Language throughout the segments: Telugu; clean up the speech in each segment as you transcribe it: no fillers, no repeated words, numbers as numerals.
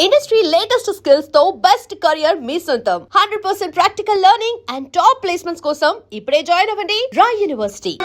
Industry latest skills తో best career మీ సొంతం 100% practical learning and top placements కోసం ఇప్పుడే జాయిన్ అవ్వండి రా యూనివర్సిటీ.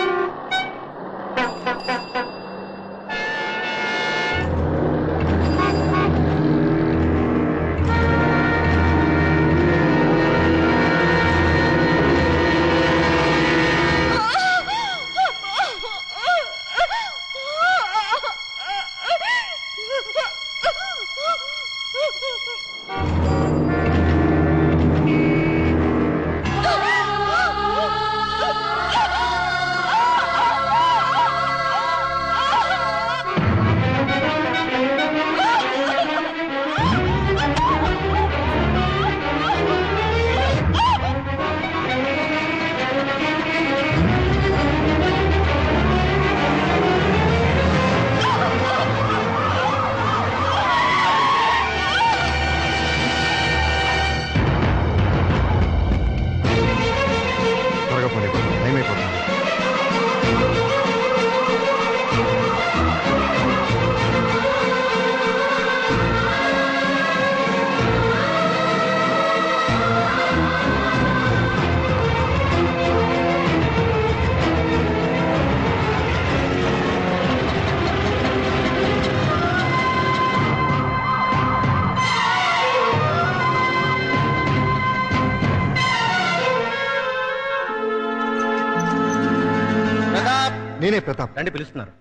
నేనే ప్రతాప్. రండి, పిలుస్తున్నారు.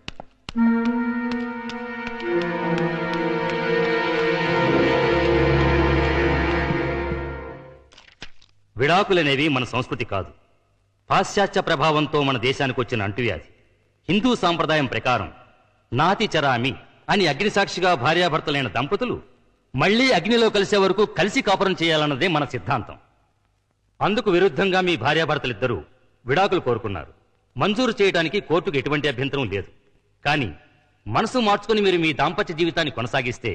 విడాకులనేవి మన సంస్కృతి కాదు. పాశ్చాత్య ప్రభావంతో మన దేశానికి వచ్చిన అంటువ్యాధి. హిందూ సాంప్రదాయం ప్రకారం నాతి చరామి అని అగ్నిసాక్షిగా భార్యాభర్తలైన దంపతులు మళ్లీ అగ్నిలో కలిసే వరకు కలిసి కాపురం చేయాలన్నదే మన సిద్ధాంతం. అందుకు విరుద్ధంగా మీ భార్యాభర్తలిద్దరూ విడాకులు కోరుకున్నారు. మంజూరు చేయడానికి కోర్టుకు ఎటువంటి అభ్యంతరం లేదు. కానీ మనసు మార్చుకుని మీరు మీ దాంపత్య జీవితాన్ని కొనసాగిస్తే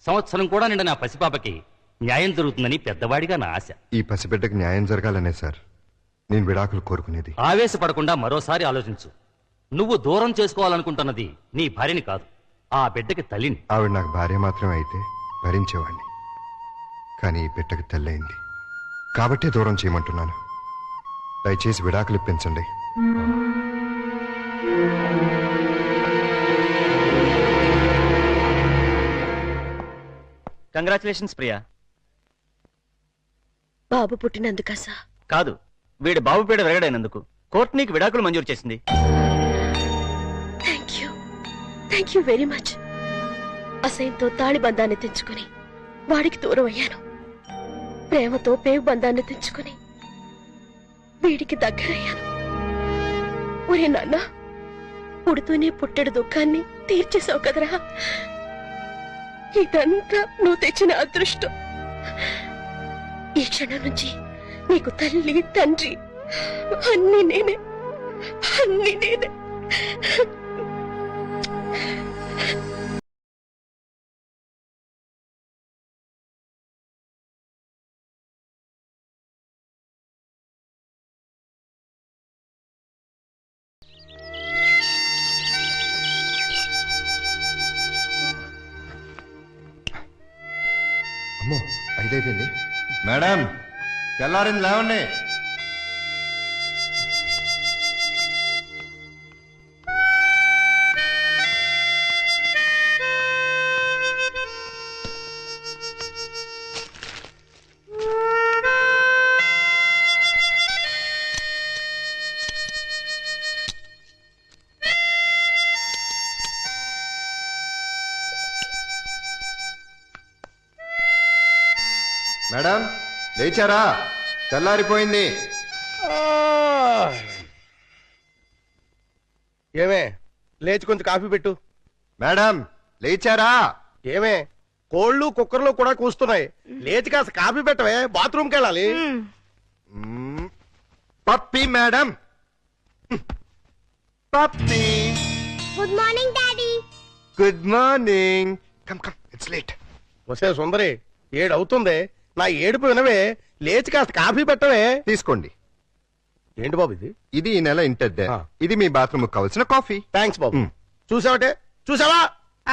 సంవత్సరం కూడా నిండా నా పసిపాపకి న్యాయం జరుగుతుందని పెద్దవాడిగా నా ఆశ. ఈ పసిబిడ్డకి న్యాయం జరగాలనే సార్ నేను విడాకులు కోరుకునేది. ఆవేశపడకుండా మరోసారి ఆలోచించు. నువ్వు దూరం చేసుకోవాలనుకుంటున్నది నీ భార్యని కాదు, ఆ బిడ్డకి తల్లిని. ఆవిడ నాకు భార్య మాత్రమే అయితే భరించేవాడిని. కానీ ఈ బిడ్డకి తల్లయింది కాబట్టే దూరం చేయమంటున్నాను. దయచేసి విడాకులు ఇప్పించండి. కంగ్రాచులేషన్స్ ప్రియా. బాబు పుట్టినందుకా సార్? కాదు, వీడి బాబు పీడ విరగడైనందుకు కోర్టు నీకు విడాకులు మంజూరు చేసింది. Thank you very much. అసహ్యంతో తాళి బంధాన్ని తెంచుకుని వాడికి దూరం అయ్యాను. ప్రేమతో పేగు బంధాన్ని తెంచుకుని వీడికి దగ్గరయ్యాను. ఒరే నాన్న, పుడుతూనే పుట్టెడు దుఃఖాన్ని తీర్చేసావు కదరా. ఇదంతా నువ్వు తెచ్చిన అదృష్టం. ఈ క్షణం నుంచి నీకు తల్లి తండ్రి అన్ని నేనే. అమ్మో, అయిపోయింది. మేడం, తెల్లారింది, లేవండి. మేడం, లేచారా? తెల్లారిపోయింది. ఏమే, లేచి కొంచెం కాఫీ పెట్టు. మేడం, లేచారా? ఏమే, కోళ్ళు కుక్కర్లు కూడా కూస్తున్నాయి. లేచి కాస్త కాఫీ పెట్టవే, బాత్రూమ్కి వెళ్ళాలి. Pappi madam, Pappi. Good morning daddy. Good morning. Come come, it's late. వసే సుందరి, 7 అవుతుంది. నా ఏడుపు వినవే, లేచి కాస్త కాఫీ పెట్టవే. తీసుకోండి. ఏంటి బాబు ఇది? ఇది ఈ నెల ఇంటద్దే. ఇది మీ బాత్రూమ్ కావాల్సిన కాఫీ. థ్యాంక్స్ బాబు. చూసావటే, చూసావా?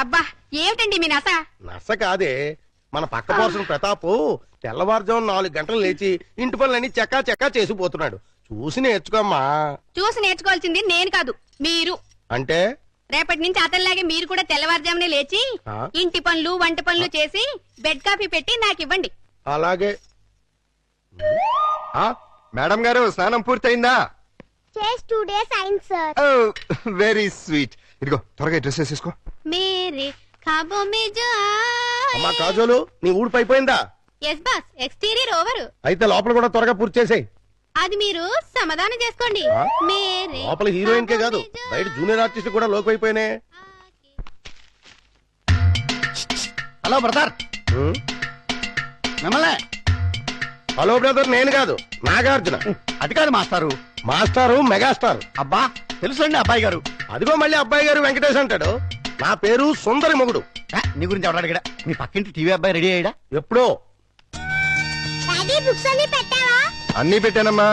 అబ్బా ఏమిటండి మీ నస? నస కాదే, మన పక్క పోర్షన్ ప్రతాప్ తెల్లవారుజాము 4 గంటలు లేచి ఇంటి పనులన్నీ చక్కా చక్కా చేసిపోతున్నాడు. చూసి నేర్చుకోమ్మా. చూసి నేర్చుకోవాల్సింది నేను కాదు, మీరు. అంటే రేపటి నుంచి అతనిలాగే మీరు కూడా తెల్లవారుజామునే లేచి ఆ? ఇంటి పనులు వంట పనులు చేసి బెడ్ కాఫీ పెట్టి నాకు ఇవ్వండి. అలాగే. ఆ, మేడం గారు స్నానం పూర్తయిందా? చేసి 2 days అయింది సార్. Very sweet. ఇదిగో త్వరగా డ్రెస్ వేసేసుకో. మేరే ఖాబో మే జో అమ్మా కాజోలు, నీ ఊడిపో అయిపోయిందా? Yes boss, exterior over. అయితే లోపల కూడా త్వరగా పూర్తి చేసేయ్. అది మీరు సమాధానం చేసుకోండి. ఆ? మేరే లోపల హీరోయిన్ కే కాదు, ఖాబో మే జో బయట జూనియర్ ఆర్టిస్ట్ కూడా లోకి అయిపోయినాయి. హలో బ్రదర్, మిమ్మల్ని. హలో బ్రదర్, నేను కాదు నాగార్జున. అది కాదు మాస్టారు. మాస్టారు మెగాస్టార్. అబ్బా తెలుసండి అబ్బాయి గారు. అదిగో మళ్ళీ అబ్బాయి గారు వెంకటేష్ అంటాడు. నా పేరు సుందరి మొగుడు. నీ గురించి ఎవరు అడిగాడా? మీ పక్కింటి టీవీ అబ్బాయి రెడీ అయ్యాడా? ఎప్పుడో. డాడీ బుక్స్ అన్ని పెట్టావా? అన్నీ పెట్టానమ్మా.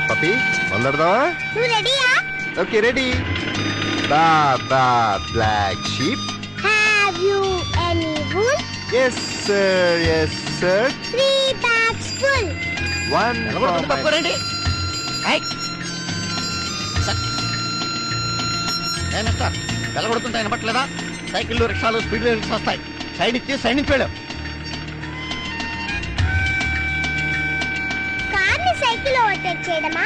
పప్పి వందడదామా? నువ్వు రెడీయా? Okay ready. Baba black sheep. Have you any wool? Yes sir, yes sir. 3 bags full. వన్ తప్పుకోరండి. వెళ్ళగొడుతుంటాయి వినపట్లేదా? సైకిళ్ళు రిక్షాలు స్పీడ్ రిక్షా వస్తాయి. సైడ్ ఇచ్చి సైడ్ నుంచి వెళ్ళాం. కార్ని సైకిల్ ఓవర్టేక్ చేయడమా?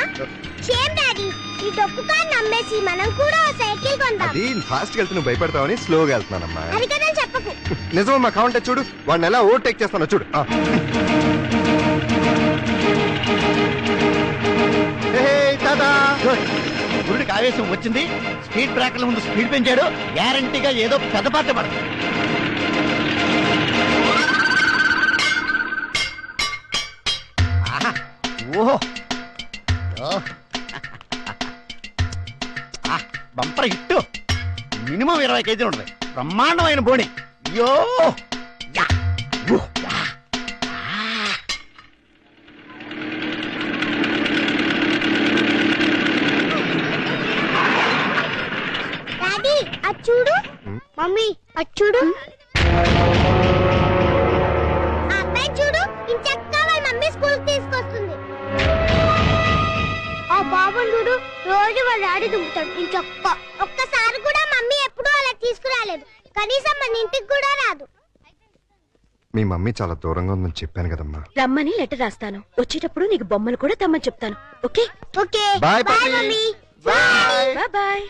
చేయం డాడీ, ఈ డొక్కు కార్ నమ్మేసి మనం కూడా ఓ సైకిల్ కొందాం. అది ఫాస్ట్ వెళ్తే నువ్వు భయపడతావని స్లోగా వెళ్తున్నానమ్మా. అది కదా చెప్పకు. నిజమమ్మా, కావంటే చూడు వాడిని ఎలా ఓవర్టేక్ చేస్తానో చూడు. గురుడికి ఆవేశం వచ్చింది, స్పీడ్ బ్రేకర్ల ముందు స్పీడ్ పెంచాడు. గ్యారంటీగా ఏదో పెద్ద పాట పడదు. ఓహో, బంపర్ హిట్. మినిమం 20 కేజీలు ఉంటుంది. బ్రహ్మాండమైన బోణి. అయ్యో యా, ఊ, యా. డాడీ అది చూడు. మమ్మీ అది చూడు. ఆ అబ్బాయి చూడు, ఇంచక్కా వాళ్ళ మమ్మీ స్కూల్ తీసుకొస్తుంది. ఆ బాబు చూడు, రోజు వాళ్ళ డాడీ దుంపుతాడు ఇంచక్క. ఒక్కసారి కూడా మమ్మీ ఎప్పుడూ అలా తీసుకురాలేదు. కనీసం మన ఇంటికి కూడా రాదు. మీ మమ్మీ చాలా దూరంగా ఉందని చెప్పాను కదమ్మా. రమ్మని లెటర్ రాస్తాను. వచ్చేటప్పుడు నీకు బొమ్మలు కూడా తెమ్మని చెప్తాను. Okay okay bye bye Pappi. Mummy. Bye bye.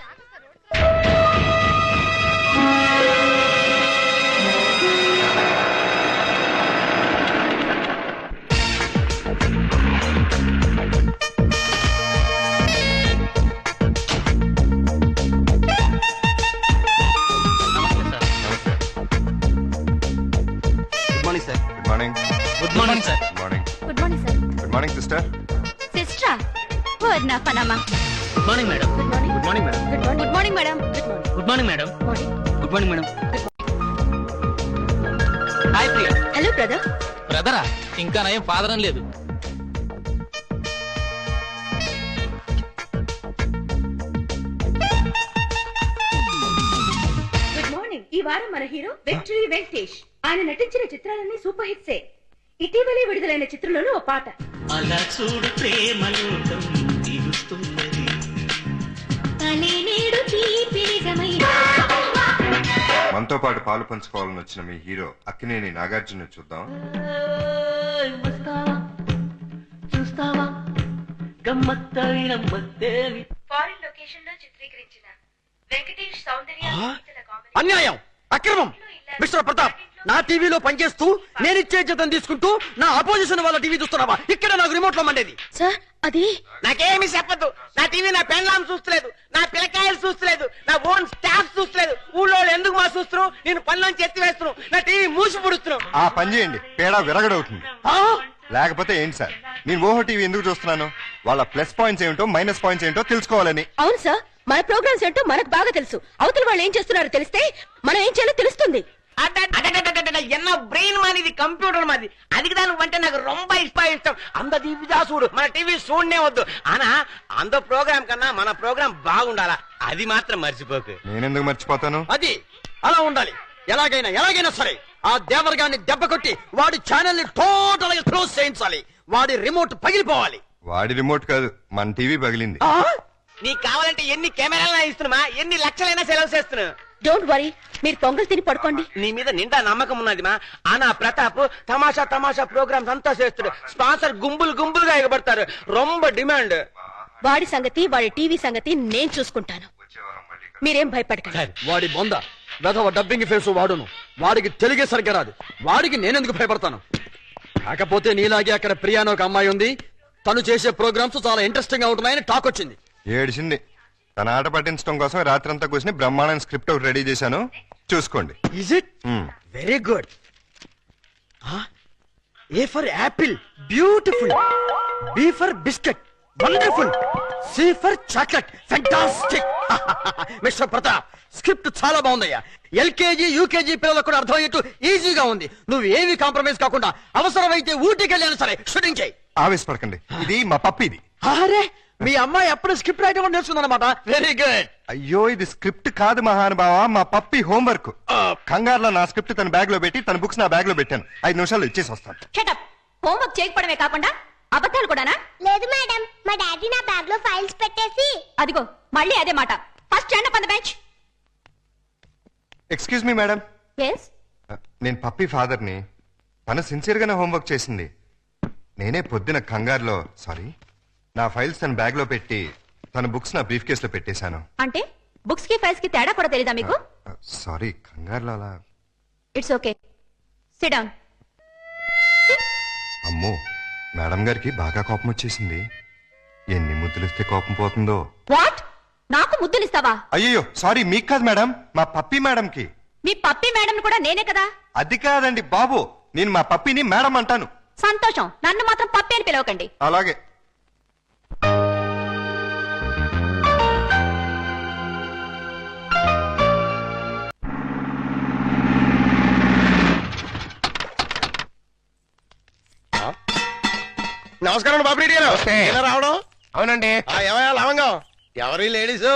Good morning sir. Good morning. Good morning sir. Good morning. Good morning sir. Good morning sister. సిస్టరా? ఓ నా పనమ్మా. Good morning madam. Good morning. Good morning madam. Good morning madam. Good morning madam. Good morning madam. Hi Priya. Hello brother. బ్రదరా? ఇంకా నయం ఫాదరం లేదు. Good morning. ఈ వారం మన హీరో విక్టరీ వెంకటేష్. ఆయన నటించిన చిత్రాలన్నీ సూపర్ హిట్సే. ఇటీవలే విడుదలైన చిత్రంలోనూ ఓ పాట. అలా చూడు ప్రేమలోకం తీరుస్తున్నది. మనతో పాటు పాలు పంచుకోవాలని వచ్చిన మీ హీరో అక్కినేని నాగార్జున చూద్దాం. చూస్తావా గమ్మత్తైన మత్తేవి. ఫారిన్ లొకేషన్ లో చిత్రీకరించిన వెంకటేష్ సౌందర్య అన్యాయం, అక్రమం. మిస్టర్ ప్రతాప్, నా టీవీలో పనిచేస్తూ నేనిచ్చే జీతం తీసుకుంటూ నా అపోజిషన్ వాళ్ళ టీవీ చూస్తున్నావా? ఇక్కడ నాకు రిమోట్ లో మండేది. సార్ అది నాకేమి చెప్పద్దు. నా టీవీ నా పెన్లాం చూస్తలేదు, నా పిల్లకాయలు చూస్తలేదు, నా ఓన్ స్టాఫ్ చూస్తలేదు. ఊళ్ళో ఎందుకు మా చూస్తున్నావు? నేను పనిలోంచి ఎత్తి వేస్తున్నావు, నా టీవీ మూసి పుడుతున్నావు. ఆ పని చేయండి, పేడ విరగడవుతుంది. లేకపోతే ఏంటి సార్, నేను ఓహో టీవీ ఎందుకు చూస్తున్నాను? వాళ్ళ ప్లస్ పాయింట్స్ ఏమిటో మైనస్ పాయింట్స్ ఏంటో తెలుసుకోవాలని. అవును సార్, మన ప్రోగ్రామ్స్ ఏంటో మనకు బాగా తెలుసు. అవతల వాళ్ళు ఏం చేస్తున్నారో తెలిస్తే మనం ఏం చేయాలో తెలుస్తుంది. என்ன பிரெயின் மாதிரி இது கம்ப்யூட்டர் மாதிரி அதுக்கு தான் வந்து எனக்கு ரொம்ப இஷ்டம். அந்த டிவி தான் చూడు, మన టీవీ చూడనే వద్దు. ఆనా అంద ప్రోగ్రామ్ కన్నా మన ప్రోగ్రామ్ బాగుండాలా, అది మాత్రం మర్చిపోకు. నేనెందుకు మర్చిపోతాను? అది అలా ఉండాలి. ఎలాగైనా సరే ఆ దేవరగాన్ని దెబ్బ కొట్టి వాడి ఛానల్ ని టోటల్ గా క్లోజ్ చేయించాలి. వాడి రిమోట్ పగిలిపోవాలి. వాడి రిమోట్ కాదు, మన టీవీ పగిలింది. నీకు కావాలంటే ఎన్ని కెమెరాలు ఇస్తున్నా, ఎన్ని లక్షలైనా సెలవు చేస్తున్నా. డోంట్ వరీ, మీరు పొంగల్ తిని పడుకోండి. నీ మీద నిండా నమ్మకం ఉన్నది మా. ఆనా ప్రతాప్ తమాషా ప్రోగ్రామ్స్ అంతా చేస్తాడు. స్పాన్సర్ గుంపులుగా ఎగబడతారు. రొంబ డిమాండ్. వాడి సంగతి, వాడి టీవీ సంగతి నేను చూసుకుంటాను. మీరేం భయపడకండి. వాడి బొంద వెధవ డబ్బింగ్ ఫేస్ వాడును. వాడికి తెలుగే సరిగ్గా రాదు. వాడికి నేనెందుకు భయపడతాను? కాకపోతే నీలాగే అక్కడ ప్రియానో ఒక అమ్మాయి ఉంది. తను చేసే ప్రోగ్రామ్స్ చాలా ఇంట్రెస్టింగ్ గా ఉంటున్నాయని టాక్ వచ్చింది. ఏడిసింది. తన ఆట పట్టించడం కోసం రాత్రంతా కూర్చుని బ్రహ్మాండ స్క్రిప్ట్ ఒకటి రెడీ చేశాను, చూసుకోండి. Is it? Very good. A for apple, beautiful. B for biscuit, wonderful. C for chocolate, fantastic. Mister Pratap, script చాలా బాగుందయ్యా. ఎల్కేజీ యూకేజీ పిల్లలకు కూడా అర్థమయ్యేట్టు ఈజీగా ఉంది. నువ్వు ఏవి కాంప్రమైజ్ కాకుండా అవసరమైతే ఊటీకి వెళ్ళాను సరే షూటింగ్ చేయి. ఆవేశపడకండి, ఇది మా పప్పిది. అరే, మీ అమ్మాయి ఎప్పుడు స్క్రిప్ట్ రైటర్ కూడా నేర్చుకుందన్నమాట. Very good. అయ్యో, ఇది స్క్రిప్ట్ కాదు మహానుభావ, మా పప్పి హోంవర్క్. కంగారులో నా స్క్రిప్ట్ తన బ్యాగ్ లో పెట్టి తన బుక్స్ నా బ్యాగ్ లో పెట్టాను. 5 నిమిషాల్లో ఇచ్చేసి వస్తాను. షటప్. హోంవర్క్ చేయకపోవడమే కాకుండా అబద్ధాలు కూడానా? లేదు మేడం, మా డాడీ నా బ్యాగ్ లో ఫైల్స్ పెట్టేసి. అదిగో మళ్ళీ అదే మాట. First stand up on the bench. Excuse me madam. yes నేను పప్పి ఫాదర్ని. తను సిన్సియర్ గానే హోంవర్క్ చేసింది. నేనే పొద్దున కంగారులో నా ఫైల్స్ తన బ్యాగ్ లో పెట్టి తన బుక్స్ నా బ్రీఫ్ కేస్ లో పెట్టేశాను. అంటే బుక్స్ కి ఫైల్స్ కి తేడా కూడా తెలీదా మీకు? సారీ, కంగారులో అలా. It's okay, SIT down. అమ్మో, మేడం గారికి బాగా కోపం వచ్చేసింది. ఎన్ని ముద్దులిస్తే కోపం పోతుందో. వాట్? నాకు ముద్దులిస్తావా? అయ్యో సారీ, మీకు కాదు మేడం, మా పప్పి మేడం కి. మీ పప్పి మేడం కూడా నేనే కదా. అది కాదండి బాబు, నేను మా పప్పిని మేడం అంటాను. సంతోషం, నన్ను మాత్రం పప్పి అని పిలవకండి. అలాగే. నమస్కారం బాబు రెడ్డి గారు. ఎలా రావడం? అవునండి. ఏమయ్యా లవంగం? ఎవరి లేడీస్?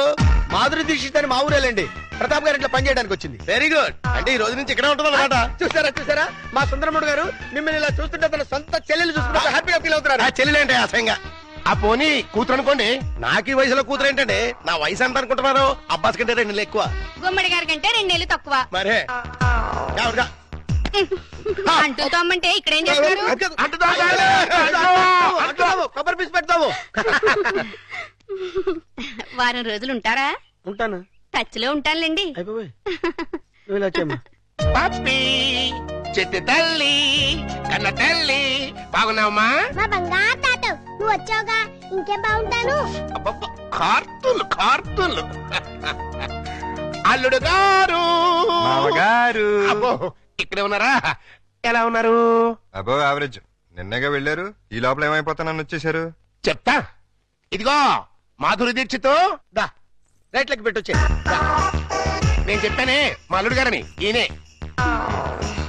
మాధురి దీక్షిత్ అని మా ఊరేలండి. ప్రతాప్ గారు ఇట్లా పని చేయడానికి వచ్చింది. Very good. అంటే ఈ రోజు నుంచి ఇక్కడే ఉంటుంది అనమాట. చూసారా మా సుందరముడు గారు మిమ్మల్ని ఇలా చూస్తుంటే తన సొంత చెల్లెలు చూసుకుంటే హ్యాపీగా ఫీల్ అవుతున్నారు. ఆ చెల్లెలేంటే అసహ్యంగా. ఆ పోనీ కూతురు అనుకోండి. నాకు ఈ వయసులో కూతురు ఏంటండి? నా వయసు ఎంత అనుకుంటున్నారు? అబ్బాస్ కంటే 2 నెలలు ఎక్కువ. గుమ్మడి గారి కంటే 2 నెలలు తక్కువ. మరే అంటూ తమ్మంటే ఇక్కడ ఏం చేస్తారు? కొబ్బరి పీస్ పెడతావు. వారం రోజులు ఉంటారా? ఉంటాను. టచ్ లో ఉంటానులేండి. అయిపోయి నువ్వు ఇలా వచ్చామ్మా. పప్పి, చెట్టు తల్లి, కన్న తల్లి, బాగున్నావమ్మా? మా బంగారు తాత, నువ్వు వచ్చావుగా, ఇంకేం బాగుంటాను. కార్టూన్లు. అల్లుడు గారు, మామగారు. అబ్బో ఇక్కడే ఉన్నారా? ఎలా ఉన్నారు? అబ్బో యావరేజ్. నిన్నగా వెళ్ళారు, ఈ లోపల ఏమైపోతానని వచ్చేసారు. చెప్తా. ఇదిగో మాధురి దీక్షిత్, దా రైట్ లెక్క పెట్టొచ్చే. నేను చెప్పానే మా అల్లుడు గారని. ఈయనే.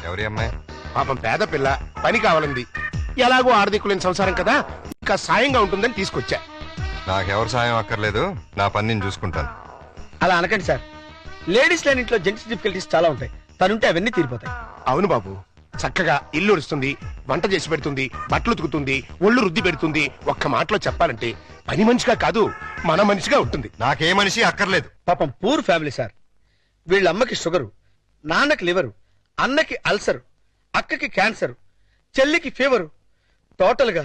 ఎవరి అమ్మాయి? పాపం పేద పిల్ల, పని కావాలంది. ఎలాగో ఆర్థికులేని సంసారం కదా, ఇంకా సాయంగా ఉంటుందని తీసుకొచ్చా. నాకెవరు సాయం అక్కర్లేదు, నా పని నేను చూసుకుంటాను. అలా అనకండి సార్. లేడీస్ లేని ఇంట్లో జెంట్స్ డిఫికల్టీస్ చాలా ఉంటాయి. తనుంటే అవన్నీ తీరిపోతాయి. అవును బాబు, చక్కగా ఇల్లు ఉడుస్తుంది, వంట చేసి పెడుతుంది, బట్టలు ఉతుకుతుంది, ఒళ్ళు రుద్ది పెడుతుంది. ఒక్క మాటలో చెప్పాలంటే పని మనిషిగా కాదు, మన మనిషిగా ఉంటుంది. నాకే మనిషి అక్కర్లేదు. పాపం పూర్ ఫ్యామిలీ సార్. వీళ్ళ అమ్మకి షుగరు, నాన్నకి లివరు, అన్నకి అల్సర్, అక్కకి క్యాన్సర్, చెల్లికి ఫీవరు. టోటల్ గా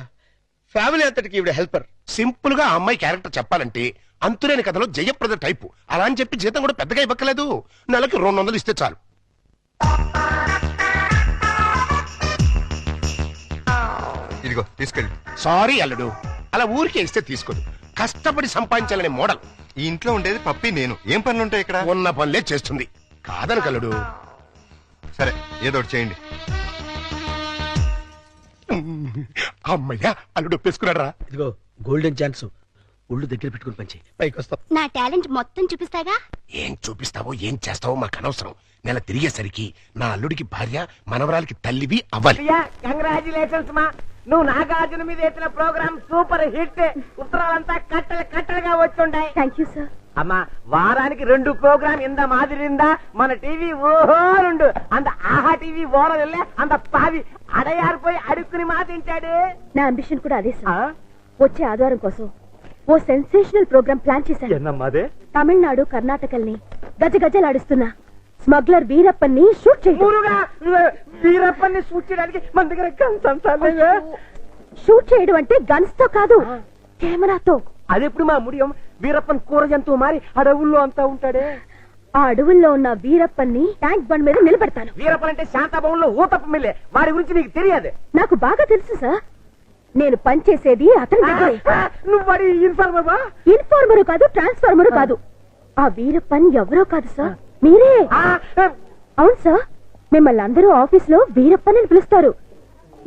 ఫ్యామిలీ అంతటికి ఈవిడ హెల్పర్. సింపుల్ గా ఆ అమ్మాయి క్యారెక్టర్ చెప్పాలంటే అంతులేని కథలో జయప్రద టైపు. అలా అని చెప్పి జీతం కూడా పెద్దగా ఇవ్వక్కలేదు. నెలకి 200 ఇస్తే చాలు. ఇదిగో తీసుకెళ్ళి. సారీ అల్లుడు, అలా ఊరికే ఇస్తే తీసుకోదు. కష్టపడి సంపాదించాలనే మోడల్. ఈ ఇంట్లో ఉండేది పప్పి నేను. ఏం పనులుంటాయి ఇక్కడ? ఉన్న పనులే చేస్తుంది. కాదని కల్లుడు. సరే, ఏదో ఒకటి చేయండి. అమ్మయ్యా, అల్లుడు ఒప్పేసుకున్నారా? ఇదిగో గోల్డెన్ ఛాన్స్. ఒళ్ళు దగ్గర పెట్టుకుని పంచి పైకి వస్తాం. నా టాలెంట్ మొత్తం చూపిస్తాగా. ఏం చూపిస్తావో ఏం చేస్తావో మాకు అనవసరం. నెల తిరిగేసరికి నా అల్లుడికి భార్య, మనవరాలకి తల్లివి అవ్వాలి. కంగ్రాచులేషన్స్ మా. నువ్వు నాగార్జున మీద వేసిన ప్రోగ్రామ్ సూపర్ హిట్. ఉత్తరాలంతా కట్టలుగా వచ్చుంటాయి. Thank you sir. అమ్మా వారానికి 2 ప్రోగ్రామ్ ఇంద మాదిరిందా మన టీవీ ఓహోరుండు అంత ఆహా టీవీ ఓరలే అంత పావి అడయారిపోయి అడుక్కుని మా తింటాడు. నా అంబిషన్ కూడా అదే సార్. వచ్చే ఆదివారం కోసం ఓ సెన్సేషనల్ ప్రోగ్రామ్ ప్లాన్ చేశాను. తమిళనాడు కర్ణాటకల్ని గజగజలాడిస్తున్న స్మగ్లర్ వీరప్పన్ని షూట్ వీరప్పన్ని షూట్ చేయడానికి మన దగ్గర షూట్ చేయడం అంటే గన్స్ తో కాదు, కెమెరాతో. అదెప్పుడు మా ముడియం వీరప్పన్ కూర జంతువు మారి అడవుల్లో అంతా ఉంటాడే. ఆ అడవుల్లో ఉన్న వీరప్పన్ని ట్యాంక్ బండ్ మీద నిలబెడతాను. వీరప్పన్ అంటే శాంతాభవన్లో ఊతప్ప మిల్లే, వాడి గురించి నీకు తెలియదు. నాకు బాగా తెలుసు సార్. నేను పనిచేసేది అతని దగ్గరే. నువ్వు వాడి ఇన్ఫార్మర్వా? ఇన్ఫార్మరు కాదు, ట్రాన్స్ఫార్మరు కాదు. ఆ వీరప్పన్ ఎవరో కాదు సార్, మీరే. అవును సార్, మిమ్మల్ని అందరూ ఆఫీస్ లో వీరప్పన్ అని పిలుస్తారు.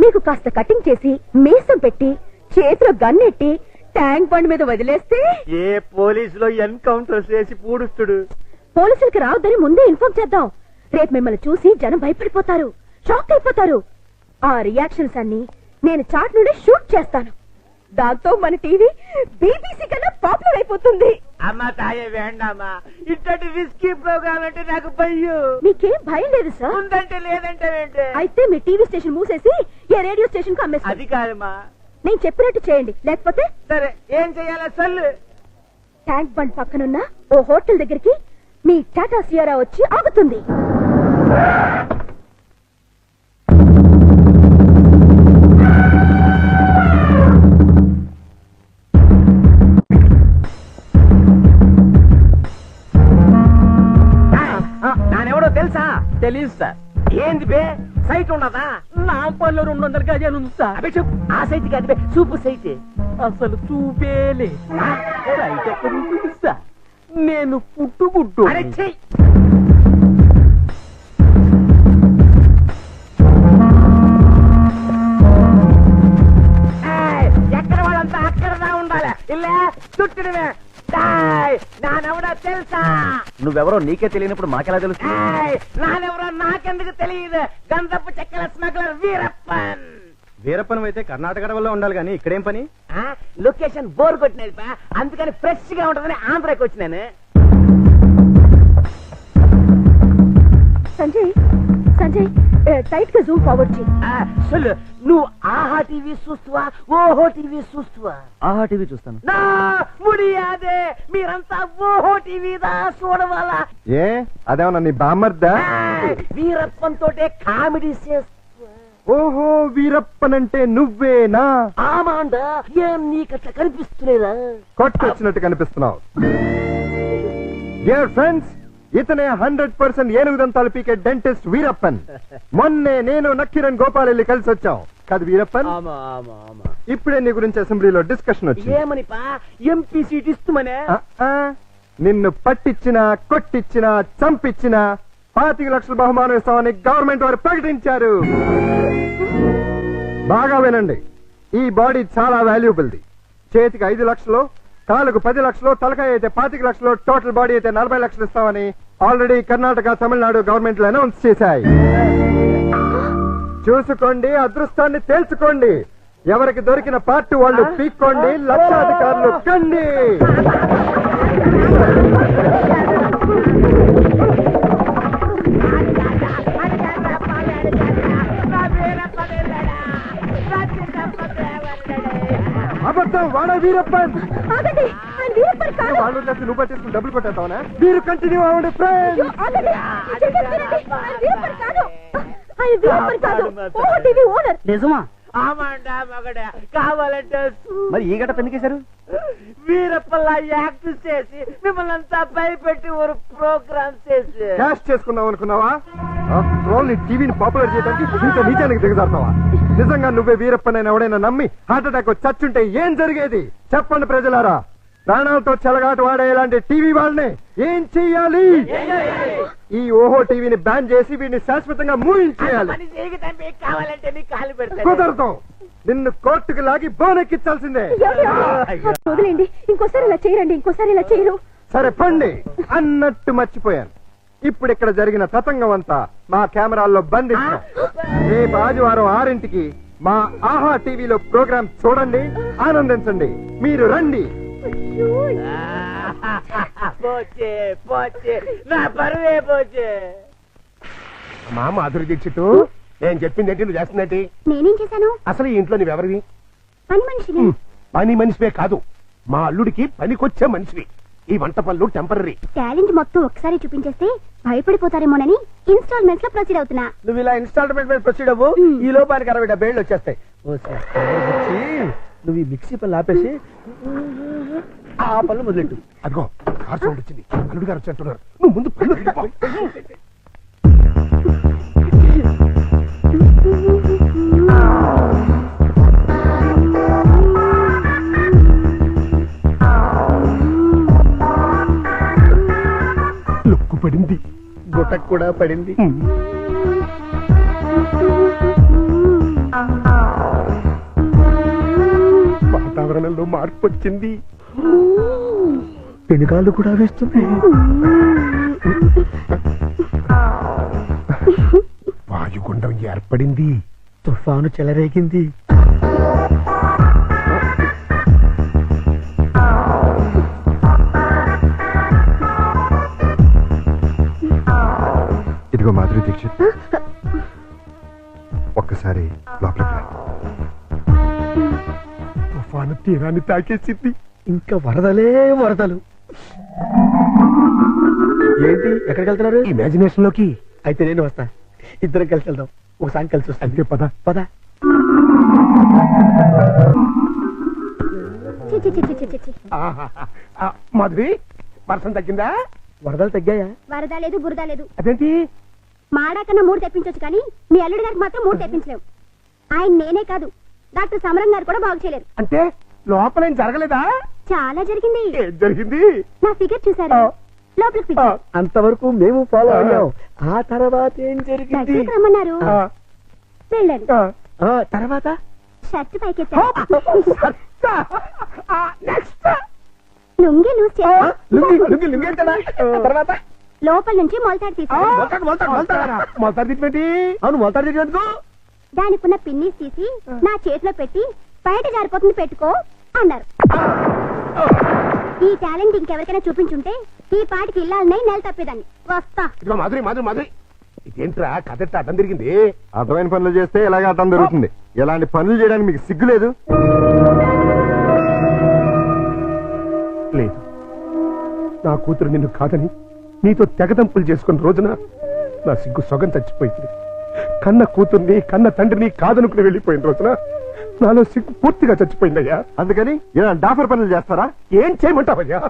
మీకు కాస్త కటింగ్ చేసి మీసం పెట్టి చేతిలో గన్నెట్టి ట్యాంక్ బండ్ మీద వదిలేస్తే ఏ పోలీసులో ఎన్కౌంటర్ చేసి పూడుస్తుడు. పోలీసులకి రావద్దని ముందే ఇన్ఫార్మ్ చేద్దాం. రేపు మిమ్మల్ని చూసి జనం భయపడిపోతారు, షాక్ అయిపోతారు. ఆ రియాక్షన్స్ అన్ని నేను చాట్ నుండి షూట్ చేస్తాను. దాంతో మన టీవీ బీబీసీ కన్నా పాపులర్ అయిపోతుంది. అమ్మా తాయే వేండామా, ఇట్లాంటి రిస్కీ ప్రోగ్రామ్ అంటే నాకు భయం. మీకేం భయం లేదు సార్? ఉందంటే లేదంటే అయితే మీ టీవీ స్టేషన్ మూసేసి ఏ రేడియో స్టేషన్ కు అమ్మేస్తారు. అది కాదమ్మా, నేను చెప్పినట్టు చేయండి, లేకపోతే సరే ఏం చెయ్యాలా చల్లు. ట్యాంక్ బండ్ పక్కనున్న ఓ హోటల్ దగ్గరికి మీ టాటా సియారా వచ్చి ఆగుతుంది. నానెవడో తెలుసా? తెలియదు సార్. ఏంది బే, సైట్ ఉన్నదా? నా పనిలో 200 గజాలు ఉంది సార్. అదే చెప్పు. ఆ సైట్ కాదు, చూపు సైట్. అసలు చూపేలే. సైట్ ఎక్కడ ఉంటుంది సార్? నేను పుట్టుబుట్టు. ఎక్కడ వాళ్ళంతా అక్కడదా ఉండాలి. ఇలా చుట్టడమే. నానెవడో తెలుసా? నువ్వెవరో నీకే తెలియనప్పుడు మాకెలా తెలుస్తుంది? నానెవరో నాకెందుకు తెలియదు. గంధపు చెక్కల స్మగ్లర్ వీరప్పన్. వీరప్పన్ అయితే కర్ణాటక వల్ల ఉండాలి కానీ ఇక్కడేం పని? లొకేషన్ బోర్ కొట్టినది, అందుకని ఫ్రెష్ గా ఉంటదని ఆంధ్రాకి వచ్చినాను. సంజయ్ సంజయ్ టైట్ గా జూమ్ ఫార్వర్డ్ చెయ్యి. నువ్వు ఆహా టీవీ చూస్తువా, ఓహో టీవీ చూస్తువా? ఆహా టీవీ చూస్తాను. నా ముడియాదే, మీరంతా ఓహో టీవీదా చూడవాలా? ఏ అదేమన్నా నీ బామర్దా? వీరప్పన్ తోటే కామెడీ చేస్తా. ఓహో వీరప్పనంటే నువ్వేనా? ఆమాండ, ఏం నీకట్లా కనిపిస్తులేదా? కొట్టొచ్చినట్టు కనిపిస్తున్నావు. డియర్ ఫ్రెండ్స్, ఇతనే 100% ఏనుగు దంతాలు పీకే డెంటిస్ట్ వీరప్పన్. మొన్నే నేను నక్కిరణ్ గోపాల్ వెళ్ళి కలిసి వచ్చాం కాదు వీరప్పన్? ఇప్పుడే నీ గురించి అసెంబ్లీలో డిస్కషన్ వచ్చింది. ఏమని ఎంపీ సీట్ ఇస్తుమనే? నిన్ను పట్టించినా కొట్టించినా చంపించినా 25 లక్షల బహుమానం ఇస్తామని గవర్నమెంట్ వారు ప్రకటించారు. బాగా వినండి, ఈ బాడీ చాలా వాల్యుబుల్ది. చేతికి 5 లక్షలు, కాలుకు 10 లక్షలు, తలకాయ అయితే 25 లక్షలు, టోటల్ బాడీ అయితే 40 లక్షలు ఇస్తామని ఆల్రెడీ కర్ణాటక, తమిళనాడు గవర్నమెంట్లు అనౌన్స్ చేశాయి. చూసుకోండి, అదృష్టాన్ని తేల్చుకోండి. ఎవరికి దొరికిన పార్ట్ వాళ్ళు పీక్కోండి, లక్షాధికారులు కండి. అబద్ధం, వాడా వీరప్పన్. వాళ్ళు నువ్వు పట్టేసుకుని డబ్బులు కొట్టేస్తావునా? మీరు కంటిన్యూ అవ్వండి ఫ్రెండ్స్. నిజమా? ఆమాండా మగడా, కావాలంటే మరి ఈ గట పెందుకేశారు? వీరప్పల్లా యాక్ట్ చేసి మిమ్మల్ని అంతా భయపెట్టి ఒక ప్రోగ్రామ్ చేసి క్యాష్ చేసుకుందాం అనుకున్నావా? టీవీని పాపులర్ చేయడానికి ఇంత నీచానికి దిగజారుతావా? నిజంగా నువ్వే వీరప్పనైనా ఎవడైనా నమ్మి హార్ట్ అటాక్ చచ్చుంటే ఏం జరిగేది చెప్పండి ప్రజలారా. ప్రాణాలతో చెలగాటు వాడే ఇలాంటి టీవీ వాళ్ళని ఏం చెయ్యాలి? ఈ ఓహో టీవీని బ్యాన్ చేసి వీడిని శాశ్వతంగా మూయించేయాలి. కావాలంటే నీ కాలు పెడతా. కుదరదు, నిన్ను కోర్టుకు లాగి బోనెక్కించాల్సిందే. వదిలేండి, ఇంకోసారి ఇలా చేయరండి, ఇంకోసారి ఇలా చేయరు. సరే పండి. అన్నట్టు మర్చిపోయాను, ఇప్పుడు ఇక్కడ జరిగిన తతంగం అంతా మా కెమెరాల్లో బంధిస్తాం. రేపు ఆదివారం 6ంటికి మా ఆహా టీవీలో ప్రోగ్రాం చూడండి, ఆనందించండి. మీరు రండి, పోచే పోచే నా పరువే పోచే. మా మాధురి దీక్షిత్ నేను చెప్పింది ఏంటి, నువ్వు చేస్తుందేంటి? నేనేం చేశాను? అసలు ఈ ఇంట్లో నువ్వెవరివి? పని మనిషిని. పని మనిషివే కాదు, మా అల్లుడికి పనికొచ్చే మనిషివి. ఈ వంట పనులు టెంపరీ. టాలెంట్ మొత్తం ఒకసారి చూపించేస్తే భయపడిపోతారేమోనని ఇన్స్టాల్మెంట్స్ లో ప్రొసీడ్ అవుతున్నా. నువ్వు ఇలా ఇన్స్టాల్మెంట్ మీద ప్రొసీడ్ అవ్వు, ఈ లోపానికి 60 ఏళ్ళు వచ్చేస్తాయి. నువ్వు ఈ మిక్సీ పనులు ఆపేసి ఆ పనులు మొదలెట్టు. అదిగో కార్ సౌండ్ వచ్చింది, అల్లుడు గారు వచ్చేట్టున్నారు. నువ్వు ముందు పనులు వెళ్ళిపో. లుక్కు పడింది, గుట్టకు కూడా పడింది. వాతావరణంలో మార్పు వచ్చింది, పెనుగాళ్ళు కూడా వేస్తుంది. వాయుగుండం ఏర్పడింది, తుఫాను చెలరేగింది. ఇదిగో మాధురి దీక్షిత్, ఒక్కసారి లోపలికి రా. తుఫాను తీరాన్ని తాకేసింది. ఇంకా వరదలే వరదలు. ఏంటి ఎక్కడికి వెళ్తున్నారు? ఇమాజినేషన్ లోకి. అయితే నేను వస్తా, ఇద్దరం కలిసి వెళ్దాం. ఒకసారి కలిసి వస్తా. అంతే, పద పద. మాధురి, వర్షం తగ్గిందా? వరదలు తగ్గాయా? వరద లేదు బురద లేదు. అదేంటి? మాడా కన్నా 3 తెప్పించొచ్చు కానీ మీ అల్లుడి గారికి మాత్రం 3 తెప్పించలేవు. ఆయన నేనే కాదు, డాక్టర్ సమరం గారు కూడా బాగు చేయలేరు. అంటే లోపల ఏం జరగలేదా? చాలా జరిగింది. ఏం జరిగింది? నా ఫిగర్ చూసారు, లోపలికి పిలిచారు. అంతవరకు మేము ఫాలో అయ్యాం. ఆ తర్వాత ఏం జరిగింది? దగ్గరికి రమ్మన్నారు, వెళ్ళాను. తర్వాత షర్ట్ పైకెత్తారు, లుంగి లూజ్ చేశారు. తర్వాత లోపల నుంచి మొలతాడు తీశారు. మొలతాడు తిట్టి. అవును, మొలతాడు తిట్టినందుకు దానికున్న పిన్నీస్ తీసి నా చేతిలో పెట్టి బయట జారిపోతుంది పెట్టుకో అన్నారు. ఈ టాలెంట్ ఇంకెవరికైనా చూపించుంటే ఈ పాటికి ఇల్లాలనే నెల తప్పేదాన్ని. వస్తా. ఇదిగో మాధురి, మాధురి, మాధురి, ఇదేంట్రా కథ అడ్డం తిరిగింది? అర్థమైన పనులు చేస్తే ఇలాగే అర్థం జరుగుతుంది. ఇలాంటి పనులు చేయడానికి మీకు సిగ్గు లేదు? లేదు, నా కూతురు నిన్ను కాదని నీతో తెగదంపులు చేసుకున్న రోజున నా సిగ్గు సొగం చచ్చిపోయింది. కన్న కూతుర్ని కన్న తండ్రిని కాదనుకుని వెళ్ళిపోయిన రోజున నాలో సిగ్గు పూర్తిగా చచ్చిపోయిందయ్యా. అందుకని ఇలా డాఫర్ పనులు చేస్తారా? ఏం చేయమంటావయ్యా?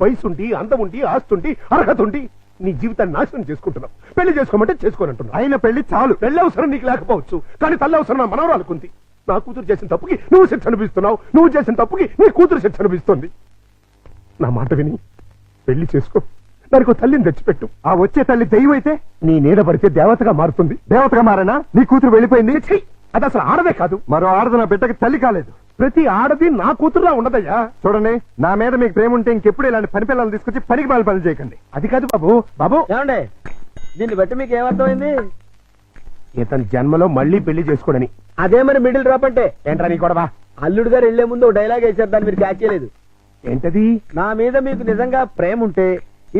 వయసుండి, అందముండి, ఆస్తుండి, అర్హత ఉండి నీ జీవితాన్ని నాశనం చేసుకుంటున్నావు. పెళ్లి చేసుకోమంటే చేసుకోనంటున్నావు. అయిన పెళ్లి చాలు. పెళ్లి అవసరం నీకు లేకపోవచ్చు, కానీ తల్లి అవసరం నా మనవరాలుకుంది. నా కూతురు చేసిన తప్పుకి నువ్వు శిక్ష అనిపిస్తున్నావు, నువ్వు చేసిన తప్పుకి నీ కూతురు శిక్ష అనిపిస్తుంది. నా మాట విని పెళ్లి చేసుకో, దానికి తల్లిని తెచ్చిపెట్టు. ఆ వచ్చే తల్లి దెయ్యం అయితే నీ నీడ పడితే దేవతగా మారుతుంది. దేవతగా మారేనా? నీ కూతురు వెళ్ళిపోయింది. ఛీ! అది అసలు ఆడదే కాదు. మరో ఆడది నా బిడ్డకి తల్లి కాలేదు. ప్రతి ఆడది నా కూతురులా ఉండదయ్యా. చూడండి, నా మీద మీకు ప్రేమ ఉంటే ఇంకెప్పుడు ఇలాంటి పని పిల్లలు తీసుకొచ్చి పనికి మాలి పనులు చేయకండి. అది కాదు బాబు. బాబు, ఏమండి, దీన్ని బట్టి మీకు ఏమర్థమైంది? ఇతని జన్మలో మళ్ళీ పెళ్లి చేసుకోడని. అదే మరి మిడిల్ డ్రాప్ అంటే. ఏంట్రా నీ గొడవ? అల్లుడు గారు వెళ్లే ముందు డైలాగ్ వేసారు, దాన్ని మీరు క్యాచ్ చేయలేదు. ఏంటది? నా మీద మీకు నిజంగా ప్రేమ ఉంటే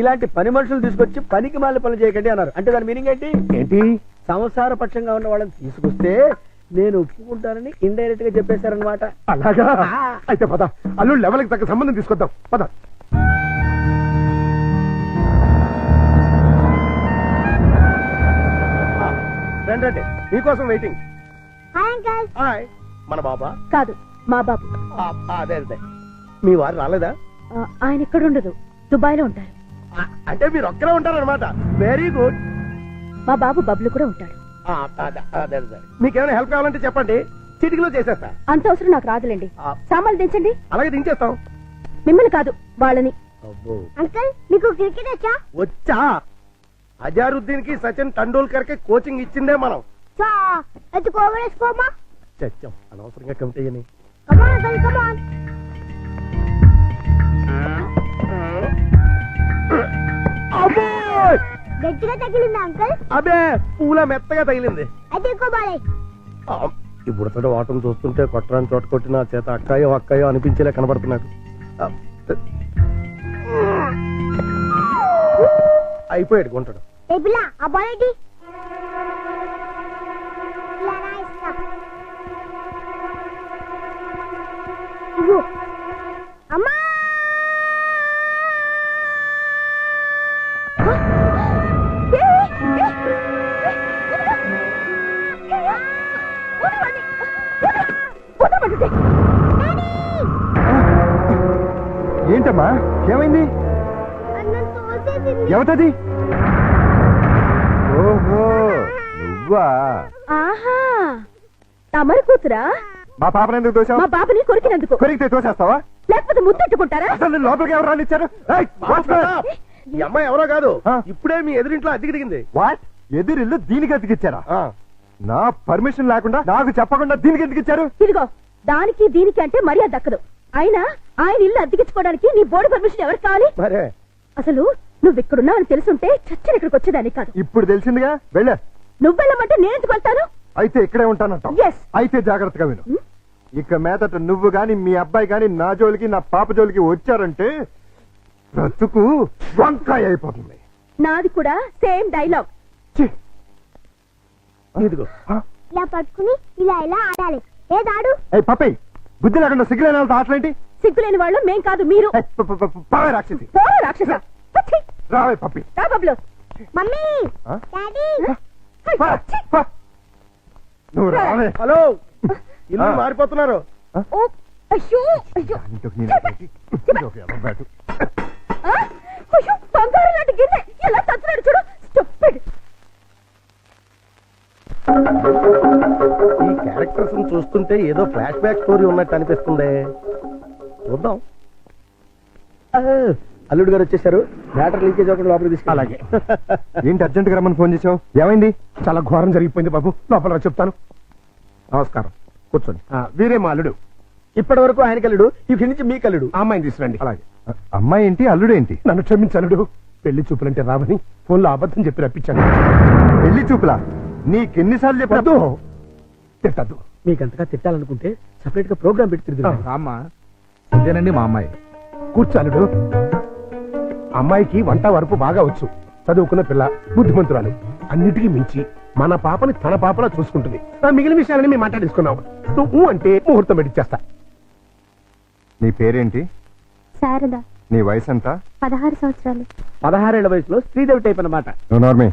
ఇలాంటి పని మనుషులు తీసుకొచ్చి పనికి మాలి పనులు చేయకండి అన్నారు. అంటే దాని మీనింగ్ ఏంటి? ఏంటి? సంసార పక్షంగా ఉన్న వాళ్ళని తీసుకొస్తే నేను ఒప్పుకుంటానని ఇండైరెక్ట్ గా చెప్పేశారనమాట. అలాగా? అయితే పద, అల్లుడు లెవెల్కి తగ్గ సంబంధం తీసుకొద్దాం. పద. రండి, మీకోసం వెయిటింగ్. Hi uncle. హాయ్. మన బాబా? కాదు, మా బాబు. అదే అదే. మీ వారు రాలేదా? ఆయన ఇక్కడ ఉండదు, దుబాయ్ లో ఉంటారు. అంటే మీరు ఒక్కరే ఉంటారనమాట. Very good. మా బాబు బబ్లు కూడా ఉంటాడు. మీకేమైనా హెల్ప్ కావాలంటే చెప్పండి, చిటికలో చేసేస్తా. అంత అవసరం నాకు రాదులేండి. సామాన్లు దించండి. అలాగే దించేస్తాం. మిమ్మల్ని కాదు, వాళ్ళని. అంకల్, మీకు క్రికెట్ వచ్చా? వచ్చా? అజారుద్దీన్ కి సచిన్ టెండూల్కర్ కి కోచింగ్ ఇచ్చిందే మనం. ఎత్తుకోవేసుకోమా. చచ్చాం అనవసరంగా కమిటీ అని. కమాన్ అంకల్, కమాన్. గట్టిగా తగిలిందా అంకల్? అబే, పూల మెత్తగా తగిలింది. అయితే ఎక్కువ బాలే. ఈ బుడతడు వాటం చూస్తుంటే కొట్టరాని చోట కొట్టి నా చేత అక్కాయో అక్కాయో అనిపించేలా కనబడుతున్నాడు. అయిపోయాడు గుంటడు. ఏ పిల్ల ఆ బాల్ ఏంటి? ఇలా రా ఇస్తా. ఇగో. అమ్మా ఏంటమ్మా ఏమైంది? అన్నం తోసేసింది. ఎవతది? ఓహో నువ్వా? ఆహా తమరి కూతురా? మా పాపను ఎందుకు తోసావు? మా బాబుని కొరికినందుకు. కొరికితే తోసేస్తావా? లేకపోతే ముద్దెట్టుకుంటారా? అసలు నేను లోపలికి ఎవరు రానిచ్చారు? ఈ అమ్మాయి ఎవరో కాదు, ఇప్పుడే మీ ఎదురింట్లో అద్దెకి దిగింది. వాట్? ఎదురిల్లు దీనికి అతికిచ్చారా? నా పర్మిషన్ లేకుండా నాకు చెప్పకుండా దీనికి ఎందుకు ఇచ్చారు? ఇదిగో దానికి దీనికి అంటే మర్యాద దక్కదు. అయినా ఆయన ఇల్లు అద్దెకించుకోవడానికి నీ బోర్డు పర్మిషన్ ఎవరికి కావాలి? మరే అసలు నువ్వు ఇక్కడున్నావని తెలుసుంటే చచ్చిన ఇక్కడికి వచ్చేదాన్ని కాదు. ఇప్పుడు తెలిసిందిగా వెళ్ళ. నువ్వు వెళ్ళమంటే నేను ఎందుకు వెళ్తాను? అయితే ఇక్కడే ఉంటానంట. Yes. అయితే జాగ్రత్తగా విను. ఇక మీదట నువ్వు గాని మీ అబ్బాయి గాని నా జోలికి నా పాప జోలికి వచ్చారంటే బ్రతుకు వంకాయ అయిపోతుంది. నాది కూడా సేమ్ డైలాగ్. ఇదిగో ఇలా పట్టుకుని ఇలా ఇలా ఆడాలి. ఏ దాడు? ఏ పప్పి బుద్ధి లేకుండా సిగ్గులేని వాళ్ళతో ఆటలేంటి? సిగ్గులేని వాళ్ళు మేం కాదు మీరు. పావే రాక్షసి. పోరా రాక్షస. పచ్చి. రావే పప్పి. రా బబ్లు. మమ్మీ ఆ? డాడీ పా, పా. నువ్వు రావే. హలో, ఇల్లు మారిపోతున్నారు. ఓ అయ్యో అయ్యో ఇంకొక నేను పెట్టి, ఇంకొక ఎర్ర బ్యాటు. ఆ? అయ్యో బంగారం లాంటి గిన్నె ఎలా తచ్చున్నాడు చూడు. స్టూపిడ్. ఈ క్యారెక్టర్స్ చూస్తుంటే ఏదో ఫ్లాష్ బ్యాక్ స్టోరీ ఉన్నట్టు అనిపిస్తుంది. చూద్దాం. అల్లుడు గారు వచ్చేసారు. మ్యాటర్ లీకేజ్ అవ్వకుండా లోపలికి తీసుకు. అలాగే. ఏంటి అర్జెంట్ గా రమ్మని ఫోన్ చేసావు? ఏమైంది? చాలా ఘోరం జరిగిపోయింది బాబు. లోపల రా చెప్తాను. నమస్కారం, కూర్చోండి. వీరే మా అల్లుడు. ఇప్పటి వరకు ఆయన కల్లుడు, ఇక్కడి నుంచి మీ కల్లుడు. ఆ అమ్మాయిని తీసుకురండి. అలాగే. అమ్మాయి ఏంటి అల్లుడు ఏంటి? నన్ను క్షమించలుడు. పెళ్లి చూపులంటే రావని ఫోన్లో అబద్ధం చెప్పి రప్పించాను. పెళ్లి చూపులా? నీకెన్నిసార్లు చెప్పదు? తిట్టద్దు. మీకంతగా తిట్టాలనుకుంటే సెపరేట్ గా ప్రోగ్రామ్ పెట్టి తిరుగుతాం. రామ్మా, అదేనండి మా అమ్మాయి. కూర్చాలుడు. అమ్మాయికి వంట వరపు బాగా వచ్చు. చదువుకున్న పిల్ల, బుద్ధిమంతురాలు. అన్నిటికీ మించి మన పాపని తన పాపలా చూసుకుంటుంది. మిగిలిన విషయాలని మేము మాట్లాడేసుకున్నాం. నువ్వు అంటే ముహూర్తం పెట్టిచ్చేస్తా. నీ పేరేంటి? శారద. నీ వయసు ఎంత? 16 సంవత్సరాలు. 16 ఏళ్ల వయసులో శ్రీదేవి టైప్ అన్నమాట. నార్మే.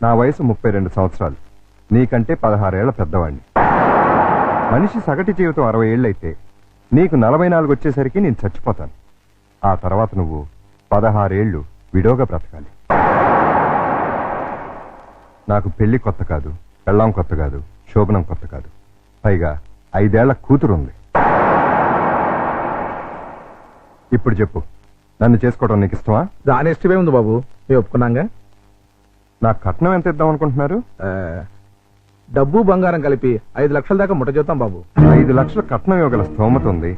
నా వయసు 32 సంవత్సరాలు. నీకంటే 16 ఏళ్ల పెద్దవాడిని. మనిషి సగటు జీవితం 60 ఏళ్ళైతే నీకు 44 వచ్చేసరికి నేను చచ్చిపోతాను. ఆ తర్వాత నువ్వు 16 ఏళ్ళు విడోగా బ్రతకాలి. నాకు పెళ్లి కొత్త కాదు, పెళ్ళాం కొత్త కాదు, శోభనం కొత్త కాదు. పైగా 5 ఏళ్ల కూతురుంది. ఇప్పుడు చెప్పు, నన్ను చేసుకోవడం నీకు ఇష్టమా? దాని ఇష్టమే ఉంది బాబు, మేము ఒప్పుకున్నాగా. నాకు కట్నం ఎంత ఇద్దాం అనుకుంటున్నారు? డబ్బు బంగారం కలిపి 5 లక్షల దాకా ముట్ట చేద్దాం బాబు. 5 లక్షల కట్నం ఇవ్వగల స్తోమత ఉంది.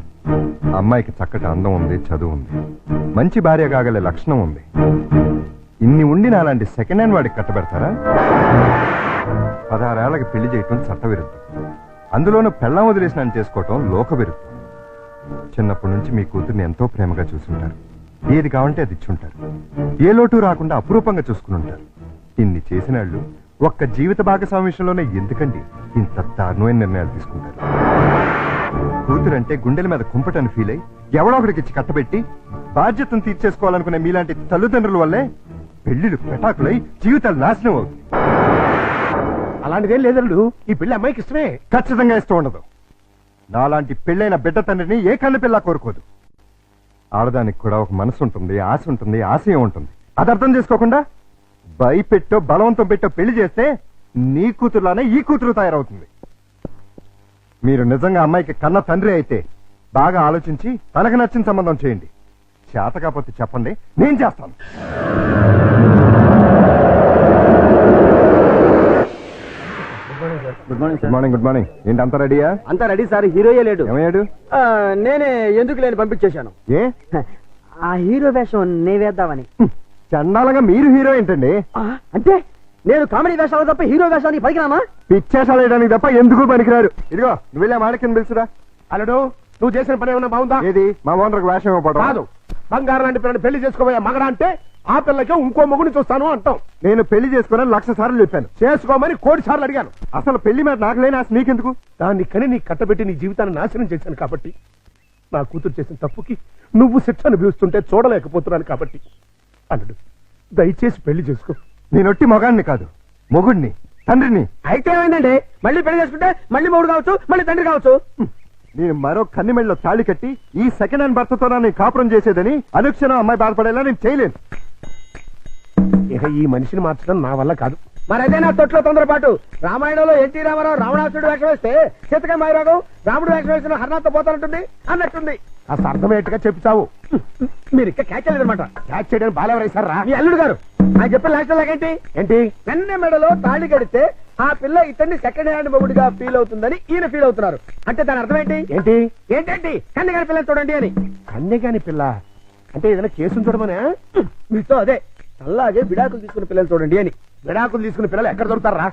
అమ్మాయికి చక్కటి అందం ఉంది, చదువు ఉంది, మంచి భార్య కాగల లక్షణం ఉంది. ఇన్ని ఉండి నాలాంటి సెకండ్ హ్యాండ్ వాడికి కట్టబెడతారా? 16 ఏళ్లకి పెళ్లి చేయటం చట్టవిరుద్ధం. అందులోనూ పెళ్ళాం వదిలేసినని చేసుకోవటం లోక విరుద్ధం. చిన్నప్పటి నుంచి మీ కూతుర్ని ఎంతో ప్రేమగా చూసుంటారు. ఏది కావంటే అది ఇచ్చుంటారు. ఏ లోటు రాకుండా అపురూపంగా చూసుకుని ఉంటారు. ఇన్ని చేసిన వాళ్ళు ఒక్క జీవిత భాగస్వామి విషయంలోనే ఎందుకండి ఇంత దారుణమైన నిర్ణయాలు తీసుకుంటారు? కూతురంటే గుండెల మీద కుంపటని ఫీల్ అయి ఎవడో ఒకడికి ఇచ్చి కట్టబెట్టి బాధ్యతను తీర్చేసుకోవాలనుకునే మీలాంటి తల్లిదండ్రుల వల్లే పెళ్లిళ్ళు పెటాకులై జీవితాలు నాశనం అవుతుంది. అలాంటిదేం లేదల్లుడు. ఈ పెళ్లి అమ్మాయికి ఇష్టమే. ఖచ్చితంగా ఇష్టం ఉండదు. నాలాంటి పెళ్ళైన బిడ్డ తండ్రిని ఏ కన్న పిల్ల కోరుకోదు. ఆడదానికి కూడా ఒక మనసు ఉంటుంది, ఆశ ఉంటుంది, ఆశయం ఉంటుంది. అది అర్థం చేసుకోకుండా భయపెట్టో బలవంతం పెట్టో పెళ్లి చేస్తే నీ కూతురులానే ఈ కూతురు తయారవుతుంది. మీరు నిజంగా అమ్మాయికి కన్న తండ్రి అయితే బాగా ఆలోచించి తనకు నచ్చిన సంబంధం చేయండి. చేత కాకపోతే చెప్పండి, నేను చేస్తాను. Good morning good morning. Good morning. ఏంటి అంతా రెడీయా? అంతా రెడీ సార్. హీరోయే లేడు. ఏమయ్యాడు? నేనే ఎందుకు లేని పంపించేశాను. ఏ ఆ హీరో వేషం నే వేద్దామని. చండాలంగా మీరు హీరో ఏంటండి? అంటే నేను కామెడీ వేషాలు తప్ప హీరో వేషానికి పనికిరామా? పిచ్చేసాలు వేయడానికి తప్ప ఎందుకు పనికిరారు. ఇదిగో నువ్వు వెళ్ళా మాడకింద పిలుచురా. అల్లుడు నువ్వు చేసిన పని ఏమన్నా బాగుందా? ఏది మా ఓనర్కి వేషం ఇవ్వడం కాదు, బంగారం లాంటి పిల్లని పెళ్లి చేసుకోబోయే మగడా అంటే ఆ పిల్లకే ఇంకో మొగుని చూస్తాను అంటాం. నేను పెళ్లి చేసుకోనని 1,00,000 సార్లు చెప్పాను. చేసుకోమని 1,00,00,000 సార్లు అడిగాను. అసలు పెళ్లి మీద నాకు లేని ఆశ నీకెందుకు? దాన్ని కని నీ కట్టబెట్టి నీ జీవితాన్ని నాశనం చేశాను కాబట్టి, నా కూతురు చేసిన తప్పుకి నువ్వు శిక్ష అనుభవిస్తుంటే చూడలేకపోతున్నాను కాబట్టి, అల్లుడు దయచేసి పెళ్లి చేసుకో. నేనొట్టి మగాడిని కాదు, మొగుడిని, తండ్రిని. అయితే ఏమైందండి? మళ్ళీ పెళ్లి చేసుకుంటే మళ్ళీ మొగుడు కావచ్చు, మళ్ళీ తండ్రి కావచ్చు. నేను మరో కన్నిమెళ్ళలో తాళి కట్టి ఈ సెకండ్ హ్యాండ్ భర్తతో నేను కాపురం చేసేదని అనుక్షణం అమ్మాయి బాధపడేలా నేను చేయలేను. ఇక ఈ మనిషిని మార్చడం నా వల్ల కాదు. మరి అదే నా తొట్లో తొందరపాటు. రామాయణంలో ఎన్టీ రామారావు రావణాసుడు వేషం వేస్తే సీతక మాయరాగం రాముడు వేషం వేసిన హర్నాథ్తో పోతానంటుంది అన్నట్టుంది. కాస్త అర్థమయ్యేట్టుగా చెప్తావు. మీరు ఇంకా క్యాచ్ చేయలేదన్నమాట. క్యాచ్ చేయడానికి బాలెవరైసారా? మీ అల్లుడు గారు ఆయన చెప్పిన లాస్ట్ లాగేంటి ఏంటి? వెన్న మెడలో తాళి కడితే ఆ పిల్ల ఇతన్ని సెకండ్ హ్యాండ్ మొగుడిగా ఫీల్ అవుతుందని ఈయన ఫీల్ అవుతున్నారు. అంటే దాని అర్థం ఏంటి? ఏంటి ఏంటండి కన్యగారి పిల్లని చూడండి అని. కన్యగాని పిల్ల అంటే ఏదైనా కేసును చూడమనే? మీతో అదే అలాగే విడాకులు తీసుకున్న పిల్లలు చూడండి అని. విడాకులు తీసుకున్న పిల్లలు ఎక్కడ దొరుకుతారా?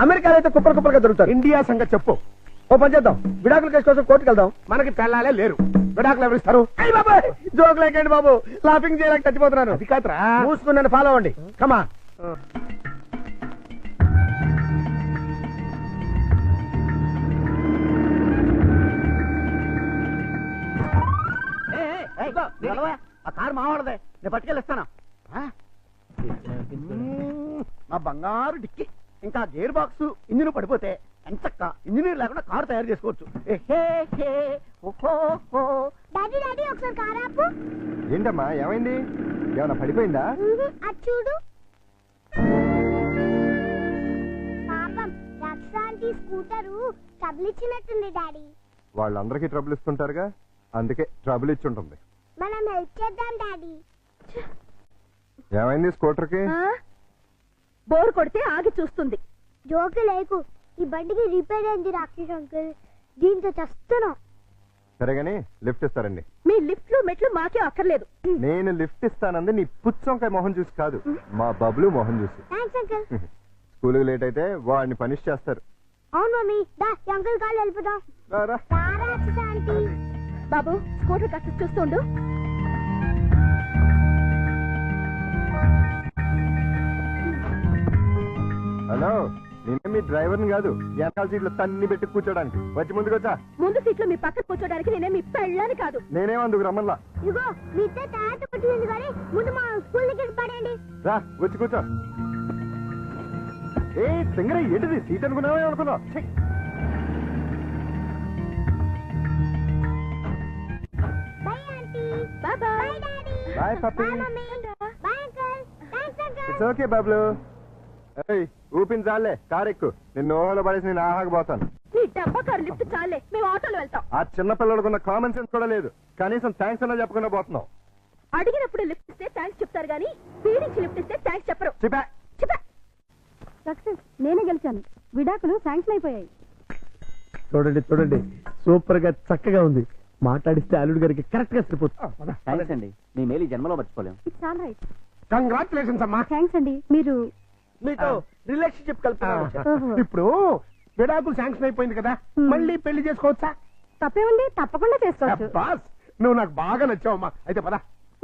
అమెరికాలో అయితే కుప్పలుగా దొరుకుతారు. ఇండియా సంగతి చెప్పు. ఓ పని చేద్దాం, విడాకుల కేసు కోసం కోర్టుకు వెళ్దాం. మనకి పెళ్ళాలే లేరు, విడాకులు ఎవరిస్తారు? అయ్యి బాబాయ్, జోక్ లేకండి బాబు, లాఫింగ్ చేయలేక చచ్చిపోతున్నాను. అది కాదురా, మూసుకుని నన్ను ఫాలో అవ్వండి. కమా ఆ కారు మావాడదే, నేను పట్టుకెళ్ళిస్తాను. నా బంగారు డిక్కి ఇంకా గేర్ బాక్స్ ఇంజిన్ పడిపోతే ఎంచక్క ఇంజనీర్ లేకుండా కారు తయారు చేసుకోవచ్చు. డాడీ డాడీ ఒకసారి కారు ఆపు. ఏంటమ్మా ఏమైంది? ఏమైనా పడిపోయిందా? అది చూడు. పాపం రక్షాంతి స్కూటరు ట్రబుల్ ఇచ్చినట్టుంది డాడీ. వాళ్ళందరికీ ట్రబుల్ ఇస్తుంటారుగా, అందుకే ట్రబుల్ ఇచ్చుంటుంది. మనం హెల్ప్ చేద్దాం డాడీ. ఏమైంది స్కూటర్కి? బోర్ కొడితే ఆగి చూస్తుంది. జోకు లేకు, ఈ బండికి రిపేర్ అయింది రాకేష్ అంకుల్, దీంతో చస్తున్నాం. సరేగాని లిఫ్ట్ ఇస్తారండి. మీ లిఫ్ట్లు మెట్లు మాకే అక్కర్లేదు. నేను లిఫ్ట్ ఇస్తానంది నీ పుచ్చొంకాయ మొహం చూసి కాదు, మా బబ్లు మొహం చూసి. Thanks uncle. స్కూల్కి లేట్ అయితే వాడిని పనిష్ చేస్తారు. అవును మమ్మీ, దా అంకుల్ కాళ్ళు వెళ్ళిపోదాం. రారా. రాక్షాంతి. బాబు స్కూటర్ కాస్త చూస్తుండు. హలో, నేనే మీ డ్రైవర్ని కాదు, వెనకాల సీట్లు తన్ని పెట్టి కూర్చోడానికి. వచ్చి ముందుకు వచ్చా. ముందు సీట్లో మీ పక్కన కూర్చోడానికి నేనే మీ పెళ్ళాని కాదు. నేనేమందుకు రమ్మల్లా. ఇగో మీ ఇద్దరు తయారు పట్టింది కానీ ముందు మా స్కూల్ దగ్గర పడండి. రా వచ్చి కూర్చో. ఏ సింగరే ఏంటిది, సీట్ అనుకున్నావే అనుకున్నావు? Bye aunty. Bye bye daddy. Bye puppy. Bye mummy. Bye uncle. Thanks uncle. It's okay Bablu. ఏయ్ ఊపిన చాలే, కారు ఎక్కు. నిన్ను ఓహోలో పడేసి నేను ఆహాకపోతాను. నీ డబ్బా కారు లిఫ్ట్ చాలే, మేము ఆటోలో వెళ్తాం. ఆ చిన్న పిల్లలకున్న కామన్ సెన్స్ కూడా లేదు, కనీసం థ్యాంక్స్ అన్నా చెప్పకుండా పోతున్నావు. అడిగినప్పుడు లిఫ్ట్ ఇస్తే థ్యాంక్స్ చెప్తారు గానీ పీడించి లిఫ్ట్ ఇస్తే థ్యాంక్స్ చెప్పరు. చెప్పా. సక్సెస్, నేనే గెలిచాను. విడాకులు శాంక్షన్ అయిపోయాయి. చూడండి చూడండి, సూపర్ గా చక్కగా ఉంది. మాట్లాడిస్తే అల్లుడు గారికి కరెక్ట్ గా సరిపోతుంది. థ్యాంక్స్ అండి, మీ మేలు జన్మలో మర్చిపోలేం. It's all right. కంగ్రాచులేషన్స్ అమ్మా. థ్యాంక్స్ అండి. మీరు మీతో రిలేషన్షిప్ కలుపుతున్నాను. ఇప్పుడు విడాకులు శాంక్షన్ అయిపోయింది కదా, మళ్ళీ పెళ్లి చేసుకోవచ్చా? తప్పేముంది, తప్పకుండా చేసుకోవచ్చు. బాస్, నువ్వు నాకు బాగా నచ్చావమ్మా. అయితే పద.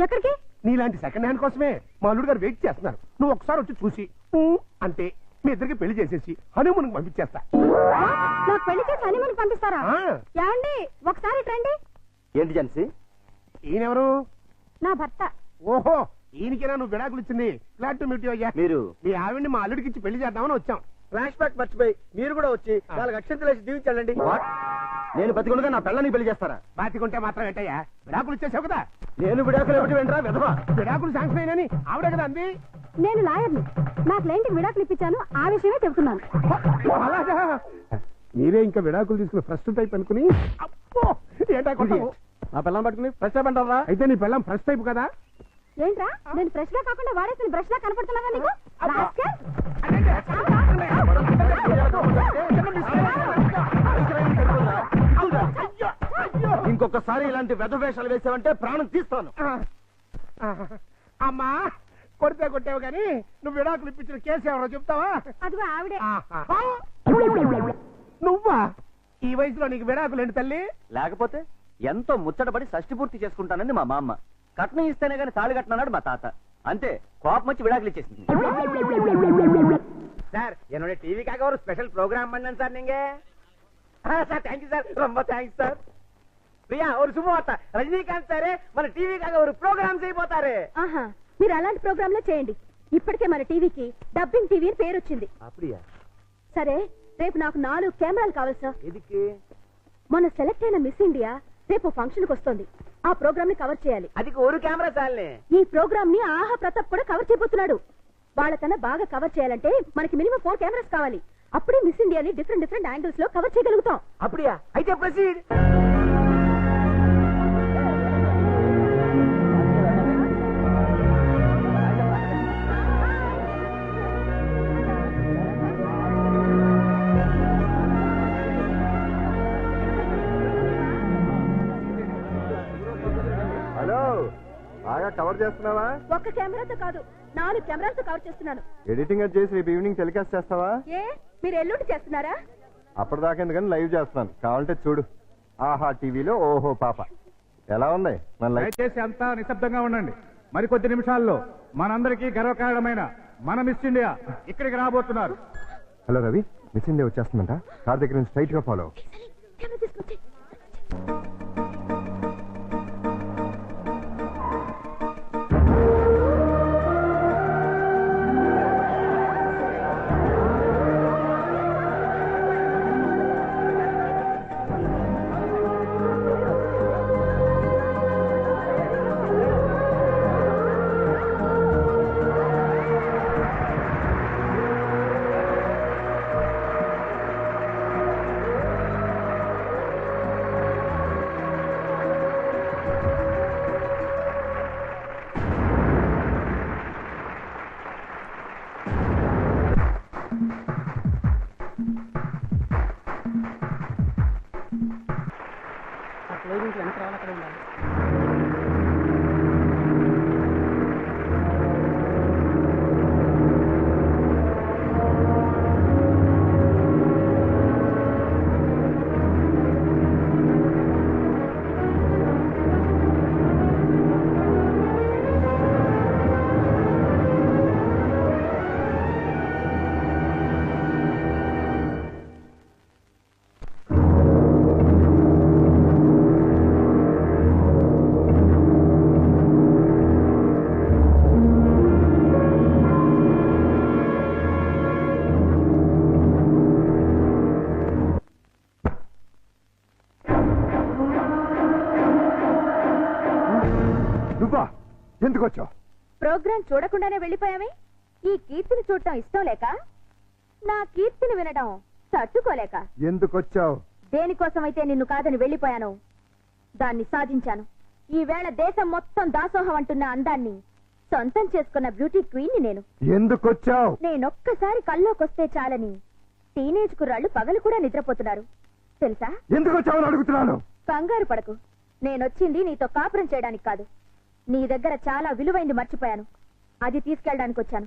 ఎక్కడికి? నీలాంటి సెకండ్ హ్యాండ్ కోసమే మా అల్లుడు గారు వెయిట్ చేస్తున్నారు. నువ్వు ఒకసారి వచ్చి చూసి అంటే మీ ఇద్దరికి పెళ్లి చేసేసి హనీమూన్ పంపించేస్తా. నాకు పెళ్లి చేసి హనీమూన్ పంపిస్తారా? ఆ. ఏమండి ఒకసారి రండి. ఏంటి జన్సీ? ఈయనెవరు? నా భర్త. ఓహో, ఈయనకేనా నువ్వు విడాకులు ఇచ్చింది? గ్లాడ్ టు మీట్ యు అయ్యా. మీరు మీ ఆవిడ్ని మా అల్లుడికి ఇచ్చి పెళ్లి చేద్దామని వచ్చాం. ఫ్లాష్ బ్యాక్ మర్చిపోయి మీరు కూడా వచ్చి 4 అక్షంతలు వేసి దీవించండి. నేను బతికుండగా నా పిల్లని పెళ్లి చేస్తారా? బాతికుంటే మాత్రం ఏంటయ్యా, విడాకులు ఇచ్చేసావు కదా. నేను విడాకులు ఏమిటి వెంటరా విధవా? విడాకులు శాంక్షన్ అయినని ఆవిడే కదా అంది. నేను లాయర్ని, నా క్లయింట్ విడాకులు ఇప్పించాను, ఆ విషయమే చెబుతున్నాను. అలాగా? మీరే ఇంకా విడాకులు తీసుకుని ఫస్ట్ టైప్ అనుకుని అప్పో ఏంటా కొట్టావు? మా పిల్లని పట్టుకుని ఫ్రెష్ అప్ అంటారా? అయితే నీ పెళ్ళం ఫస్ట్ టైప్ కదా. ఏంట్రా, నేను ఫ్రెష్ గా కాకుండా వాడేసిన బ్రష్ లా కనపడుతున్నా నీకు? రాస్కెల్. ఇంకొకసారి ఇలాంటి వెధవేషాలు వేసావంటే ప్రాణం తీస్తాను. అమ్మా, కొడితే కొట్టావు కానీ నువ్వు విడాకులు ఇప్పించిన కేసు ఎవరో చెప్తావా? అదిగో ఆవిడే. నువ్వా? ఈ వయసులో నీకు విడాకులేండి తల్లి? లేకపోతే ఎంతో ముచ్చటపడి షష్టి పూర్తి చేసుకుంటానంది మా మామ. కట్నం ఇస్తేనే గాని తాళి కట్టనన్నాడు మా తాత. అంతే, కోపం వచ్చి విడాకులు ఇచ్చేసింది. சார் என்னோட டிவிக்காக ஒரு ஸ்பெஷல் ப்ரோக்ராம் பண்ணேன் சார் நீங்க. சார் தேங்க்யூ சார், ரொம்ப தேங்க்ஸ் சார். ప్రియా ஒரு శుభవార్త, రజనీకాంత్ సారే మన టీవీకాగా ఒక ప్రోగ్రామ్ చేయబోతారు. ఆహా, మీరు అలాంటి ప్రోగ్రాంలే చేయండి. ఇప్పటికే మన టీవీకి డబ్బింగ్ టీవీ అని పేరు వచ్చింది. அப்படியா? సరే, రేపు నాకు 4 కెమెరాలు కావాలి సార్. ఎదికి? మొన్న సెలెక్ట్ అయిన మిస్ ఇండియా రేపు ఫంక్షన్ కి వస్తుంది. ఆ ప్రోగ్రామ్ ని కవర్ చేయాలి. అదికి ఒక కెమెరా చాలే. ఈ ప్రోగ్రామ్ ని ఆహా ప్రతాప్ కూడా కవర్ చేయబోతున్నాడు. వాళ్ళకన్నా బాగా కవర్ చేయాలంటే మనకి మినిమం 4 కెమెరాస్ కావాలి. అప్పుడే మిస్ ఇండియాని డిఫరెంట్ యాంగిల్స్ లో కవర్ చేయగలుగుతాం. அப்படியா? అయితే ప్రొసీడ్. హలో, బాగా కవర్ చేస్తున్నావా? ఒక్క కెమెరాతో కాదు, 4 కెమెరాలతో కవర్ చేస్తున్నాను. ఎడిటింగ్ అది చేసి రేపు ఈవినింగ్ టెలికాస్ట్ చేస్తావా? ఏ, మీరు ఎల్లుండి చేస్తున్నారా? అప్పటిదాకా ఎందుకని లైవ్ చేస్తున్నాను, కావాలంటే చూడు. ఆహా టీవీలో ఓహో పాప ఎలా ఉంది మన లైవ్. దయచేసి అంతా నిశ్శబ్దంగా ఉండండి. మరికొద్ది నిమిషాల్లో మనందరికీ గర్వకారణమైన మన మిస్ ఇండియా ఇక్కడికి రాబోతున్నారు. హలో రవి, మిస్ ఇండియా వచ్చేస్తుందంట. కార్ దగ్గర నుంచి స్ట్రైట్ గా ఫాలో. కెమెరా తీసుకొచ్చి. నువ్వా? ఎందుకు వచ్చావు? ప్రోగ్రాం చూడకుండానే వెళ్ళిపోయామే. ఈ కీర్తిని చూడటం ఇష్టం లేక, నా కీర్తిని వినడం తట్టుకోలేక. ఎందుకు వచ్చావు? దేనికోసమైతే నిన్ను కాదని వెళ్ళిపోయాను, దాన్ని సాధించాను. ఈవేళ దేశం మొత్తం దాసోహం అంటున్న అందాన్ని సొంతం చేసుకున్న బ్యూటీ క్వీన్ ని నేను. ఎందుకు వచ్చావు? నేనొక్కసారి కల్లోకొస్తే చాలని టీనేజ్ కుర్రాళ్ళు పగలు కూడా నిద్రపోతున్నారు తెలుసా? ఎందుకు వచ్చావని అడుగుతున్నాను. కంగారు పడకు, నేనొచ్చింది నీతో కాపురం చేయడానికి కాదు. నీ దగ్గర చాలా విలువైంది మర్చిపోయాను, అది తీసుకెళ్ళడానికి వచ్చాను.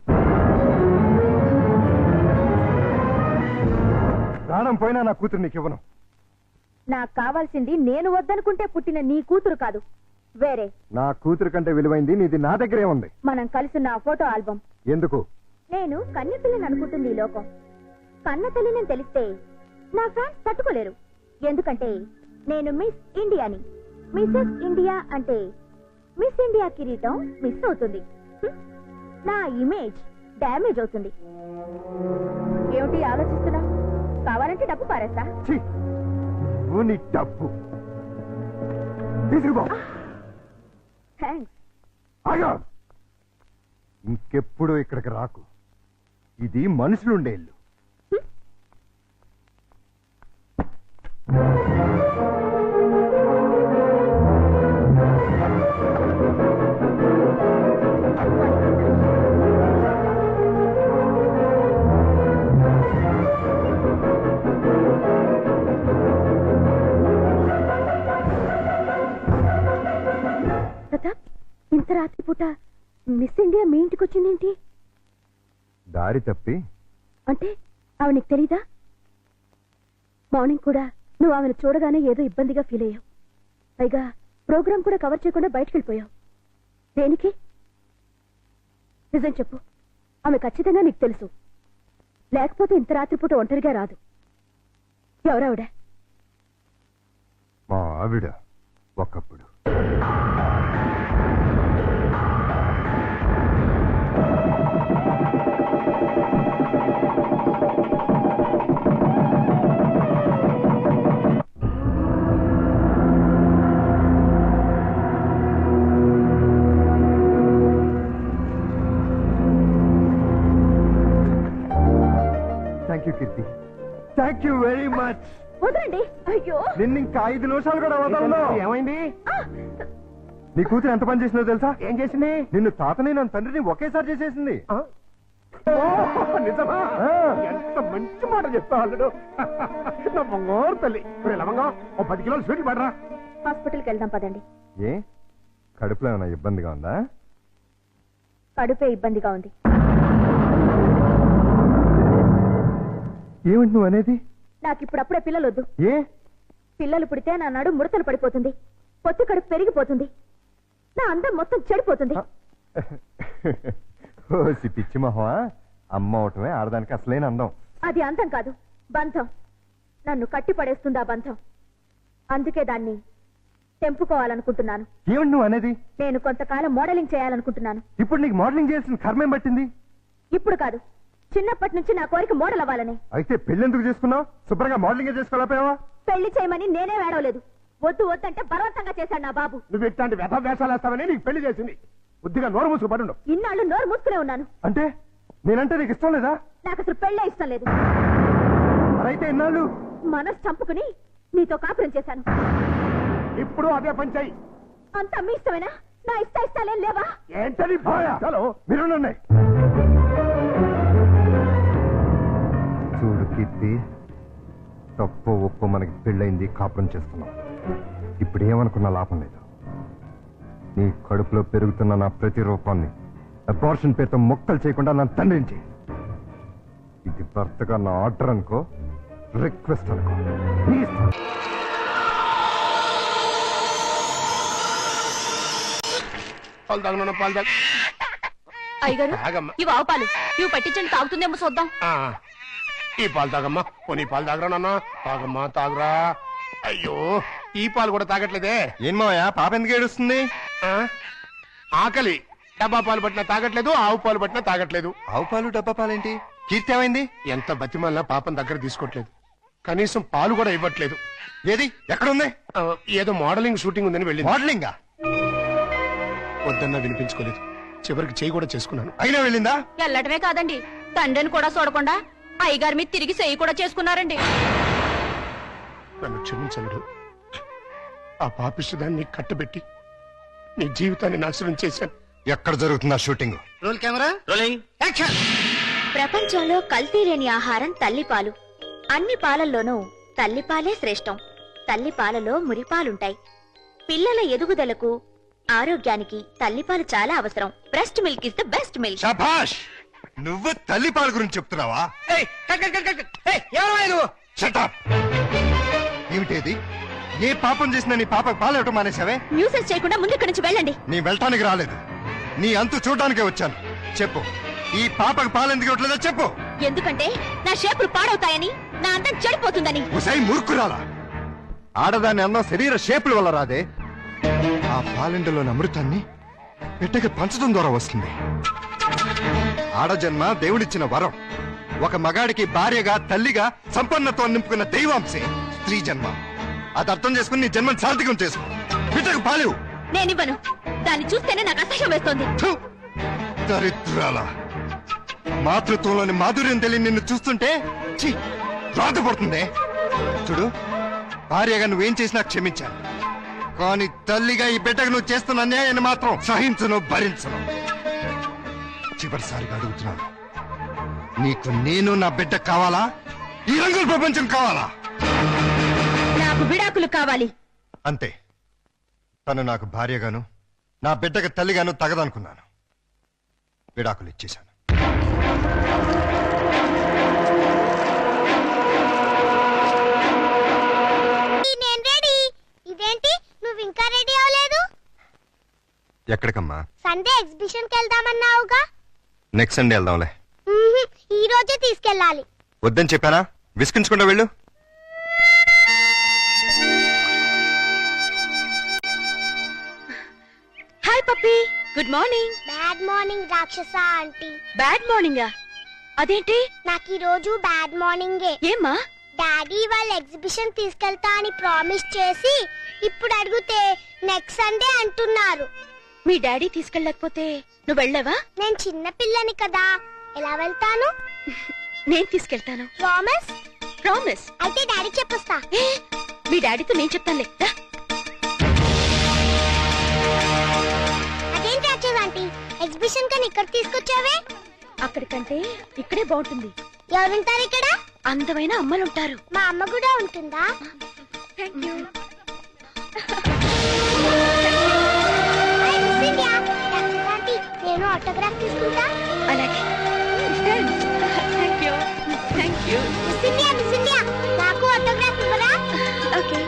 ప్రాణం పోయినా నా కూతురు నీకు ఇవ్వను. నాకు కావాల్సింది నేను వద్దనుకుంటే పుట్టిన నీ కూతురు కాదు, వేరే. నా కూతురు కంటే విలువైంది నీది నా దగ్గరే ఉంది. మనం కలిసిన ఆ ఫోటో ఆల్బమ్. ఎందుకు? నేను కన్నెపిల్లని అనుకుంటుంది ఈ లోకం. కన్న తల్లిని తెలిస్తే నా ఫ్యాన్స్ తట్టుకోలేరు. ఎందుకంటే నేను మిస్ ఇండియాని. మిస్సెస్ ఇండియా అంటే మిస్ ఇండియా కిరీటం మిస్ అవుతుంది, నా ఇమేజ్ డ్యామేజ్ అవుతుంది. ఏమిటి ఆలోచిస్తున్నా? కావాలంటే డబ్బు పారేస్తా. నీ డబ్బు తీసుకుపో. థ్యాంక్స్. ఆగా, ఇంకెప్పుడు ఇక్కడికి రాకు. ఇది మనుషులుండే ఇల్లు. ఇంత రాత్రిపూట మిస్ ఇండియా మీ ఇంటికి వచ్చిందేంటి? దారి తప్పి. అంటే ఆవిడ నీకు తెలీదా? మార్నింగ్ కూడా నువ్వు ఆమెను చూడగానే ఏదో ఇబ్బందిగా ఫీల్ అయ్యావు. పైగా ప్రోగ్రాం కూడా కవర్ చేయకుండా బయటికి వెళ్ళిపోయావు. దేనికి? నిజం చెప్పు. ఆమె ఖచ్చితంగా నీకు తెలుసు, లేకపోతే ఇంత రాత్రిపూట ఒంటరిగా రాదు. ఎవరావిడ? మా ఆవిడ ఒకప్పుడు. Thank you Keerthi, thank you very much. వదలండి. అయ్యో, నిన్ను ఇంకా 5 నిమిషాలు కూడా వదలను. ఏమైంది? నీ కూతురు ఎంత పని చేసిందో తెలుసా? ఏం చేసింది? నిన్ను తాతని నన్ను తండ్రిని ఒకేసారి చేసేసింది. నిజమా? ఎంత మంచి మాట చెప్తా అల్లుడు. నా బంగారు తల్లి. లవంగా ఓ 10 కిలోలు స్వీట్లు పడరా. హాస్పిటల్కి వెళ్దాం పదండి. ఏ కడుపులో ఏమైనా ఇబ్బందిగా ఉందా? కడుపే ఇబ్బందిగా ఉంది. ఏమిటి నువ్వు అనేది? నాకు ఇప్పుడప్పుడే పిల్లలు వద్దు. ఏ? పిల్లలు పుడితే నా నడు ముడతలు పడిపోతుంది, పొత్తు కడుపు పెరిగిపోతుంది, నా అందం మొత్తం చెడిపోతుంది. ఓసి పిచ్చి మొహమా, అమ్మ అవటమే ఆడదానికి అసలైన అందం. అది అందం కాదు, బంధం. నన్ను కట్టి పడేస్తుంది ఆ బంధం. అందుకే దాన్ని తెంపుకోవాలనుకుంటున్నాను. ఏమిటి నువ్వు అనేది? నేను కొంతకాలం మోడలింగ్ చేయాలనుకుంటున్నాను. ఇప్పుడు నీకు మోడలింగ్ చేయాల్సిన కర్మేం పట్టింది? ఇప్పుడు కాదు, చిన్నప్పటి నుంచి నా కోరిక మోడల్ అవ్వాలని. అయితే పెళ్ళెందుకు చేసుకున్నావు? శుభ్రంగా మోడలింగ్ చేసుకోలేకపోయావా? పెళ్లి చేయమని నేనే వేడవలేదు, వద్దు వద్దంటే బలవంతంగా చేశాడు నా బాబు. నువ్వు ఇట్లాంటి వ్యథ వేషాలు వేస్తావని నీకు పెళ్లి చేసింది. బుద్ధిగా నోరు మూసుకు పడుండు. ఇన్నాళ్ళు నోరు మూసుకునే ఉన్నాను. అంటే నేనంటే నీకు ఇష్టం లేదా? నాకు అసలు పెళ్ళే ఇష్టం లేదు. మరైతే ఎన్నాళ్ళు? మనసు చంపుకుని నీతో కాపురం చేశాను. ఇప్పుడు అదే పని చెయ్యి. అంతా మీ ఇష్టమేనా? నా ఇష్టాలేం లేవా? ఏంటని హలో, మీరున్నాయి. చూడు కీర్తి, తప్పు ఒప్పు మనకి పెళ్ళైంది, కాపురం చేస్తున్నాం. ఇప్పుడు ఏమనుకున్నా లాభం లేదు. నీ కడుపులో పెరుగుతున్న నా ప్రతి రూపాన్ని అబార్షన్ పేరుతో మొక్కలు చేయకుండా నన్ను తండ్రించి. ఇది భర్తగా నా ఆర్డర్ అనుకో, రిక్వెస్ట్ అనుకో. నీ ఇష్టం. పాలు తాగను, పాలు తాగ. అయ్యగారు, ఇవి ఆవు పాలు, ఇవి పట్టించండి, తాగుతుందేమో చూద్దాం. ఈ పాలు తాగమ్మా. పోనీ పాలు తాగరా నాన్న. తాగమ్మా, తాగురా. అయ్యో, ఈ పాలు కూడా తాగట్లేదే. ఏం మావయ్య, పాప ఎందుకు ఏడుస్తుంది? ఆకలి. డబ్బా పాలు పట్టినా తాగట్లేదు, ఆవు పాలు పట్టినా తాగట్లేదు. ఆవు పాలు డబ్బా పాలేంటి? కీర్తి ఏమైంది? ఎంత బతిమాలినా పాపం దగ్గర తీసుకోవట్లేదు. కనీసం పాలు కూడా ఇవ్వట్లేదు. ఏది ఎక్కడుంది? ఏదో మోడలింగ్ షూటింగ్ ఉందని వెళ్ళింది. మోడలింగా? వద్దన్నా వినిపించుకోలేదు. చివరికి చేయి కూడా చేసుకున్నాను. అయినా వెళ్ళిందా? వెళ్ళటమే కాదండి, తండ్రిని కూడా చూడకుండా అయ్యగారి మీద తిరిగి చెయ్యి కూడా చేసుకున్నారండి. నన్ను క్షమించలుడు. ఆ పాపిష్టదాన్ని కట్టబెట్టి నీ జీవితాన్ని నాశనం చేశాను. ఎక్కడ జరుగుతుందా shooting? Roll camera, rolling, action. ప్రపంచంలో కల్తీ లేని ఆహారం తల్లిపాలు. అన్ని పాలల్లోనూ తల్లిపాలే శ్రేష్టం. తల్లిపాలలో మురిపాలుంటాయి. పిల్లల ఎదుగుదలకు, ఆరోగ్యానికి తల్లిపాలు చాలా అవసరం. Breast milk is the best milk. శభాష్! నువ్వు తల్లి పాల గురించి చెప్తున్నావా? ఏమిటేది? ఏ పాపం చేసినా నీ పాపకు పాలు ఇవ్వటం మానేశావే? న్యూసెన్స్ చేయకుండా ముందు ఇక్కడి నుంచి వెళ్ళండి. నీ వెళ్ళటానికి రాలేదు, నీ అంతు చూడటానికే వచ్చాను. చెప్పు, ఈ పాపకు పాలు ఎందుకు ఇవ్వట్లేదో చెప్పు. ఎందుకంటే నా షేపులు పాడవుతాయని, నా అందం చెడిపోతుందని. ఉసై మూర్ఖురాలా! ఆడదాన్ని అందం శరీర షేపుల వల్ల రాదే. ఆ పాలెండలోని అమృతాన్ని బిడ్డకి పంచడం ద్వారా వస్తుంది. ఆడజన్మ దేవుడిచ్చిన వరం. ఒక మగాడికి భార్యగా, తల్లిగా సంపన్నత్వం నింపుకున్న దైవాంశే స్త్రీ జన్మ. అది అర్థం చేసుకుని నీ జన్మను సార్థకం చేసుకో. బిడ్డకు పాలు. నేనివ్వను. దాన్ని చూస్తేనే నాకు అసహ్యం వేస్తోంది. దరిద్రాల! మాతృత్వంలోని మాధుర్యం తెలియని నిన్ను చూస్తుంటే బాధపడుతుందే. చూడు, భార్యగా నువ్వేం చేసినా క్షమించాను, కానీ తల్లిగా ఈ బిడ్డకు నువ్వు చేస్తున్న అన్యాయాన్ని మాత్రం సహించను, భరించను. చివరిసారిగా అడుగుతున్నాను, నీకు నేను నా బిడ్డ కావాలా? ఈ రంగుల ప్రపంచం కావాలా? నాకు విడాకులు కావాలి. అంతే. తను నాకు భార్యగాను, నా బిడ్డకు తల్లిగాను తగదనుకున్నాను. విడాకులు ఇచ్చేశాను. ఎక్కడికమ్మా? సండే ఎగ్జిబిషన్ కి వెళ్దామన్నావుగా. నెక్స్ట్ సండే వెళ్దాంలే. ఈ రోజే తీసుకెళ్ళాలి. వద్దని చెప్పానా? విసిగించకుండా వెళ్ళు. Hi puppy, good morning. Bad morning రాక్షస ఆంటీ. బ్యాడ్ మార్నింగా? అదేంటి? నాకు ఈ రోజు బ్యాడ్ మార్నింగే. ఏమ్మా? డాడీ వాళ్ళ ఎగ్జిబిషన్ తీసుకెళ్తా అని ప్రామిస్ చేసి ఇప్పుడు అడిగితే నెక్స్ట్ సండే అంటున్నారు. మీ డాడీ తీసుకెళ్ళకపోతే నువ్వు వెళ్ళావా? నేను చిన్న పిల్లని కదా, ఎలా వెళ్తాను? నేను తీసుకెళ్తాను. ప్రామిస్? ప్రామిస్. అయితే డాడీ చెప్పొస్తా. మీ డాడీతో నేను చెప్తానులే. అదేంటి రాక్షస ఆంటీ, ఎగ్జిబిషన్ కని ఇక్కడ తీసుకొచ్చావే? అక్కడికంటే ఇక్కడే బాగుంటుంది. ఎవరుంటారు ఇక్కడ? అందమైన అమ్మలుంటారు. మా అమ్మ కూడా ఉంటుందా? Thank you. నేను ఆటోగ్రాఫ్ తీసుకుంటా. అలాగే. Thank you. Thank you. నాకు ఆటోగ్రాఫ్ ఇవ్వరా? ఓకే.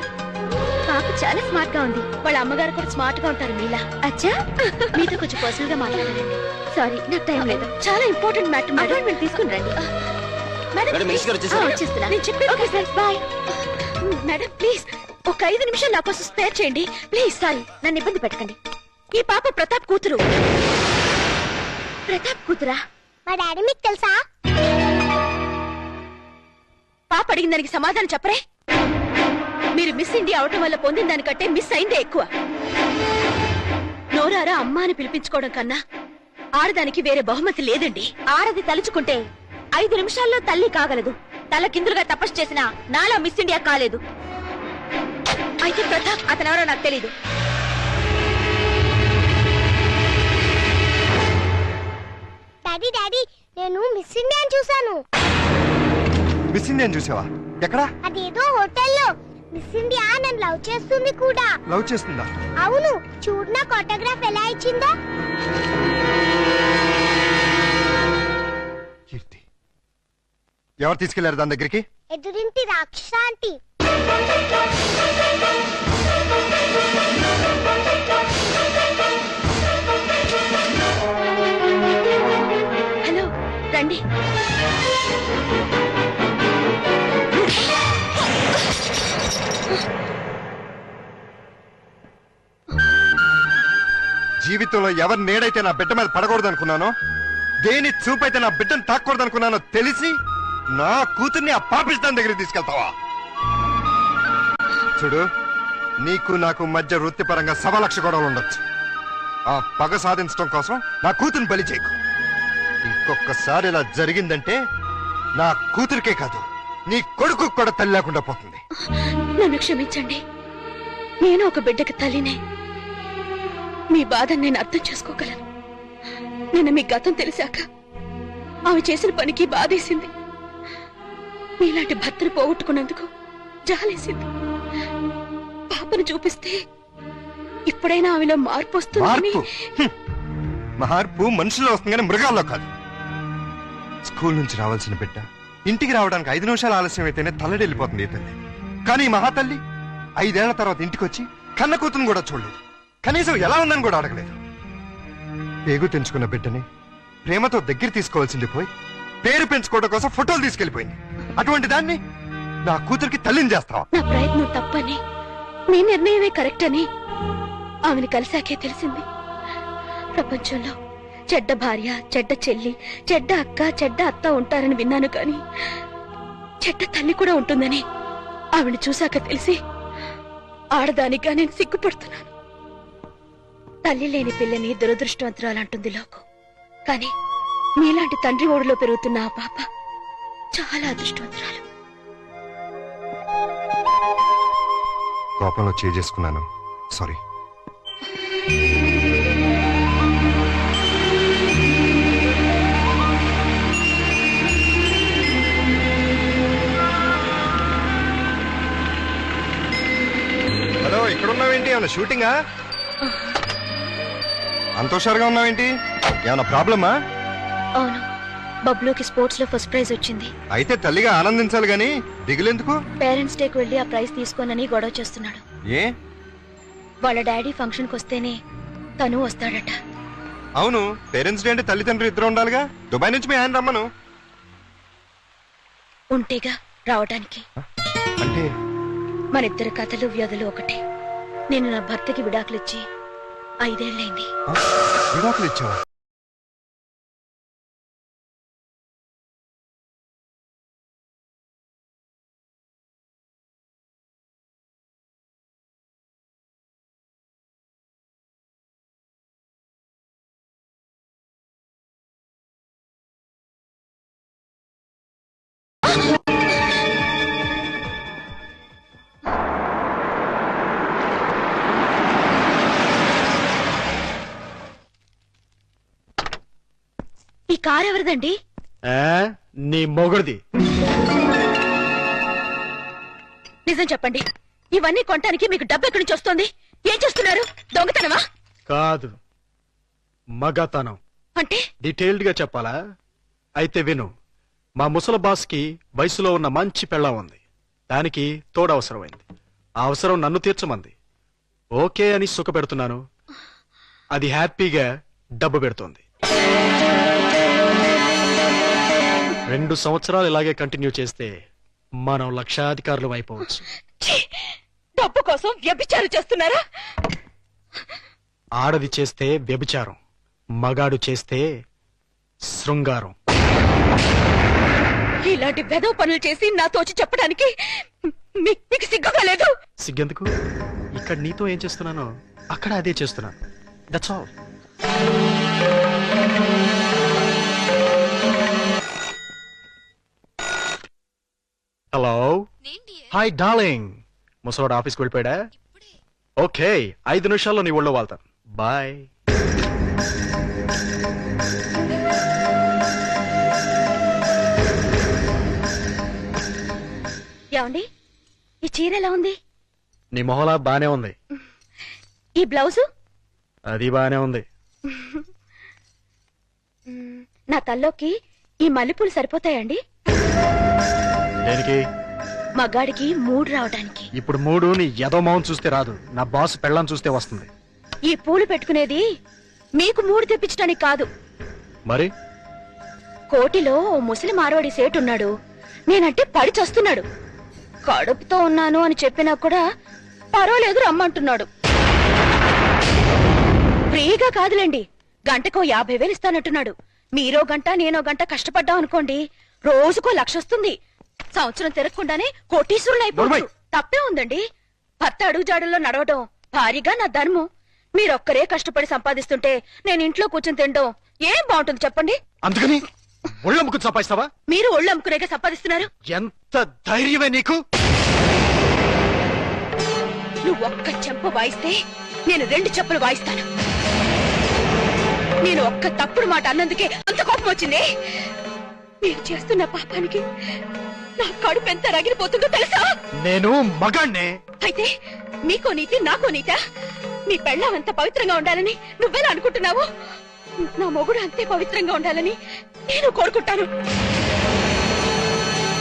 పాప చాలా స్మార్ట్ గా ఉంది. వాళ్ళ అమ్మగారు కూడా స్మార్ట్ గా ఉంటారు మీలా. అచ్చా, మీతో కొంచెం పర్సనల్ గా మాట్లాడాలండి. సారీ, నాకు టైం లేదు. చాలా ఇంపార్టెంట్ మ్యాటర్ మేడం, మీరు తీసుకుని రండి. మేడం వచ్చేస్తున్నా. నేను చెప్పాను. బాయ్ మేడం, ప్లీజ్ ఒక 5 నిమిషాలు నా కోసం స్పేర్ చేయండి ప్లీజ్. సారీ, నన్ను ఇబ్బంది పెట్టకండి. ఈ పాప ప్రతాప్ కూతురు. ప్రతాప్ కూతురా? మా డాడీ మీకు తెలుసా? పాప అడిగిన దానికి సమాధానం చెప్పరే. మీరు మిస్ ఇండియా అవటం వల్ల పొందిన దానికంటే మిస్ అయిందే ఎక్కువ. నోరారా అమ్మ అని పిలిపించుకోవడం కన్నా ఆడదానికి వేరే బహుమతి లేదండి. ఆడది తలుచుకుంటే 5 నిమిషాల్లో తల్లి కాగలదు. తల కిందులుగా తపస్సు చేసినా నాలా మిస్ ఇండియా కాలేదు. అయితే ప్రతాప్ అతనెవరో నాకు తెలీదు. డాడీ డాడీ, నేను మిస్ ఇండియాని చూసాను. మిస్ ఇండియా చూసావా? ఎక్కడా? అదేదో హోటల్లో. మిస్ ఇండియా నన్ను లవ్ చేస్తుంది కూడా. లవ్ చేస్తుందా? అవును, చూడు నాకు ఆటోగ్రాఫ్ ఎలా ఇచ్చిందో. కీర్తి, ఎవరు తీసుకెళ్లారు దాని దగ్గరికి? ఎదురింటి రాక్షస ఆంటీ. హలో, రండి. జీవితంలో ఎవరి నేడైతే నా బిడ్డ మీద పడకూడదు అనుకున్నానో, దేని చూపైతే నా బిడ్డను తాకూడదు అనుకున్నానో తెలిసి నా కూతుర్ని ఆ పాపిస్తాన్ దగ్గరికి తీసుకెళ్తావా? చూడు, నీకు నాకు మధ్య వృత్తిపరంగా 1,00,000 గొడవలు ఉండొచ్చు. ఆ పగ సాధించడం కోసం నా కూతుర్ని బలి చేయకు. ఇంకొకసారి ఇలా జరిగిందంటే నా కూతురికే కాదు, నీ కొడుకు కూడా తల్లి లేకుండా పోతుంది. నన్ను క్షమించండి. నేను ఒక బిడ్డకి తల్లినే. మీ బాధను నేను అర్థం చేసుకోగలను. నిన్న మీ గతం తెలిసాక ఆమె చేసిన పనికి బాధేసింది. మీలాంటి భర్తను పోగొట్టుకున్నందుకు జాలేసింది. పాపను చూపిస్తే ఇప్పుడైనా ఆమెలో మార్పు వస్తుందని. మార్పు మనుషుల్లో వస్తుంది కానీ మృగాల్లో కాదు. స్కూల్ నుంచి రావాల్సిన బిడ్డ ఇంటికి రావడానికి 5 నిమిషాలు ఆలస్యం అయితేనే తల్లడెళ్ళిపోతుంది ఈ తల్లి. కానీ ఈ మహాతల్లి 5 ఏళ్ల తర్వాత ఇంటికి వచ్చి కన్న కూతురుని కూడా చూడలేదు. కనీసం ఎలా ఉందని కూడా అడగలేదు. పేగు తెంచుకున్న బిడ్డని ప్రేమతో దగ్గర తీసుకోవాల్సింది పోయి పేరు పెంచుకోవడం కోసం ఫోటోలు తీసుకెళ్లిపోయింది. అటువంటి దాన్ని నా కూతురికి తల్లిని చేస్తావా? నా ప్రయత్నం తప్పని, మీ నిర్ణయమే కరెక్ట్ అని ఆమెను కలిసాకే తెలిసింది. ప్రపంచంలో చెడ్డ భార్య, చెడ్డ చెల్లి, చెడ్డ అక్క, చెడ్డ అత్త ఉంటారని విన్నాను, కానీ చెడ్డ తల్లి కూడా ఉంటుందని ఆమెను చూశాక తెలిసి ఆడదానిగా నేను సిగ్గుపడుతున్నాను. తల్లి లేని పిల్లని దురదృష్టవంతురాలంటుంది లోకం. కానీ మీలాంటి తండ్రి ఓడిలో పెరుగుతున్న ఆ పాప చాలా అదృష్టవంతురాలు. కోపంలో చేసుకున్నాను, సారీ. హలో, ఇక్కడ ఉన్నావేంటి? ఏమన్నా షూటింగా? అంత హుషారుగా ఉన్నావేంటి? ఏమన్నా ప్రాబ్లమా? అవును, బబ్లూకి స్పోర్ట్స్ లో ఫస్ట్ ప్రైజ్ వచ్చింది. అయితే తల్లిగా ఆనందించాలి గాని దిగులెందుకు? పేరెంట్స్ డేకి వెళ్లి ఆ ప్రైజ్ తీసుకోనని గొడవ చేస్తున్నాడు. ఏ? వాళ్ళ డాడీ ఫంక్షన్ కి వస్తేనే తను వస్తాడట. అవును, పేరెంట్స్ డే అంటే తల్లిదండ్రులు ఇద్దరు ఉండాలిగా. దుబాయ్ నుంచి మీ ఆయన రమ్మను. ఉంటేగా రావడానికి. అంటే మన ఇద్దరు కథలు వ్యాధులు ఒకటే. నేను నా భర్తకి విడాకులిచ్చి 5 ఏళ్ళైంది. విడాకులు ఇచ్చావా? ఈ కారు ఎవరిదండి? నీ మొగుడిది. నిజం చెప్పండి, ఇవన్నీ కొనటానికి మీకు డబ్బు ఎక్కడి నుంచి వస్తుంది? ఏం చేస్తున్నారు? దొంగతనమా? కాదు, మగతనం. అంటే డీటెయిల్డ్ గా చెప్పాలా? అయితే విను. మా ముసలి బాస్ కి వయసులో ఉన్న మంచి పెళ్ళం ఉంది. దానికి తోడు అవసరమైంది. ఆ అవసరం నన్ను తీర్చమంది. ఓకే అని సుఖ పెడుతున్నాను. అది హ్యాపీగా డబ్బు పెడుతోంది. 2 సంవత్సరాలు ఇలాగే కంటిన్యూ చేస్తే మనం లక్షాధికారులు అయిపోవచ్చు. డబ్బు కోసం వ్యభిచారం చేస్తున్నారా? ఆడది చేస్తే వ్యభిచారం, మగాడు చేస్తే శృంగారం. ఇలాంటి వెధవ పనులు చేసి నాతో వచ్చి చెప్పడానికి మీకు సిగ్గుగా లేదు? సిగ్గెందుకు? ఇక్కడ నీతో ఏం చేస్తున్నానో అక్కడ అదే చేస్తున్నాను. That's all. Hello, hi darling. ముసలోడు ఆఫీస్కి వెళ్ళిపోయాడా? ఓకే, 5 నిమిషాల్లో నీ ఒళ్ళో వాళ్తాను. బాయ్. ఏమండి, ఈ చీర ఎలా ఉంది? నీ మొహలా బానే ఉంది. ఈ బ్లౌజు? అది బానే ఉంది. నా తల్లోకి ఈ మల్లెపూలు సరిపోతాయండి? దేనికి? మగాడికి 3 రావడానికి. ఇప్పుడు 3 నీ ఎదో మౌన్ చూస్తే రాదు, నా బాస్ పెళ్ళం చూస్తే వస్తుంది. ఈ పూలు పెట్టుకునేది మీకు 3 తెప్పించడానికి కాదు. మరి కోటిలో ఓ ముసలి మార్వాడి సేటు ఉన్నాడు. నేనంటే పడి చస్తున్నాడు. కడుపుతో ఉన్నాను అని చెప్పినా కూడా పర్వాలేదు రమ్మంటున్నాడు. ఫ్రీగా కాదులేండి, గంటకో 50,000 ఇస్తానంటున్నాడు. మీరో గంట నేనో గంట కష్టపడ్డాం అనుకోండి, రోజుకో 1,00,000 వస్తుంది. సంవత్సరం తిరగకుండానే కోటీశ్వరులు అయిపోవచ్చు. తప్పే ఉందండి. భర్త అడుగుజాడల్లో నడవడం భారీగా నా ధర్మం. మీరొక్కరే కష్టపడి సంపాదిస్తుంటే నేను ఇంట్లో కూర్చొని తినడం ఏం బాగుంటుంది చెప్పండి? అందుకని ఒళ్ళమ్ముకుని సంపాదిస్తావా? మీరు ఒళ్ళు అమ్ముకునేగా సంపాదిస్తున్నారు. ఎంత ధైర్యమే నీకు? నువ్వు ఒక్క చెంప వాయిస్తే నేను 2 చెప్పులు వాయిస్తాను. నేను ఒక్క తప్పుడు మాట అన్నందుకే అంత కోపం వచ్చింది. నేను చేస్తున్న పాపానికి నా కడుపు ఎంత రగిలిపోతుందో తెలుసా? నేను మగాణ్ణే. అయితే మీకో నీతి నాకో నీతా? నీ పెళ్ళం ఎంత పవిత్రంగా ఉండాలని నువ్వెలా అనుకుంటున్నావు? నా మొగుడు అంతే పవిత్రంగా ఉండాలని నేను కోరుకుంటాను.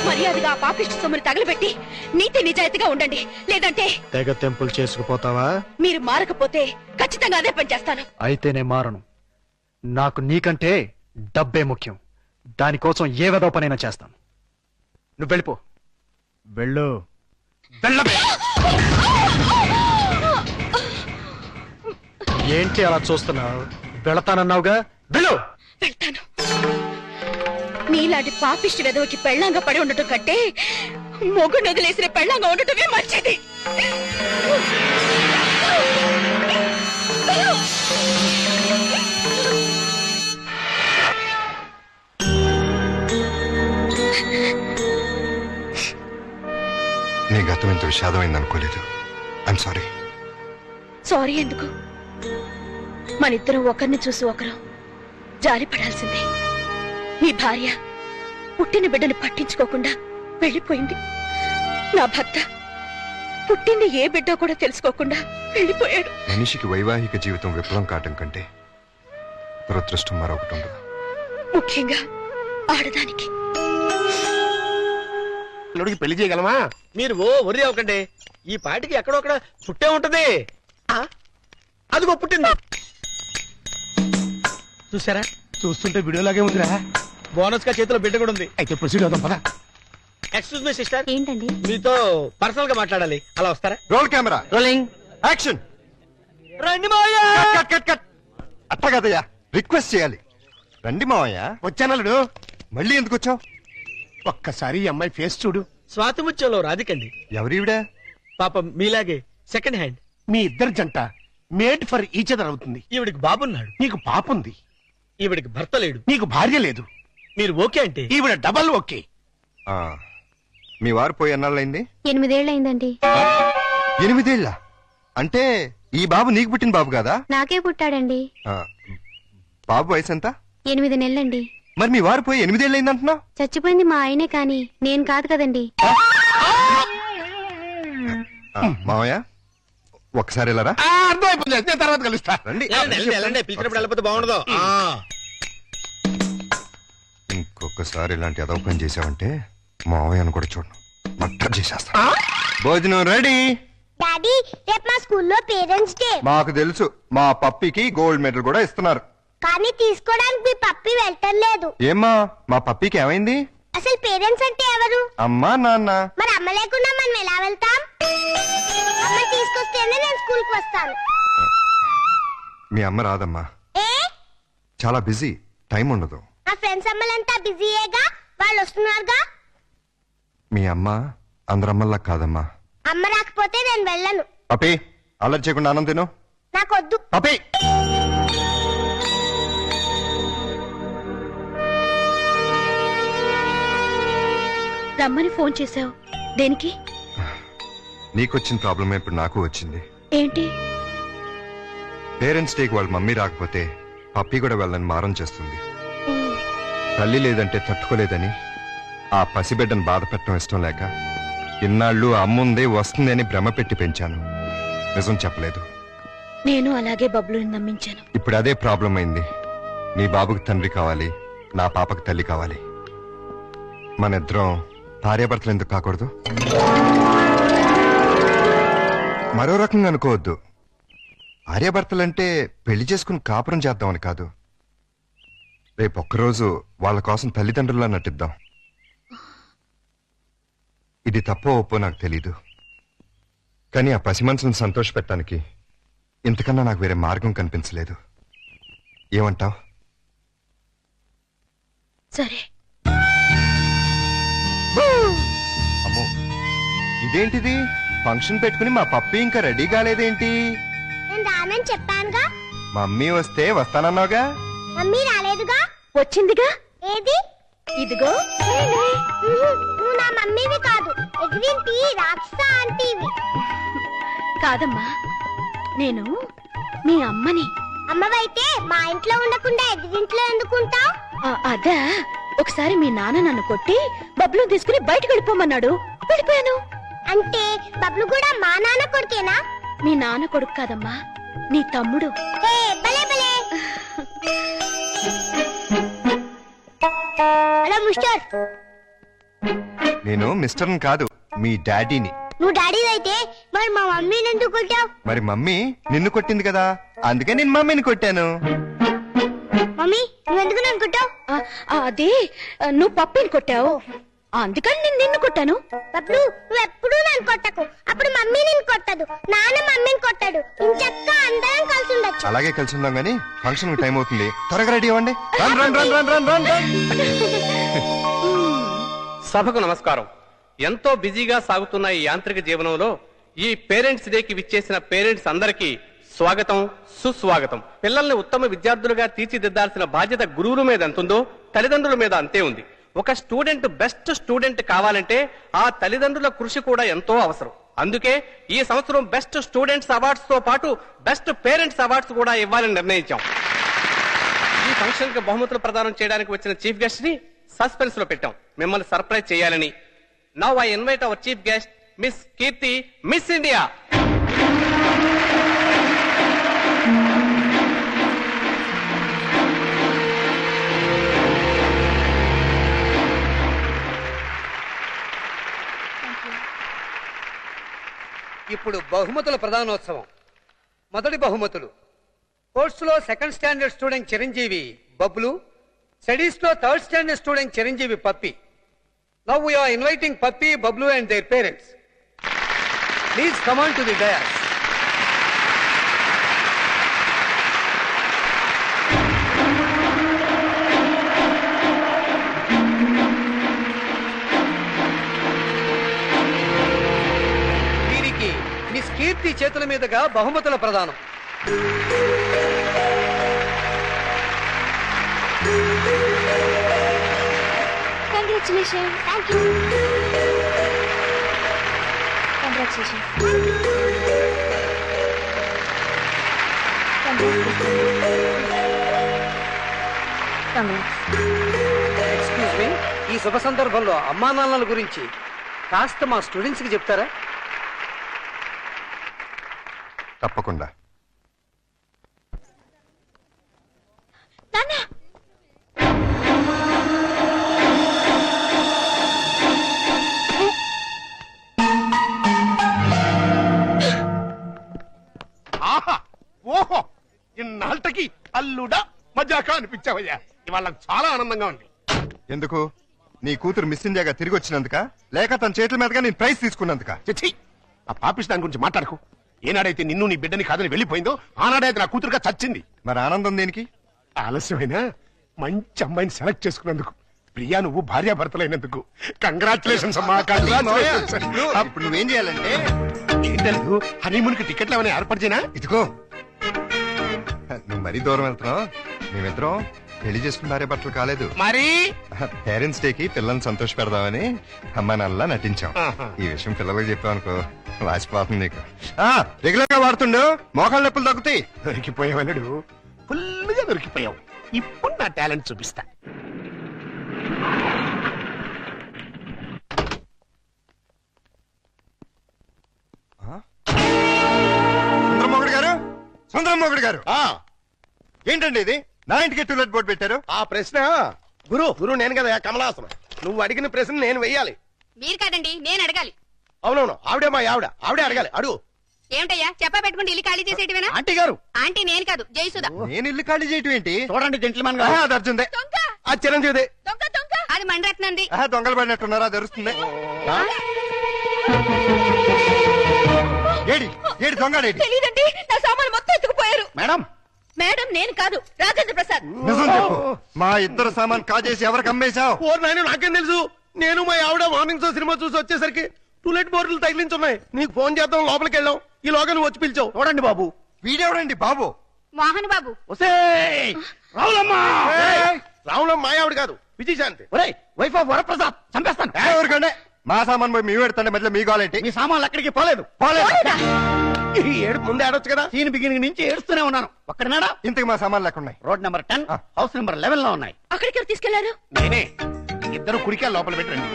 మర్యాదగా ఆ పాపిష్టి సొమ్మును తగలబెట్టి నీతి నిజాయితీగా ఉండండి. లేదంటే తెగ తెంపులు చేసుకుపోతావా? మీరు మారకపోతే ఖచ్చితంగా అదే పని చేస్తాను. అయితే నేను మారను. నాకు నీకంటే డబ్బే ముఖ్యం. దానికోసం ఏ వెదవ పనైనా చేస్తాను. నువ్వు వెళ్ళిపో. వెళ్ళు. వెళ్ళవే. ఏంటి అలా చూస్తున్నావు? వెళతానన్నావుగా, వెళ్ళు. వెళ్తాను. నీలాంటి పాపిష్టి వెదవకి పెళ్ళంగా పడి ఉండటం కంటే మొగుడు వదిలేసిన పెళ్ళంగా ఉండటమే మంచిది. నీ గతం ఇంత విషాదమైంది అనుకోలేదు. I'm sorry. సారీ ఎందుకు? మనిద్దరం ఒకరిని చూసి ఒకరు జాలి పడాల్సిందే. నీ భార్య పుట్టిన బిడ్డని పట్టించుకోకుండా వెళ్ళిపోయింది. నా భర్త పుట్టింది ఏ బిడ్డ కూడా తెలుసుకోకుండా వెళ్ళిపోయాడు. మనిషికి వైవాహిక జీవితం విఫలం కావటం కంటే దురదృష్టం మరొకటి ఉండదు. ముఖ్యంగా ఆడదానికి. పెళ్లి చేయగలమా? మీరు ఒర్రి అవ్వకండి. ఈ పాటికి ఎక్కడొక్కడ పుట్టే ఉంటది. అదిగో పుట్టింది. చూసారా? చూస్తుంటే వీడియోలాగే ఉందిరా. బోనస్ గా చేతిలో బిడ్డ కూడా ఉంది. అయితే ప్రొసీడ్ అవుదాం పదా. ఎక్స్క్యూజ్ మీ సిస్టర్, ఏంటండి? మీతో పర్సనల్ గా మాట్లాడాలి. అలా వస్తారా? Roll camera rolling action. రండి మావయ్య. Cut cut cut. అట్ట కదయ్యా, రిక్వెస్ట్ చేయాలి. రండి మావయ్య. వచ్చానలుడు. మళ్ళీ ఎందుకు వచ్చావు? ఒక్కసారి ఈ అమ్మాయి ఫేస్ చూడు. స్వాతిముత్యంలో రాధికండి. ఎవరివిడా? పాపం మీలాగే సెకండ్ హ్యాండ్. మీ ఇద్దరి జంట మేడ్ ఫర్ ఈచ్ అదర్ అవుతుంది. ఈవిడికి బాబున్నాడు. నీకు పాపుంది. ఈవిడికి భర్త లేడు. నీకు భార్య లేదు. మీరు ఓకే అంటే ఈవిడ డబల్ ఓకే. మీ వారు పోయి ఎన్నాళ్ళైంది? 8 ఏళ్ళైందండి. 8 ఏళ్ళ అంటే ఈ బాబు నీకు పుట్టిన బాబు కాదా? నాకే పుట్టాడండి. బాబు వయసు ఎంత? 8 నెలలండి. మరి మీ వారు పోయి 8 ఏళ్ళైంది అంటున్నావు? చచ్చిపోయింది మా ఆయనే కానీ నేను కాదు కదండి. మావయ్య ఒకసారి వెళ్ళరా. అర్థమైపోయింది, నేను తర్వాత కలుస్తా. రండి. పిలిచినప్పుడు వెళ్ళిపోతే బాగుండదు. ఇంకొకసారి ఇలాంటి అదవ పని చేసావంటే మావయ్యను కూడా చూడను, మట్టర్ చేసేస్తా. భోజనం రెడీ. డాడీ రేపు మా స్కూల్లో పేరెంట్స్ డే. మాకు తెలుసు, మా పప్పికి గోల్డ్ మెడల్ కూడా ఇస్తున్నారు. కానీ తీసుకోవడానికి మీ పప్పి వెళ్ళటలేదు. ఏమ్మా మా పప్పికి ఏమైంది? అసలు పేరెంట్స్ అంటే ఎవరు? అమ్మా నాన్న. మరి అమ్మ లేకుండా మనం ఎలా వెళ్తాం? అమ్మ తీసుకొస్తేనే నేను స్కూల్ కి వస్తాను. మీ అమ్మ రాదమ్మా, ఏ? చాలా బిజీ, టైం ఉండదు. నా ఫ్రెండ్స్ అమ్మలంతా బిజీయేగా, వాళ్ళు వస్తున్నారుగా. మీ అమ్మ అందరమ్మల్లా కాదమ్మా. అమ్మ రాకపోతే నేను వెళ్ళను. పప్పి అల్లరి చేయకుండా అన్నం తిను. నాకొద్దు. పప్పి రమ్మని ఫోన్ చేశావు దేనికి? నీకొచ్చిన ప్రాబ్లమే ఇప్పుడు నాకు వచ్చింది. ఏంటి? పేరెంట్స్ డేకి వాళ్ళ మమ్మీ రాకపోతే పప్పి కూడా వెళ్ళని మారం చేస్తుంది. తల్లి లేదంటే తట్టుకోలేదని ఆ పసిబిడ్డను బాధ పెట్టడం ఇష్టం లేక ఇన్నాళ్ళు అమ్ముందే వస్తుంది అని భ్రమ పెట్టి పెంచాను. నిజం చెప్పలేదు. నేను అలాగే బబ్లుని నమ్మించాను. ఇప్పుడు అదే ప్రాబ్లం అయింది. నీ బాబుకి తండ్రి కావాలి, నా పాపకి తల్లి కావాలి. మన ఇద్దరం భార్యాభర్తలు ఎందుకు కాకూడదు? మరో రకంగా అనుకోవద్దు. భార్యాభర్తలంటే పెళ్లి చేసుకుని కాపురం చేద్దామని కాదు. రేపు ఒక్కరోజు వాళ్ళ కోసం తల్లిదండ్రుల్లా నటిద్దాం. ఇది తప్పో ఒప్పో నాకు తెలీదు, కానీ ఆ పసి మనసును సంతోష పెట్టడానికి ఇంతకన్నా నాకు వేరే మార్గం కనిపించలేదు. ఏమంటావ్? సరే. అమ్మో, ఇదేంటిది? ఫంక్షన్ పెట్టుకుని మా పప్పి ఇంకా రెడీ కాలేదేంటి? నేను రానని చెప్పానుగా. మమ్మీ వస్తే వస్తానన్నావుగా. మమ్మీ రాలేదుగా. వచ్చిందిగా. ఏది? ఇదిగో. నువ్వు నా మమ్మీవి కాదు, ఎగ్రింటి రాక్షస ఆంటీవి. కాదమ్మా, నేను మీ అమ్మని. అమ్మవైతే మా ఇంట్లో ఉండకుండా ఎగ్రింట్లో ఎందుకుంటావు? అదా, ఒకసారి మీ నాన్న నన్ను కొట్టి బబ్లు తీసుకుని బయటకు వెళ్ళిపోమన్నాడు, వెళ్ళిపోయాను. అంటే బబ్లు కూడా మా నాన్న కొడుకేనా? మీ నాన్న కొడుకు కాదమ్మా, నీ తమ్ముడు. భలే భలే. Hello mister. నేను మిస్టర్ని కాదు, మీ డాడీని. నువ్వు డాడీ అయితే మరి మా మమ్మీని ఎందుకు కొట్టావు? మరి మమ్మీ నిన్ను కొట్టింది కదా, అందుకే నేను మమ్మీని కొట్టాను. మమ్మీ నువ్వెందుకు నన్ను కొట్టావు? అదే నువ్వు పప్పిని కొట్టావు, అందుకని నేను నిన్ను కొట్టాను. బబ్లు నువ్వు ఎప్పుడు నన్ను కొట్టకు, అప్పుడు మమ్మీ నిన్ను కొట్టదు, నాన్న మమ్మీని కొట్టాడు. ఇంచక్క అందరం కలిసి ఉండొచ్చు. అలాగే కలిసి ఉందాం గానీ ఫంక్షన్ టైం అవుతుంది, త్వరగా రెడీ అవ్వండి. Run run run run run run run. సభకు నమస్కారం. ఎంతో బిజీగా సాగుతున్న ఈ యాంత్రిక జీవనంలో ఈ పేరెంట్స్ డేకి విచ్చేసిన పేరెంట్స్ అందరికీ స్వాగతం, సుస్వాగతం. పిల్లల్ని ఉత్తమ విద్యార్థులుగా తీర్చిదిద్దాల్సిన బాధ్యత గురువుల మీద ఎంతుందో తల్లిదండ్రుల మీద అంతే ఉంది. ఒక స్టూడెంట్ బెస్ట్ స్టూడెంట్ కావాలంటే ఆ తల్లిదండ్రుల కృషి కూడా ఎంతో అవసరం. అందుకే ఈ సంవత్సరం బెస్ట్ స్టూడెంట్స్ అవార్డ్స్ తో పాటు బెస్ట్ పేరెంట్స్ అవార్డ్స్ కూడా ఇవ్వాలని నిర్ణయించాం. ఈ ఫంక్షన్ కి బహుమతులు ప్రదానం చేయడానికి వచ్చిన చీఫ్ గెస్ట్ ని సస్పెన్స్ లో పెట్టాం, మిమ్మల్ని సర్ప్రైజ్ చేయాలని. Now I invite our chief guest miss Keerthi, miss India. ఇప్పుడు బహుమతుల ప్రధానోత్సవం. మొదటి బహుమతులు. కోర్సులో second standard student Chiranjeevi Bablu, studies లో third standard student Chiranjeevi Pappi. Now we are inviting Pappi, Bablu and their parents. Please come on to the dais. వీరికి మిస్ కీర్తి చేతుల మీదుగా బహుమతుల ప్రదానం. Congratulations. Thank you. Congratulations. Excuse me, ఈ శుభ సందర్భంలో అమ్మా నాన్నల గురించి కాస్త మా స్టూడెంట్స్ కి చెప్తారా? తప్పకుండా. ఆహా, ఓహో, ఇన్నాళ్ళకి అల్లుడా మజాకా అనిపించావయ్యా. ఇవాళ చాలా ఆనందంగా ఉంది. ఎందుకు? నీ కూతురు మిస్ ఇండియాగా తిరిగి వచ్చినందుక, లేక తన చేతుల మీదుగా నేను ప్రైజ్ తీసుకున్నందుక? చిచ్చి, ఆ పాపిస్ దాని గురించి మాట్లాడకు. ఏనాడైతే నిన్ను నీ బిడ్డని కాదని వెళ్ళిపోయిందో ఆనాడైతే నా కూతురుగా చచ్చింది. మరి ఆనందం దేనికి? ఆలస్యమైనా మంచి అమ్మాయిని సెలెక్ట్ చేసుకున్నందుకు. ప్రియా, నువ్వు భార్యాభర్తలైనందుకు కంగ్రాచులేషన్స్ అమ్మా, కంగ్రాచులేషన్స్. అప్పుడు నువ్వేం చేయాలంటే, ఏంటలేదు, హనీమూన్ కి టికెట్లు ఏమైనా ఏర్పాటు చేయనా? ఇదిగో, నువ్వు మరీ దూరం వెళ్తున్నావు. మేమిద్దరం పెళ్లి చేసుకున్న భార్యాభర్తలు కాలేదు. మరి పేరెంట్స్ డే కి పిల్లల్ని సంతోష పెడదామని అమ్మా నాన్నలా నటించాం. ఆహా. ఈ విషయం పిల్లలకు చెప్పావనుకో వాసిపోతుంది నీకు. రెగ్యులర్ గా వాడుతుండు, మోకాళ్ళ నొప్పులు తగ్గుతాయి. దొరికిపోయావు, ఫుల్గా దొరికిపోయావు. ఇప్పుడు నా టాలెంట్ చూపిస్తా. సుందరమోగుడు గారు, సుందరమోగుడు గారు, ఏంటండి ఇది? నా ఇంటికి టూలెట్ బోర్డు పెట్టారు. ఆ ప్రశ్న గురు నేను కదా కమలాసనం. నువ్వు అడిగిన ప్రశ్న నేను వెయ్యాలి. మీరు కాదండి, నేను అడగాలి. అవునవును, ఆవిడే మా ఆవిడే అడగాలి. అడుగు. ఏమిటయ్యా చెప్పా పెట్టుకుంటే ఇల్లు ఖాళీ చేసేటివేనా? ఆంటీ గారు, ఆంటీ నేను కాదు, జయసుధ. నేను ఇల్లు ఖాళీ చేయటం ఏంటి? చూడండి జెంట్లమన్ అది అర్జుందే, అది చిరంజీవిదే. అది మణిరత్నంది. దొంగలు పడినట్టున్నారా? తెలుస్తుంది. ఏడి ఏడి దొంగడేడి? తెలియదండి, నా సామాన్ మొత్తం ఎత్తుకుపోయారు. మేడం, మేడం నేను కాదు, రాజేంద్ర ప్రసాద్. నిజం చెప్పు, మా ఇద్దరు సామాన్ కాజేసి ఎవరికి అమ్మేశావు? ఓ నాయన, నాకేం తెలుసు? నేను మా ఆవిడ మార్నింగ్ షో సినిమా చూసి వచ్చేసరికి టూలెట్ బోర్డులు తగిలించున్నాయి. నీకు ఫోన్ చేద్దాం, లోపలికి వెళ్ళాం. ఈ లోగా నువ్వు వచ్చి పిలిచావు. చూడండి బాబు. వీడెవడండి బాబు? మోహన్ బాబు. రావులమ్మ మా ఆవిడ కాదు, విజయశాంతి. Wife of Varaprasad. చంపేస్తాను. ఎవరికంటే మా సామాన్ పోయి మీ పెడతాండి, మధ్యలో మీ గోలేంటి? మీ సామాన్లు ఎక్కడికి పోలేదు. ఈ ఏడు ముందే ఆడొచ్చు కదా. సీన్ బిగినింగ్ నుంచి ఏడుస్తూనే ఉన్నాను. ఒక్కడినాడా? ఇంతకు మా సామాన్లు ఎక్కడ ఉన్నాయి? రోడ్ నెంబర్ 10, హౌస్ నెంబర్ 11 లో ఉన్నాయి. అక్కడికి ఎవరు తీసుకెళ్లారు? నేనే. ఇద్దరు కుడికాయ లోపల పెట్టండి.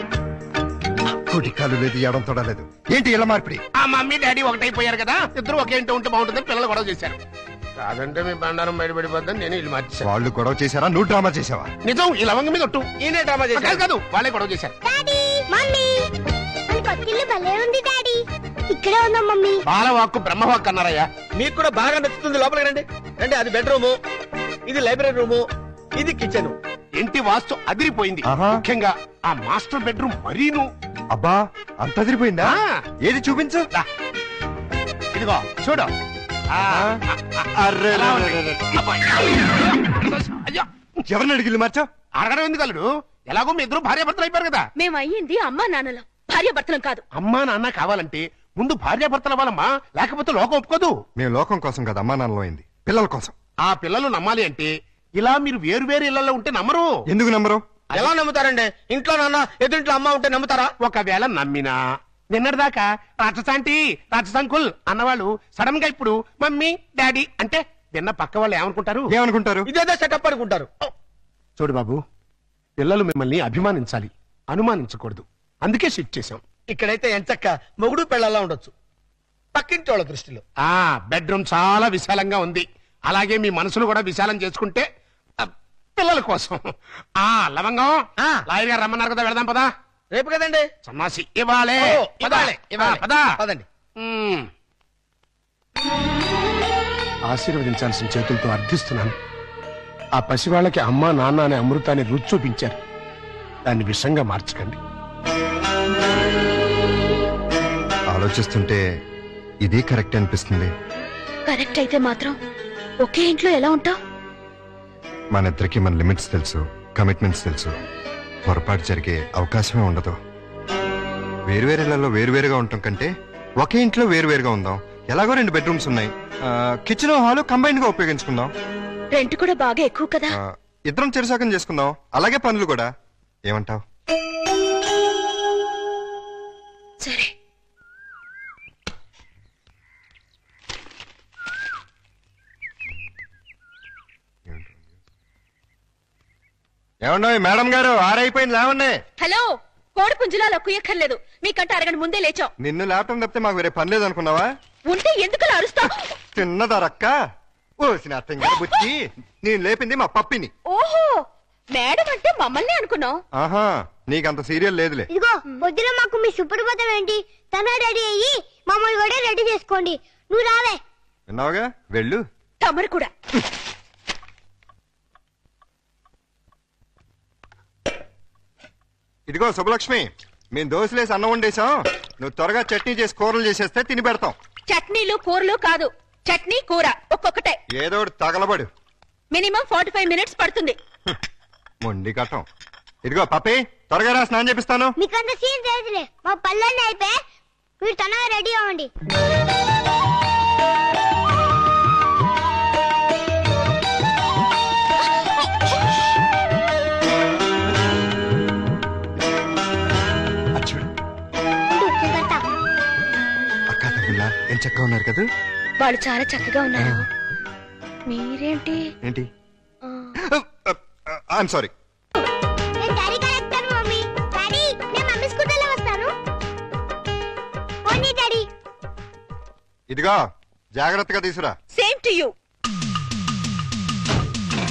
కుటికాలు లేదు, ఎడం తొడలేదు. ఏంటి ఇలా మార్పిడి? ఆ మమ్మీ డాడీ ఒకటైపోయారు కదా, ఇద్దరు ఒకే ఇంటి ఉంటే బాగుంటుందని పిల్లలు గొడవ చేశారు. కాదంటే మీ బండారం బయటపడిపోద్దని నేను ఇల్లు మార్చేశాను. వాళ్ళు గొడవ చేశారా? నువ్వు డ్రామా చేసావా? నిజం, ఈ లవంగ మీద ఒట్టు. ఈయనే డ్రామా చేశాడు. కాదు, వాళ్ళే గొడవ చేశారు. డాడీ, మమ్మీ, మన కొత్తిల్లు భలే ఉంది డాడీ. ఇక్కడే ఉందాం మమ్మీ. బాలవాక్కు బ్రహ్మవాక్కు అన్నారయ్యా. మీకు కూడా బాగా నచ్చుతుంది. లోపలికి రండి. రండి, అది బెడ్రూము, ఇది లైబ్రరీ రూము, ఇది కిచెన్. ఇంటి వాస్తు అదిరిపోయింది. ఆహా. ముఖ్యంగా ఆ మాస్టర్ బెడ్రూమ్ మరీను. అబ్బా, అంత అదిరిపోయిందా? ఏది చూపించు. ఇదిగో చూడు. అర్రే, ఎవరిని అడిగి మార్చా? అడగడం ఎందుకు అల్లుడు? ఎలాగో మీ ఇద్దరు భార్యాభర్తలు అయిపోయారు కదా. మేము అయ్యింది అమ్మా నాన్నలం, భార్య భర్తలం కాదు. అమ్మా నాన్న కావాలంటే ముందు భార్యాభర్తలు అవ్వాలమ్మా, లేకపోతే లోకం ఒప్పుకోదు. మేము లోకం కోసం కదా అమ్మా నాన్నలో అయింది, పిల్లల కోసం. ఆ పిల్లలు నమ్మాలి అంటే ఇలా మీరు వేరు వేరు ఇళ్లలో ఉంటే నమ్మరు. ఎందుకు నమ్మరు? ఎలా నమ్ముతారండి? ఇంట్లో నాన్న, ఎదురింట్లో అమ్మ ఉంటే నమ్ముతారా? ఒకవేళ నమ్మినా నిన్నటిదాకా రాక్షసాంటి, రాక్షసాంకుల్ అన్నవాళ్ళు సడన్ గా ఇప్పుడు మమ్మీ డాడీ అంటే విన్న పక్క వాళ్ళు ఏమనుకుంటారు? ఏమనుకుంటారు? ఇదేదో సెటప్ అనుకుంటారు. చూడు బాబు, పిల్లలు మిమ్మల్ని అభిమానించాలి, అనుమానించకూడదు. అందుకే షిఫ్ట్ చేశాం. ఇక్కడైతే ఎంచక్క మొగుడు పెళ్ళలా ఉండొచ్చు, పక్కింటి వాళ్ళ దృష్టిలో. ఆ బెడ్రూమ్ చాలా విశాలంగా ఉంది. అలాగే మీ మనసును కూడా విశాలం చేసుకుంటే పిల్లల కోసం. ఆ లవంగం, లాయర్ గారు రమ్మన్నారు కదా, వెళదాం పదా. రేపు కదండి సన్నాసి. ఇవ్వాలే. పదండి. ఆశీర్వదించాల్సిన చేతులతో అర్థిస్తున్నాను. ఆ పసివాళ్ళకి అమ్మా నాన్న అనే అమృతాన్ని రుచి చూపించారు. దాన్ని విషంగా మార్చకండి. ఆలోచిస్తుంటే ఇది కరెక్ట్ అనిపిస్తుంది. కరెక్ట్ అయితే మాత్రం ఒకే ఇంట్లో ఎలా ఉంటావు? మన ఇద్దరికి మన లిమిట్స్ తెలుసు, కమిట్మెంట్స్ తెలుసు. పొరపాటు జరిగే అవకాశమే ఉండదు. వేరువేరేలలో వేరువేరుగా ఉండటం కంటే ఒకే ఇంట్లో వేరువేరుగా ఉందాం. ఎలాగో 2 బెడ్రూమ్స్ ఉన్నాయి. కిచెన్ హాల్ కంబైన్డ్ గా ఉపయోగించుకుందాం. రెంట్ కూడా బాగా ఎక్కువ కదా. ఇద్దరం చెరుసాకం చేసుకుందాం. అలాగే పనులు కూడా. ఏమంటావ్? సరే. ఏమన్నా మేడం గారు, ఆరైపోయింది లేవండి. హలో, కోడి పుంజులా కుయ్యక్కర్లేదు. మీకంటే అరగంట ముందే లేచాం. నిన్ను లేపటం తప్పితే మాకు వేరే పని లేదు అనుకున్నావా? ఉంటే ఎందుకు అరుస్తావు? తిన్నదారక్క ఓసిన అత్తంగా బుచ్చి. నేను లేపింది మా పప్పిని. ఓహో, మేడం అంటే మమ్మల్ని అనుకున్నావు. ఆహా, నీకంత సీరియల్ లేదులే. ఇదిగో పొద్దున మాకు మీ సుప్రభాతం ఏంటి? తన రెడీ అయ్యి మమ్మల్ని కూడా రెడీ చేసుకోండి. నువ్వు రావే. విన్నావుగా, వెళ్ళు. తమరు కూడా. ఇదిగో శుభలక్ష్మి, మేము దోశలేసి అన్నం వండేసాం. నువ్వు త్వరగా చట్నీ చేసి కూరలు చేసేస్తే తిని పెడతాం. చట్నీలు కూరలు కాదు, చట్నీ కూర ఒక్కొక్కటే. ఏదో ఒకటి తగలబడు. మినిమం 45 మినిట్స్ పడుతుంది. మొండి కట్టం. ఇదిగో పప్పి, త్వరగా రా, స్నానం చేపిస్తాను. మీకంత సీన్ తెలుసులే. మా పల్లెని అయిపోయి మీరు తనగా రెడీ అవ్వండి. అక్క తమ్ముళ్ళ ఏం చక్కగా ఉన్నారు కదా? వాళ్ళు చాలా చక్కగా ఉన్నారు. మీరేంటి? ఏంటి? I'm sorry. నేను డాడీ కరెక్టాను మమ్మీ. డాడీ, నేను మమ్మీ స్కూటర్లో వస్తాను. పోనీ డాడీ. ఇదిగో జాగ్రత్తగా తీసురా. Same to you.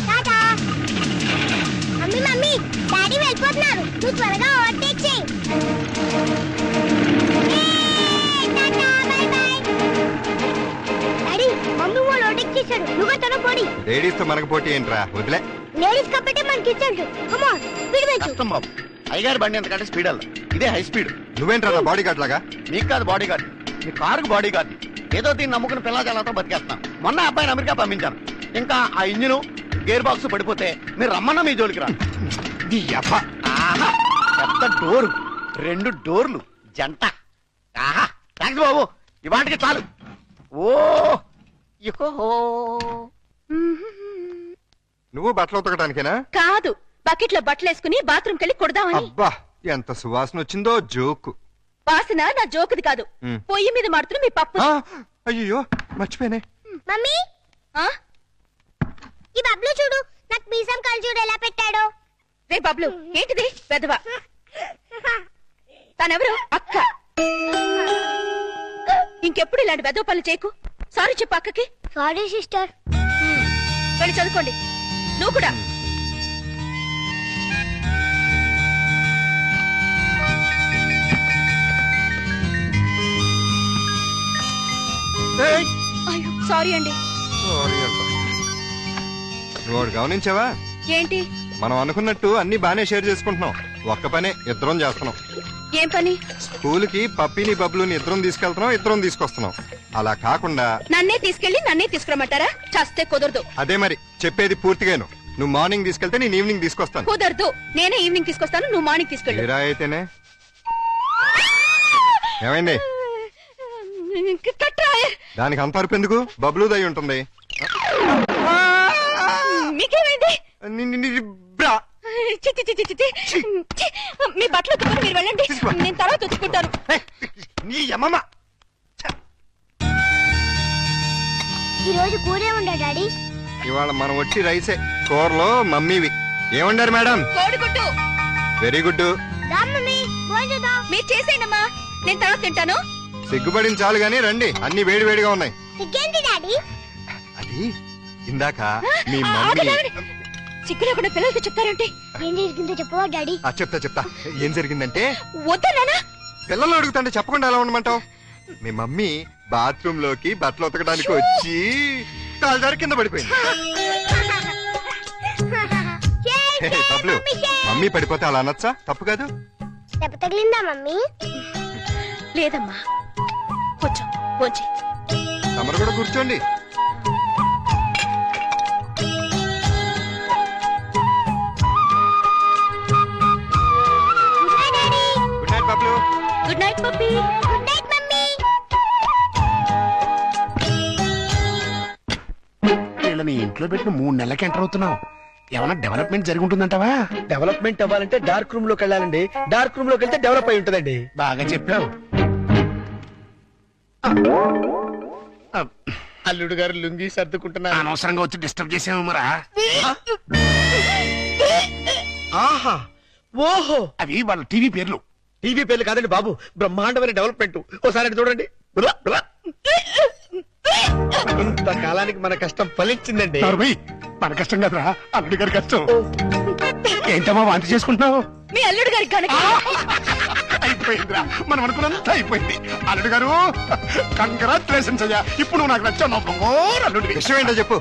Tata. Mummy mummy, daddy వెళ్ళిపోతున్నారు. నువ్వు త్వరగా ఓవర్టేక్ చేయి. Tata, by by. Daddy, mummy వాళ్ళు ఓవర్టేక్ చేశారు. నువ్వు తన పోడి. లేడీస్ తో మనకు పోటీ ఏంట్రా, వదిలే. లేడీస్ కాబట్టి మనకి ఇచ్చాడు. కమ్ ఆన్, స్పీడ్ పెంచు. కష్టం బాబు, అయ్యగారి బండి ఎంతకంటే స్పీడ్ అల్ల. ఇదే హై స్పీడ్. నువ్వేంట్రా నా బాడీ గార్డ్ లాగా? నీకు కాదు బాడీ గార్డ్, నీ కారుకు బాడీ గార్డ్. ఏదో దీన్ని నమ్ముకుని పిల్లలతో బతికేస్తున్నాను. మొన్న అబ్బాయిని అమెరికా పంపించాను. ఇంకా ఆ ఇంజిన్ గేర్ బాక్స్ పడిపోతే మీరు రమ్మన్నా మీ జోలికి రా. ఆహా, పెద్ద డోరు, 2 డోర్లు జంట. ఆహా, థ్యాంక్స్ బాబు, ఇవాటికి చాలు. ఓ ఇహో. నువ్వు బట్టలు ఉతకడానికేనా? కాదు, బకెట్ లో బట్టలు వేసుకుని బాత్రూమ్ కెళ్ళి కొడదామని. అబ్బా, ఎంత సువాసన వచ్చిందో. జోకు వాసన నా జోకుది కాదు. పొయ్యి మీద మాడుతున్న మీ పప్పు. అయ్యో మర్చిపోయానే. మమ్మీ, ఈ బబ్లు చూడు, నాకు మీసం కళ్ళు చూడు ఎలా పెట్టాడో. రే బబ్లు, ఏంటిది పెదవా? తనెవరు? అక్క. ఇంకెప్పుడు ఇలాంటి వెదవ పనులు చేయకు. సారీ చెప్పు అక్కకి. Sorry sister. వెళ్ళి చదువుకోండి. నువ్వు కూడా. అయ్యో సారీ అండి. నువ్వు గమనించావా? ఏంటి? మనం అనుకున్నట్టు అన్ని బానే షేర్ చేసుకుంటున్నాం. ఒక్క పనే ఇద్దరం చేస్తున్నాం. ఏం పని? స్కూల్ కి పప్పిని బబ్లుని ఇద్దరం తీసుకెళ్తున్నాం, ఇద్దరం తీసుకొస్తున్నాం. అలా కాకుండా నన్నే తీసుకెళ్లి నన్నే తీసుకురమ్మంటారా? చస్తే కుదరదు. అదే మరి చెప్పేది పూర్తిగాను. నువ్వు మార్నింగ్ తీసుకెళ్తే నేను ఈవినింగ్ తీసుకొస్తాను. కుదరదు. నేనే ఈవినింగ్ తీసుకొస్తాను, నువ్వు మార్నింగ్ తీసుకెళ్ళు. ఇలా అయితేనే. ఏమైంది? దానికి అంత అరుపు ఎందుకు? బబ్లు దయ ఉంటుంది. మీకేమైంది? మీ బట్టలు ఉతుకుని మీరు వెళ్ళండి, నేను తర్వాత ఉతుకుంటాను. ఈ రోజు కూరే ఉండా డాడీ. ఇవాళ మనం వచ్చి రైసే. కూరలో మమ్మీవి. ఏమండారు మేడం? కోడిగుడ్డు. Very good. మీరు చేసేయండమ్మా, నేను తర్వాత తింటాను. సిగ్గుపడిన చాలు గానీ రండి, అన్ని వేడి వేడిగా ఉన్నాయి. అది ఇందాక మీ మమ్మీ. సిగ్గు లేకుండా పిల్లలకి చెప్తారంటే. ఏం జరిగిందో చెప్పవా డాడీ? చెప్తా. ఏం జరిగిందంటే, వద్దా నాన్న? పిల్లలు అడుగుతుంటే చెప్పకుండా ఎలా ఉండమంటావు? మీ మమ్మీ బాత్రూమ్ లోకి బట్టలు ఉతకడానికి వచ్చి కాలుదారి కింద పడిపోయింది. బబ్లు మమ్మీ పడిపోతే అలా అనొచ్చా? తప్పు కాదు. దెబ్బ తగిలిందా మమ్మీ? లేదమ్మా, కొంచెం కొంచెం. తమరు కూడా కూర్చోండి. Good night Bablu. Good night puppy. Good night mummy. వీళ్ళని ఇంట్లో పెట్టిన 3 నెలలకి ఎంటర్ అవుతున్నావు. ఏమైనా డెవలప్మెంట్ జరిగి ఉంటుందంటావా? డెవలప్మెంట్ అవ్వాలంటే డార్క్ రూమ్ లోకి వెళ్ళాలండి. డార్క్ రూమ్ లోకి వెళ్తే డెవలప్ అయి ఉంటుందండి. బాగా చెప్పావు. అల్లుడు గారు లుంగి సర్దుకుంటున్నారు. అనవసరంగా వచ్చి డిస్టర్బ్ చేసాము మరా. ఆహా, ఓహో, అవి వాళ్ళ టీవీ పేర్లు. టీవీ పేర్లు కాదండి బాబు, బ్రహ్మాండమైన డెవలప్మెంట్. ఓసారి అటు చూడండి. ఇంతకాలానికి మన కష్టం ఫలించిందండి. మన కష్టం కదరా, అల్లుడి గారి కష్టం. ఏంటమ్మా వాంతి చేసుకుంటున్నావు? మీ అల్లుడు గారి కనుక అయిపోయిందిరా, మనం అనుకున్నంత అయిపోయింది. అల్లుడు గారు కంగ్రాచులేషన్స్ అయ్యా. ఇప్పుడు నువ్వు నాకు నచ్చావు. నా బంగారు అల్లుడి. విషయం ఏంటో చెప్పు.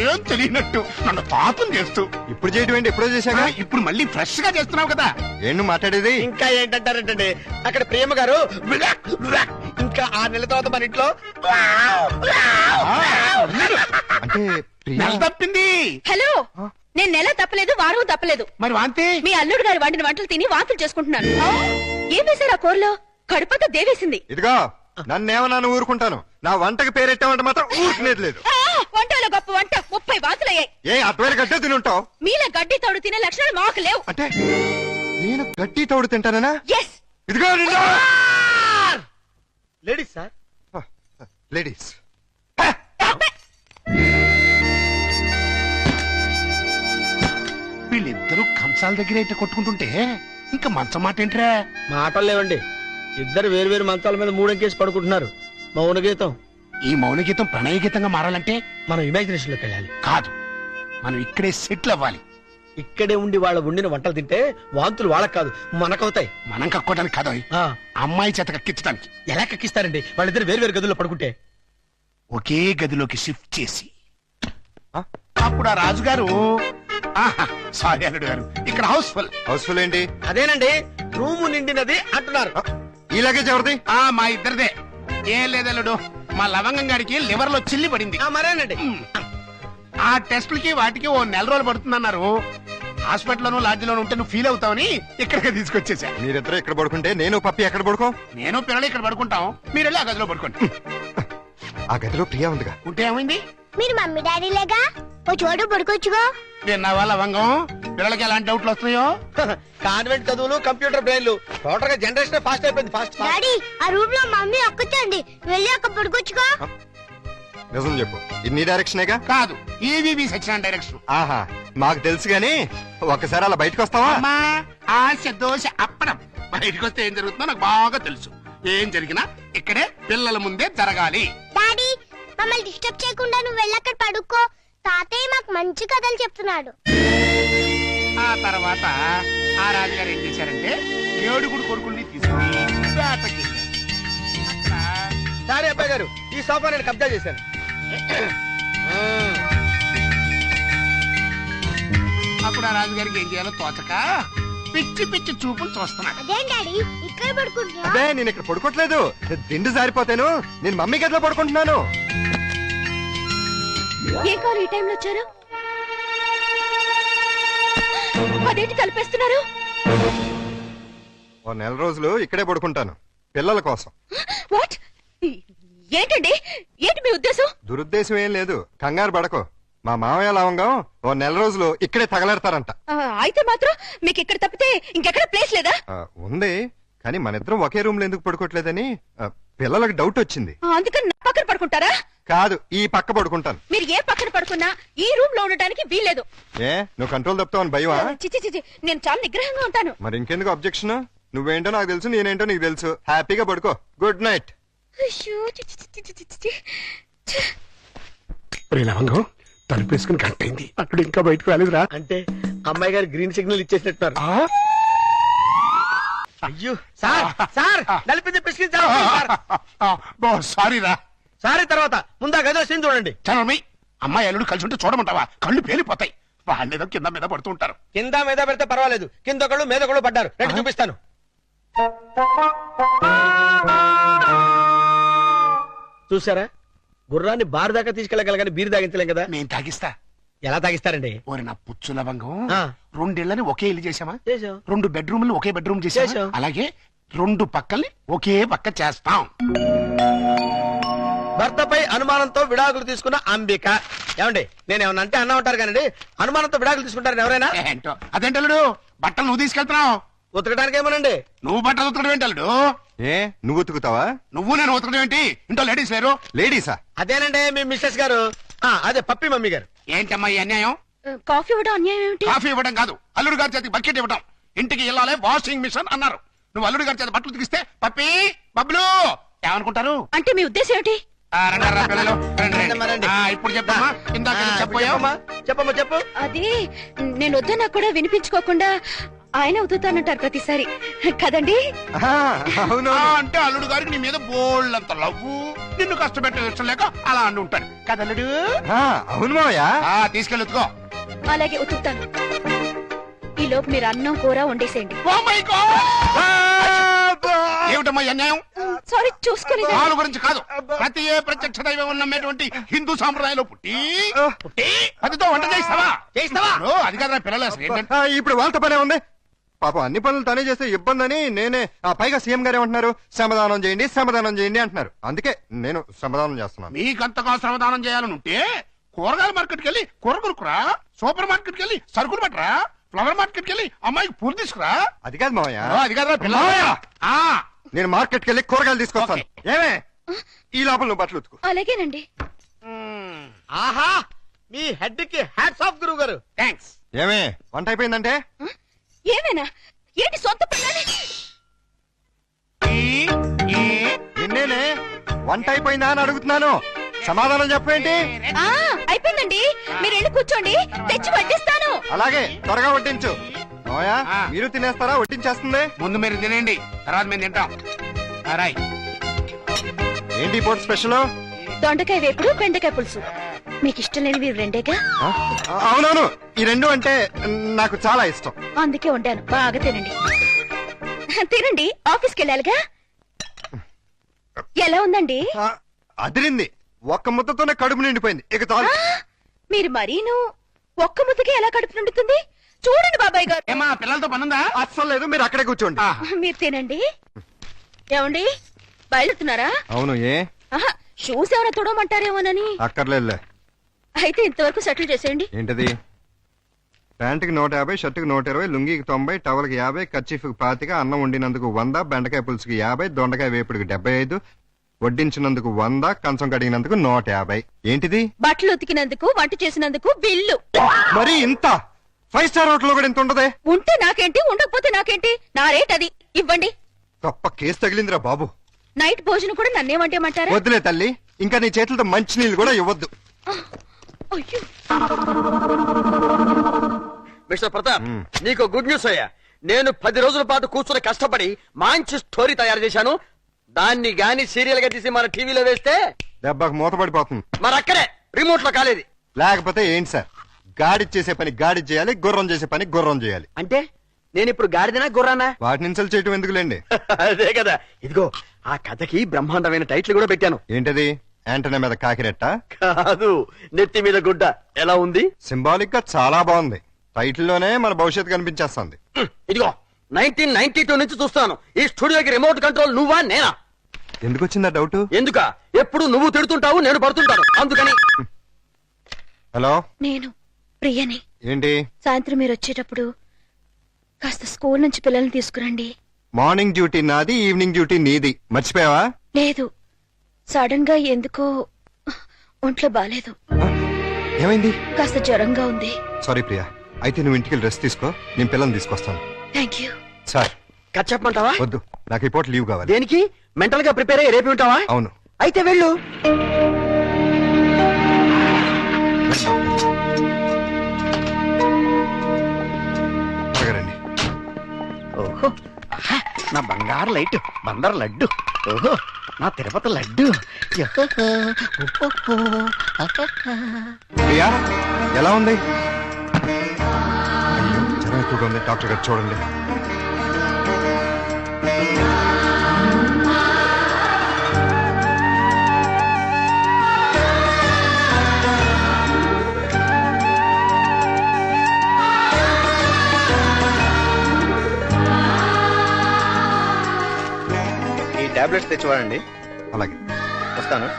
ఏం తెలియనట్టు నన్ను పాపం చేస్తూ. ఇప్పుడు చేయటం ఏంటి? ఎప్పుడో చేశాక ఇప్పుడు మళ్ళీ ఫ్రెష్ గా చేస్తున్నావు కదా. ఏంటి మాట్లాడేది? ఇంకా ఏంటంటారంటే అక్కడ ప్రేమ గారు ఇంకా 6 నెలల తర్వాత మన ఇంట్లో అంటే నెల తప్పింది. హలో, నేను నెల తప్పలేదు, వారం తప్పలేదు. మరి వాంతి? మీ అల్లుడు గారు వండిన వంటలు తిని వాంతులు చేసుకుంటున్నాను. ఏం వేశారు ఆ కూరలో? కడుపంతా దేవేసింది. ఇదిగో నన్నేమన్నాను ఊరుకుంటాను. నా వంటకి పేరెట్టామంటే మాత్రం ఊరుకునేది లేదు. వంటలో గొప్ప వంట 30 వాంతులు అయ్యాయి. ఏ అటువైపు గడ్డే తినుంటావు? మీలా గడ్డి తోడు తినే లక్షణాలు మాకు లేవు. అంటే నేను గడ్డి తోడు తింటానా? ఎస్. ఇదిగో లేడీస్ సార్, లేడీస్. వీళ్ళిద్దరూ కంచాల దగ్గర అయితే కొట్టుకుంటుంటే ఇంకా మంచం మాట ఏంట్రా? మాటలు లేవండి. ఇద్దరు వేరు వేరు మంచాల మీద 3 అంకేసి పడుకుంటున్నారు. మౌన గీతం. ఈ మౌన గీతం ప్రణయ గీతంగా మారాలంటే మనం ఇమాజినేషన్ లోకి వెళ్ళాలి. కాదు, మనం ఇక్కడే సెటిల్ అవ్వాలి. ఇక్కడే ఉండి వాళ్ళ వండిన వంటలు తింటే వాంతులు వాళ్ళకి కాదు మనకవుతాయి. మనం కక్కోవడానికి కాదు, అమ్మాయి చేత కక్కించడానికి. ఎలా కక్కిస్తారండి? వాళ్ళిద్దరు వేరు వేరు గదుల్లో పడుకుంటే ఒకే గదిలోకి షిఫ్ట్ చేసి అప్పుడు ఆ రాజుగారు సారీ అల్లుడు గారు, ఇక్కడ హౌస్ఫుల్. హౌస్ఫుల్ ఏంటి? అదేనండి, రూము నిండినది అంటున్నారు. ఈ లగేజ్ ఎవరిది? మా ఇద్దరిదే. ఏం లేదల్లుడు, మా లవంగం గారికి లివర్ లో చిల్లి పడింది. మరేనండి, ఆ టెస్టులకి వాటికి 1 నెల రోజులు పడుతుందన్నారు. హాస్పిటల్లోనూ లాడ్జిలోనూ ఉంటే నువ్వు ఫీల్ అవుతావని ఇక్కడికి తీసుకొచ్చేసా. మీరిద్దరు ఇక్కడ పడుకుంటే నేను పప్పి ఎక్కడ పడుకో? నేను పిల్లలు ఇక్కడ పడుకుంటాం, మీరు వెళ్ళి ఆ గదిలో పడుకోండి. ఆ గదిలో ప్రియా ఉందిగా. ఉంటే ఏమైంది? మీరు మమ్మీ డాడీ లేగా ఓ చోటు పడుకోవచ్చుగా. విన్నావా లవంగం, పిల్లలకి ఎలాంటి డౌట్లు వస్తున్నాయో? కాన్వెంట్ చదువులు, కంప్యూటర్ బ్రెయిన్లు, టోటల్ గా జనరేషన్ ఫాస్ట్ అయిపోయింది. ఫాస్ట్ డాడీ, ఆ రూమ్ లో మమ్మీ ఒక్కచండి, వెళ్ళి అక్కడ పడుకోవచ్చుగా. నిజం చెప్పు, ఇది నీ డైరెక్షనేగా? కాదు, ఈవీవి సచిన డైరెక్షన్. ఆహా, మాకు తెలుసు గాని ఒక్కసారి అలా బయటకు వస్తావా? ఆశ దోశ అప్పడం. బయటకు వస్తే ఏం జరుగుతుందో నాకు బాగా తెలుసు. ఏం జరిగినా ఇక్కడే పిల్లల ముందే జరగాలి. డాడీ, మమ్మల్ని డిస్టర్బ్ చేయకుండా నువ్వు వెళ్ళి అక్కడ పడుకో. తాతయ్య మాకు మంచి కథలు చెప్తున్నాడు. ఆ తర్వాత ఆ రాజుగారు ఏం చేశారంటే 7 కొడుకుల్ని తీసుకుని వేటకి. సరే అబ్బాయి గారు, ఈ సోఫా నేను కబ్జా చేశాను. అప్పుడు ఆ రాజుగారికి ఏం చేయాలో తోచక పిచ్చి పిచ్చి చూపులు చూస్తున్నాడు. అదేం డాడీ, ఇక్కడ పడుకుంటున్నా? అదే నేను ఇక్కడ పడుకోవట్లేదు, దిండు జారిపోతాను. నేను మమ్మీ గదిలో పడుకుంటున్నాను. ఏ కారు ఈ టైంలో వచ్చారు? అదేంటి కలిపేస్తున్నారు? 1 నెల రోజులు ఇక్కడే పడుకుంటాను పిల్లల కోసం. వాట్? ఏంటండి, ఏంటి మీ ఉద్దేశం? దురుద్దేశం ఏం లేదు, కంగారు పడకో. మా మామయ్య లవంగం 1 నెల రోజులు ఇక్కడే తగలెడతారంట. అయితే మాత్రం మీకు ఇక్కడ తప్పితే ఇంకెక్కడ ప్లేస్ లేదా? ఉంది, కానీ మన ఇద్దరం ఒకే రూమ్ లో ఎందుకు పడుకోవట్లేదని పిల్లలకు డౌట్ వచ్చింది. అందుకని నా పక్కన పడుకుంటారా? కాదు, ఈ పక్క పడుకుంటాను. మీరు ఏ పక్కన పడుకున్నా ఈ రూమ్ లో ఉండటానికి వీల్లేదు. ఏ నువ్వు కంట్రోల్ తప్పుతావని భయమా? చిచి చిచి, నేను చాలా నిగ్రహంగా ఉంటాను. మరి ఇంకెందుకు అబ్జెక్షన్? నువ్వేంటో నాకు తెలుసు, నేనేంటో నీకు తెలుసు. హ్యాపీగా పడుకో. Good night. లవంగం తలుపేసుకుని కట్టయింది, అక్కడ ఇంకా బయటకు రాలేదురా. అంటే అమ్మాయి గారు గ్రీన్ సిగ్నల్ ఇచ్చేసినట్టున్నారు. అయ్యో సార్, సార్ నలిపింది సారీ రా. సారీ తర్వాత ముందా గదిలో సీన్ చూడండి. చనమ్మి, అమ్మాయి అల్లుడు కలిసి ఉంటే చూడమంటావా? కళ్ళు పేలిపోతాయి. వాళ్ళేదో కింద మీద పడుతూ ఉంటారు. కింద మీద పెడితే పర్వాలేదు, కింద ఒకళ్ళు మీద ఒకళ్ళు పడ్డారు. రండి చూపిస్తాను. చూసారా, గుర్రాన్ని బారు దాకా తీసుకెళ్ళగలగాని బీరు తాగించలేం కదా. నేను తాగిస్తా. ఎలా తాగిస్తారండి? ఓరి నా పుచ్చు లవంగం, 2 ఇళ్ళని ఒకే ఇల్లు చేసామా, 2 బెడ్రూమ్లు ఒకే బెడ్రూమ్ చేసామా, అలాగే 2 పక్కల్ని ఒకే పక్క చేస్తాం. భర్తపై అనుమానంతో విడాకులు తీసుకున్న అంబిక. ఏమండి, నేను ఏమన్నా అంటే అన్నా ఉంటారు కానీ అనుమానంతో విడాకులు తీసుకుంటారని ఎవరైనా? ఏంటో అదేంటల్లుడు, బట్టలు నువ్వు తీసుకెళ్తున్నావు, ఉతకడానికి ఏమోనండి. నువ్వు బట్టలు ఉతకడం ఏంటల్లుడు? ఏ నువ్వు ఉతుకుతావా? నువ్వు నేను ఉతకడం ఏంటి? ఇంట్లో లేడీస్ లేరు? లేడీసా? అదేనండి మీ మిస్సెస్ గారు, అదే పప్పి మమ్మీ గారు. ఏంటమ్మా ఈ అన్యాయం? కాఫీ ఇవ్వడం అన్యాయం ఏమిటి? కాఫీ ఇవ్వడం కాదు, అల్లుడు గారి చేతికి బకెట్ ఇవ్వడం. ఇంటికి వెళ్ళాలి వాషింగ్ మిషన్ అన్నారు. నువ్వు అల్లుడు గారి చేతి బట్టలు ఉతికిస్తే పప్పి బబ్లు ఏమనుకుంటారు? అంటే మీ ఉద్దేశం ఏమిటి? ఇప్పుడు చెప్పమ్మా, ఇందాక చెప్పమ్మా. చెప్పమ్మా చెప్పు. అది నేను వద్దన్నా కూడా వినిపించుకోకుండా ఆయన ఉతుతానంటారు ప్రతిసారి కదండి. అవును. అంటే అల్లుడు గారికి నీ మీద బోళ్ళంత లవ్వు, నిన్ను కష్టపెట్టే ఇష్టం లేక అలా అంటూ ఉంటాడు కదల్లుడు. అవును మావయ్య. తీసుకెళ్ళి ఉతుకో. అలాగే ఉతుకుతాను. ఈ లోపు మీరు అన్నం కూర వండేసేయండి. ఏమిటమ్మా ఈ అన్యాయం? సారీ చూసుకుని. వాళ్ళ గురించి కాదు, ప్రతి ఏ ప్రత్యక్ష దైవం నమ్మేటువంటి హిందూ సాంప్రదాయంలో పుట్టి అదితో వంట చేస్తావా? అది కదా పిల్లలు అసలు ఏంటంటే. ఇప్పుడు వాళ్ళతో పనే ఉంది. పాపం అన్ని పనులు తనే చేస్తే ఇబ్బంది అని నేనే. పైగా సీఎం గారు ఏమంటున్నారు? శ్రమదానం చేయండి, శ్రమదానం చేయండి అంటున్నారు. అందుకే నేను శ్రమదానం చేస్తున్నాను. మీకంతగా శ్రమదానం చేయాలని ఉంటే కూరగాయల మార్కెట్కి వెళ్ళి కూర కొనుక్కురా, సూపర్ మార్కెట్కి వెళ్ళి సరుకులు పట్టరా, ఫ్లవర్ మార్కెట్కి వెళ్ళి అమ్మాయికి పూలు తీసుకురా. అది కాదు మావయ్య. అది కాదు పిల్లలు. నేను మార్కెట్కి వెళ్ళి కూరగాయలు తీసుకొస్తాను. ఏమే ఈ లోపల నువ్వు బట్టలు ఉతుకు. అలాగేనండి. ఆహా, మీ హెడ్ కి హ్యాట్స్ ఆఫ్ గురువు గారు. థ్యాంక్స్. ఏమే వంట అయిపోయిందంటే? ఏమైనా ఏంటి సొంత పిల్లని? నిన్నేనే వంట అయిపోయిందా అని అడుగుతున్నాను. సమాధానం చెప్పేంటి? అయిపోయిందండి, మీరు వెళ్ళి కూర్చోండి, తెచ్చి వడ్డిస్తాను. అలాగే త్వరగా వడ్డించు. మావయ్య మీరు తినేస్తారా? వడ్డించేస్తుంది. ముందు మీరు తినండి, తర్వాత మేము తింటాం. ఏంటి ఇప్పుడు స్పెషల్? దొండకాయ వేపుడు, బెండకాయ పులుసు. మీకు ఇష్టం లేనివి రెండేగా? అవునవును, ఈ 2 అంటే నాకు చాలా ఇష్టం. అందుకే వండాను, బాగా తినండి. తినండి, ఆఫీస్కి వెళ్ళాలిగా. ఎలా ఉందండి? అదిరింది. ఒక్క ముద్దతోనే కడుపు నిండిపోయింది. ఇక చాలు. మీరు మరీను ఒక్క ముద్దకి ఎలా కడుపు నిండుతుంది? చూడండి బాబాయ్ గారు. ఏమా పిల్లలతో పనుందా? అస్సలు లేదు, మీరు అక్కడే కూర్చోండి. మీరు తినండి. ఏమండి బయలుతున్నారా? అవును. ఏ షూస్ ఏమైనా తొడమంటారేమోనని. అక్కర్లేదులే. అయితే ఇంతవరకు సెటిల్ చేసేయండి. ఏంటది? ప్యాంటుకి 150, షర్టుకి 120, లుంగికి 90, టవల్కి 50, కర్చీఫ్కి 25, అన్నం వండినందుకు 100, బెండకాయ పులుసుకి 50, దొండకాయ వేపుడికి 75, వడ్డించినందుకు 100, కంచం కడిగినందుకు 150. ఏంటిది? బట్టలు ఉతికినందుకు, వంట చేసినందుకు బిల్లు. మరి ఇంత? 5 స్టార్ హోటల్ లో కూడా ఇంత ఉండదే? ఉంటే నాకేంటి, ఉండకపోతే నాకేంటి, నా రేట్ అది. ఇవ్వండి. గొప్ప కేసు తగిలిందిరా బాబు. నైట్ భోజనం కూడా నన్నేమంటేమంటారా? వద్దులే తల్లి, ఇంకా నీ చేతులతో మంచి నీళ్ళు కూడా ఇవ్వద్దు. మిస్టర్ ప్రతాప్, నీకు గుడ్ న్యూస్ అయ్యా. నేను 10 రోజుల పాటు కూర్చుని కష్టపడి మంచి స్టోరీ తయారు చేశాను. దాన్ని గాని సీరియల్ గా తీసి మన టీవీలో వేస్తే దెబ్బకు మూతపడిపోతుంది. మరి అక్కడే రిమోట్ లో కాలేదు. లేకపోతే ఏంటి సార్? గాడి చేసే పని గాడి చేయాలి, గుర్రం చేసే పని గుర్రం చేయాలి. అంటే నేను ఇప్పుడు గాడిదనా గుర్రానా? వాటిని ఇన్సల్ట్ చేయటం ఎందుకులేండి. అదే కదా. ఇదిగో ఆ కథకి బ్రహ్మాండమైన టైటిల్ కూడా పెట్టాను. ఏంటది? యాంటనా మీద కాకిరెట్ట? కాదు, నెత్తి మీద గుడ్డ. ఎలా ఉంది? సింబాలిక్ గా చాలా బాగుంది. టైటిల్ లోనే మన భవిష్యత్తు కనిపించేస్తుంది. ఇదిగో 1992 నుంచి చూస్తాను ఈ స్టూడియోకి రిమోట్ కంట్రోల్ నువ్వా నేనా? ఎందుకు వచ్చిందా డౌట్? ఎందుక? ఎప్పుడు నువ్వు తిడుతుంటావు, నేను పడుతుంటాను, అందుకని. హలో, నేను ప్రియని. ఏంటి? సాయంత్రం మీరు వచ్చేటప్పుడు కాస్త స్కూల్ నుంచి పిల్లల్ని తీసుకురండి. మార్నింగ్ డ్యూటీ నాది, ఈవినింగ్ డ్యూటీ నీది. మర్చిపోయావా? లేదు, సడన్ గా ఎందుకో ఒంట్లో బాలేదు. ఏమైంది? కాస్త జ్వరంగా ఉంది. సారీ ప్రియా, అయితే నువ్వు ఇంటికి రెస్ట్ తీసుకో, నేను పిల్లల్ని తీసుకొస్తాను. Thank you. సార్ కట్ చెప్పమంటావా? వద్దు, నాకు ఈ పూట లీవ్ కావాలి. దేనికి? మెంటల్ గా ప్రిపేర్ అయ్యి రేపు ఉంటావా? అవును. అయితే వెళ్ళు. రండి. ఓహో, నా బంగారు లైట్, బందర్ లడ్డు. ఓహో, నా తిరుపతి లడ్డు. ప్రియా ఎలా ఉంది? ఎక్కువగా ఉంది, డాక్టర్ గారు చూడండి. ఈ టాబ్లెట్స్ తెచ్చివాడండి. అలాగే వస్తాను.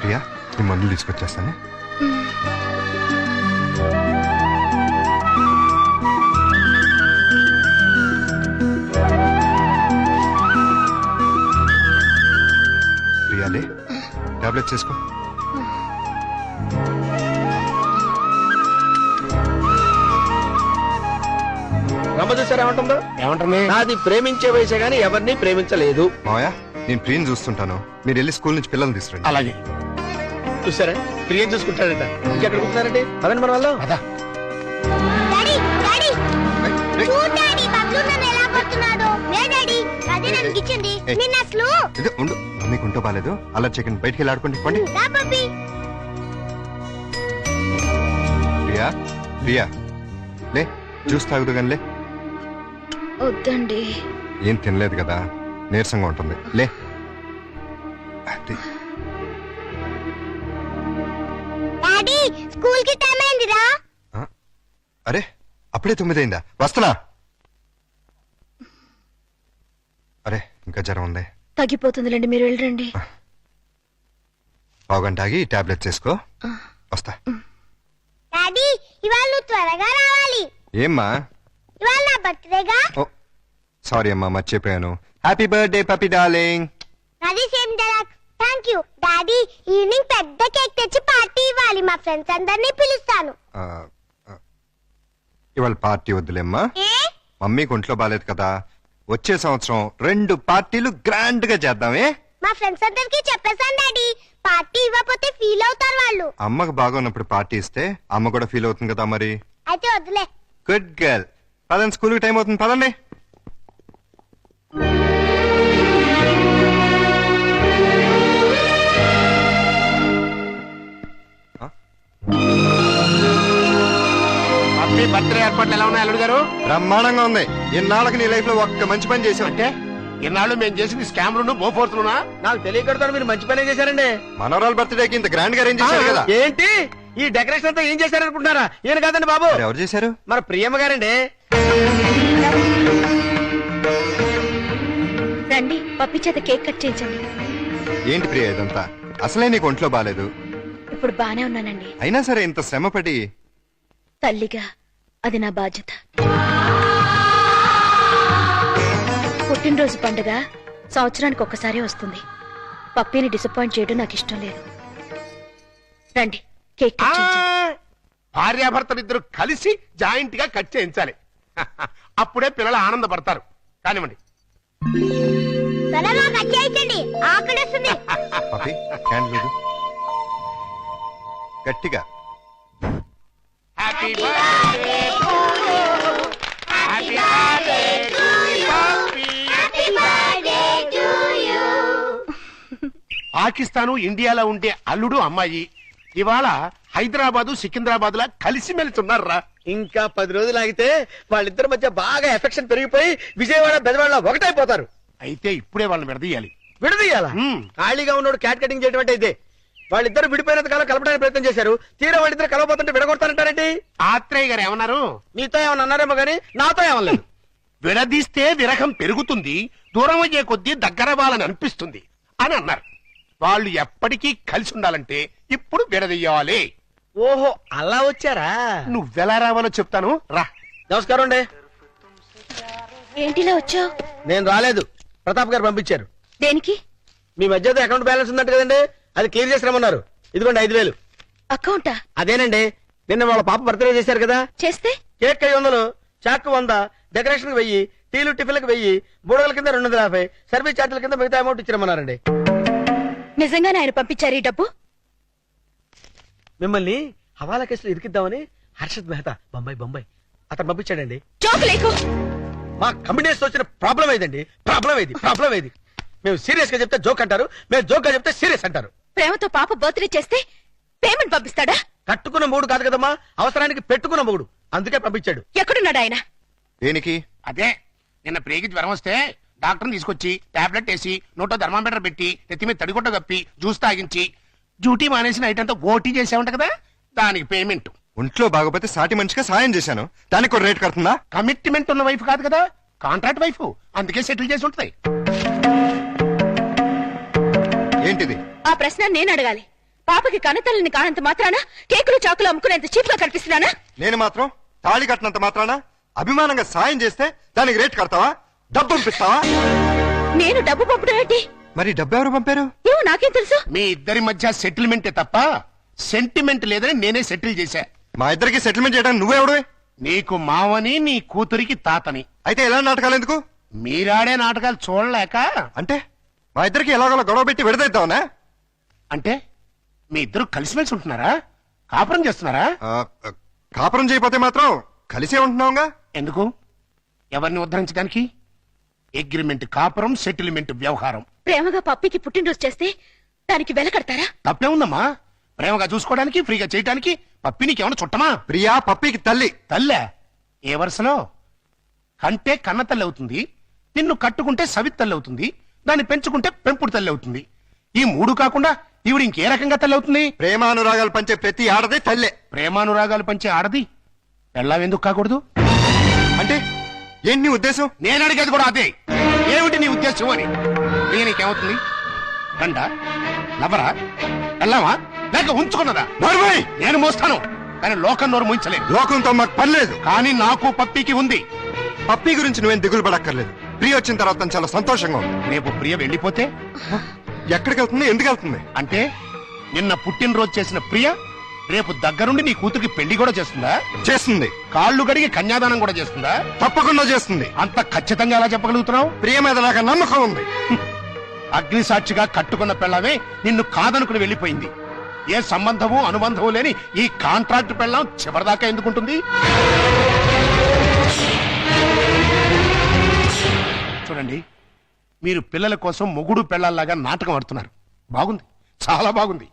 ప్రియా, నీ మందులు తీసుకొచ్చేస్తాను. ప్రియాలే, టాబ్లెట్స్ చేసుకో. రమ్మ చూసారా ఏమంటుందో? ఏమంటుంది? నాది ప్రేమించే వయసే గానీ ఎవరిని ప్రేమించలేదు. మావయ్య, నేను ప్రియని చూస్తుంటాను, మీరు వెళ్ళి స్కూల్ నుంచి పిల్లల్ని తీసుకురండి. అలాగే. చూసారా, ప్రియం చూసుకుంటాడట. ఇంకెక్కడ కూర్చున్నారంటే పదండి మన వాళ్ళు. డాడీ డాడీ చూడు డాడీ బబ్లు నన్ను ఎలా కొడుతున్నాడు. లే డాడీ అదే నాకు ఇచ్చింది. నిన్న అసలు ఇది ఉండు, మీకు ఉంటో బాలేదు. అలా చికెన్ బయటికి వెళ్ళి ఆడుకోండి. పండి. రా పప్పి. ప్రియా, ప్రియా లే, జ్యూస్ తాగుదు కానీ లే. వద్దండి. ఏం తినలేదు కదా, నీరసంగా ఉంటుంది. లే. అది. డాడీ స్కూల్ కి టైం అయిందిరా. అరే, అప్పుడే 9 అయిందా? వస్తున్నా. అరే, ఇంకా జ్వరం ఉంది. తగ్గిపోతుందిలేండి, మీరు వెళ్ళండి. పావుగంట ఆగి టాబ్లెట్ చేసుకో. వస్తా. డాడీ ఇవాళ నువ్వు త్వరగా రావాలి. ఏమ్మా? ఇవాళ నా బర్త్డేగా. ఓ సారీ అమ్మా, మర్చిపోయాను. హ్యాపీ బర్త్డే పప్పి డార్లింగ్. అది same dialogue. Thank you daddy. Evening పెద్ద కేక్ తెచ్చి పార్టీ ఇవ్వాలి. మా ఫ్రెండ్స్ అందరినీ పిలుస్తాను. ఇవాళ పార్టీ వద్దులేమ్మా, ఏ? మమ్మీకి ఒంట్లో బాలేదు కదా. వచ్చే సంవత్సరం 2 పార్టీలు గ్రాండ్ గా చేద్దామే. మా ఫ్రెండ్స్ అందరికి చెప్పేశాను డాడీ. పార్టీ ఇవ్వకపోతే ఫీల్ అవుతారు వాళ్ళు. అమ్మకు బాగున్నప్పుడు పార్టీ ఇస్తే అమ్మ కూడా ఫీల్ అవుతుంది కదా మరి. అయితే వద్దులే. Good girl. పదండి, స్కూల్కి టైం అవుతుంది. పదండి. హ్యాపీ బర్త్డే ఏర్పాట్లు ఎలా ఉన్నాయి అల్లుడు గారు? బ్రహ్మాండంగా ఉంది. ఇన్నాళ్ళకి నీ లైఫ్ లో ఒక్క మంచి పని చేసావు. అంటే ఇన్నాళ్ళు మేము చేసింది స్కామ్లను బోఫోర్స్లునా? నాకు తెలియకడతాను, మీరు మంచి పనే చేశారండి. మనవరాల బర్త్డేకి ఇంత గ్రాండ్ గా అరేంజ్ చేశారు కదా. ఏంటి ఈ డెకరేషన్ అంతా ఏం చేశారనుకుంటున్నారా? ఈయన కాదండి బాబు. మరి ఎవరు చేశారు? మన ప్రియమ్మ గారండి. రండి, పప్పి చేత కేక్ కట్ చేయించండి. ఏంటి ప్రియ ఇదంతా? అసలే నీకు ఒంట్లో బాలేదు. ఇప్పుడు బానే ఉన్నానండి. అయినా సరే ఇంత శ్రమపడి. తల్లిగా అది నా బాధ్యత. పుట్టినరోజు పండుగ సంవత్సరానికి ఒక్కసారి వస్తుంది. పప్పిని డిసప్పాయింట్ చేయడం నాకు ఇష్టం లేదు. రండి, కేక్ కట్ చేయించండి. భార్యాభర్తలిద్దరు కలిసి జాయింట్ గా కట్ చేయించాలి. అప్పుడే పిల్లలు ఆనందపడతారు. కానివ్వండి. త్వరగా కట్ చేయించండి, ఆకలిస్తుంది. పప్పి, క్యాండిల్ లేదు. గట్టిగా. Happy birthday to you. Happy birthday to you. Happy birthday to you. Pakistan ఇండియాలో ఉండే అల్లుడు అమ్మాయి ఇవాళ హైదరాబాదు సికింద్రాబాద్ లా కలిసి మెలుతున్నారా? ఇంకా 10 రోజులు ఆగితే వాళ్ళిద్దరి మధ్య బాగా ఎఫెక్షన్ పెరిగిపోయి విజయవాడ బెజవాడ ఒకటైపోతారు. అయితే ఇప్పుడే వాళ్ళని విడదీయాలి. విడదీయాలా? ఖాళీగా ఉన్నోడు క్యాట్ కటింగ్ చేయడం అంటే ఇదే. వాళ్ళిద్దరు విడిపోయినంత కాలం కలపడానికి ప్రయత్నం చేశారు. తీరా వాళ్ళిద్దరు కలవబోతుంటే విడగొడతానంటారేంటి? ఆత్రేయ గారు ఏమన్నారు? మీతో ఏమన్నా అన్నారేమో గానీ నాతో ఏమనలేదు. విడదీస్తే విరహం పెరుగుతుంది, దూరం అయ్యే కొద్దీ దగ్గర వాళ్ళని అనిపిస్తుంది అని అన్నారు. వాళ్ళు ఎప్పటికీ కలిసి ఉండాలంటే ఇప్పుడు విడదీయాలి. ఓహో, అలా వచ్చారా? నువ్వెలా రావాలో చెప్తాను, రా. నమస్కారం అండి. ఏంటిలా వచ్చావు? నేను రాలేదు, ప్రతాప్ గారు పంపించారు. దేనికి? మీ మధ్యతో అకౌంట్ బ్యాలెన్స్ ఉందంట కదండి, అది క్లియర్ చేసి రమ్మన్నారు. ఇదిగోండి 5,000. అకౌంటా? అదేనండి, నిన్న వాళ్ళ పాప బర్త్డే చేశారు కదా. చేస్తే కేక్ 500, చాక్ 100, డెకరేషన్ కి 1000, టీలు టిఫిన్లకు 1000, బుడగల కింద 250, సర్వీస్ ఛార్జీల కింద మిగతా అమౌంట్ ఇచ్చిరమ్మన్నారండి. నిజంగానే ఆయన పంపించారు ఈ డబ్బు? మిమ్మల్ని హవాలా కేసులో ఇరికిద్దామని హర్షద్ మెహతా బొంబాయి అతను పంపించాడండి. జోకులేకు. మా కంపెనీస్ వచ్చిన ప్రాబ్లం ఏదండి? ప్రాబ్లం ఏది? మేము సీరియస్ గా చెప్తే జోక్ అంటారు, మేము జోక్ గా చెప్తే సీరియస్ అంటారు. ప్రేమతో పాప బర్త్డే చేస్తే పేమెంట్ పంపిస్తాడా? కట్టుకున్న మూడు కాదు కదమ్మా, అవసరానికి పెట్టుకున్న మూడు, అందుకే పంపించాడు. ఎక్కడున్నాడు ఆయన? దేనికి? అదే నిన్న ప్రేగి జ్వరం వస్తే డాక్టర్ని తీసుకొచ్చి టాబ్లెట్ వేసి నోట్లో థర్మామీటర్ పెట్టి నెత్తి మీద తడిగుడ్డ కప్పి జ్యూస్ తాగించి డ్యూటీ మానేసి నైట్ అంతా ఓటీ చేసావంట కదా, దానికి పేమెంట్. ఒంట్లో బాగోపోతే సాటి మనిషిగా సాయం చేశాను, దానికి కూడా రేట్ కడుతుందా? కమిట్మెంట్ ఉన్న వైఫ్ కాదు కదా, కాంట్రాక్ట్ వైఫ్, అందుకే సెటిల్ చేసి ఉంటుంది. ఏంటిది? ఆ ప్రశ్న నేను అడగాలి. పాపకి కన్నతల్లిని కానంత మాత్రాన కేకులు చాకులు అమ్ముకునేంత చీప్ గా కనిపిస్తున్నానా? నేను మాత్రం తాళి కట్టినంత మాత్రాన అభిమానంగా సాయం చేస్తే దానికి రేట్ కడతావా? డబ్బు పంపిస్తావా? నేను డబ్బు పంపడం ఏంటి? మరి డబ్బు ఎవరు పంపారు? ఏమో నాకేం తెలుసు. మీ ఇద్దరి మధ్య సెటిల్మెంటే తప్ప సెంటిమెంట్ లేదని నేనే సెటిల్ చేశా. మా ఇద్దరికి సెటిల్మెంట్ చేయడానికి నువ్వెవడు? నీకు మావని, నీ కూతురికి తాతని. అయితే ఎలా నాటకాలు ఎందుకు? మీరాడే నాటకాలు చూడలేక. అంటే మా ఇద్దరికి ఎలాగోలా గొడవ పెట్టి విడదీద్దామనా? అంటే మీ ఇద్దరు కలిసిమెలిసి ఉంటున్నారా? కాపురం చేస్తున్నారా? కాపురం చేయకపోతే మాత్రం కలిసే ఉంటున్నావుగా. ఎందుకు? ఎవరిని ఉద్ధరించడానికి? అగ్రిమెంట్ కాపురం, సెటిల్మెంట్ వ్యవహారం. ప్రేమగా పప్పికి పుట్టినరోజు చేస్తే దానికి వెల కడతారా? తప్పే ఉందమ్మా. ప్రేమగా చూసుకోవడానికి, ఫ్రీగా చేయడానికి పప్పి నీకేమన్నా చుట్టమా? ప్రియా పప్పికి తల్లి. తల్లే? ఏ వరుసలో? కంటే కన్న తల్లి అవుతుంది, నిన్ను కట్టుకుంటే సవిత్ తల్లి అవుతుంది, దాన్ని పెంచుకుంటే పెంపుడు తల్లి అవుతుంది. ఈ మూడు కాకుండా ఈవిడ ఇంకే రకంగా తల్లి అవుతుంది? ప్రేమానురాగాలు పంచే ప్రతి ఆడది తల్లే. ప్రేమానురాగాలు పంచే ఆడది పెళ్ళాం ఎందుకు కాకూడదు? అంటే ఏంటి నీ ఉద్దేశం? నేను అడిగేది కూడా అదే. ఏమిటి నీ ఉద్దేశం అని. నీకేమవుతుంది? గండ, లవరా, పెళ్ళామా, లేక ఉంచుకున్నదా? నేను మోస్తాను, కానీ లోకం నోరు మూయించలేదు. లోకంతో మాకు పని లేదు, కానీ నాకు పప్పికి ఉంది. పప్పి గురించి నువ్వేం దిగులు పడక్కర్లేదు. ప్రియ వచ్చిన తర్వాత తను చాలా సంతోషంగా ఉంది. రేపు ప్రియ వెళ్ళిపోతే ఎక్కడికి వెళ్తుంది? ఎందుకు వెళ్తుంది? అంటే నిన్న పుట్టినరోజు చేసిన ప్రియ రేపు దగ్గరుండి నీ కూతురికి పెళ్లి కూడా చేస్తుందా? చేస్తుంది. కాళ్ళు గడిగి కన్యాదానం కూడా చేస్తుందా? తప్పకుండా చేస్తుంది. అంత ఖచ్చితంగా ఎలా చెప్పగలుగుతున్నావు? ప్రియ మీద నాకు నమ్మకం ఉంది. అగ్ని సాక్షిగా కట్టుకున్న పెళ్ళమే నిన్ను కాదనుకుని వెళ్ళిపోయింది. ఏ సంబంధము అనుబంధము లేని ఈ కాంట్రాక్ట్ పెళ్ళం చివరిదాకా ఎందుకుంటుంది? చూడండి, మీరు పిల్లల కోసం మొగుడు పెళ్ళాల్లాగా నాటకం ఆడుతున్నారు. బాగుంది, చాలా బాగుంది.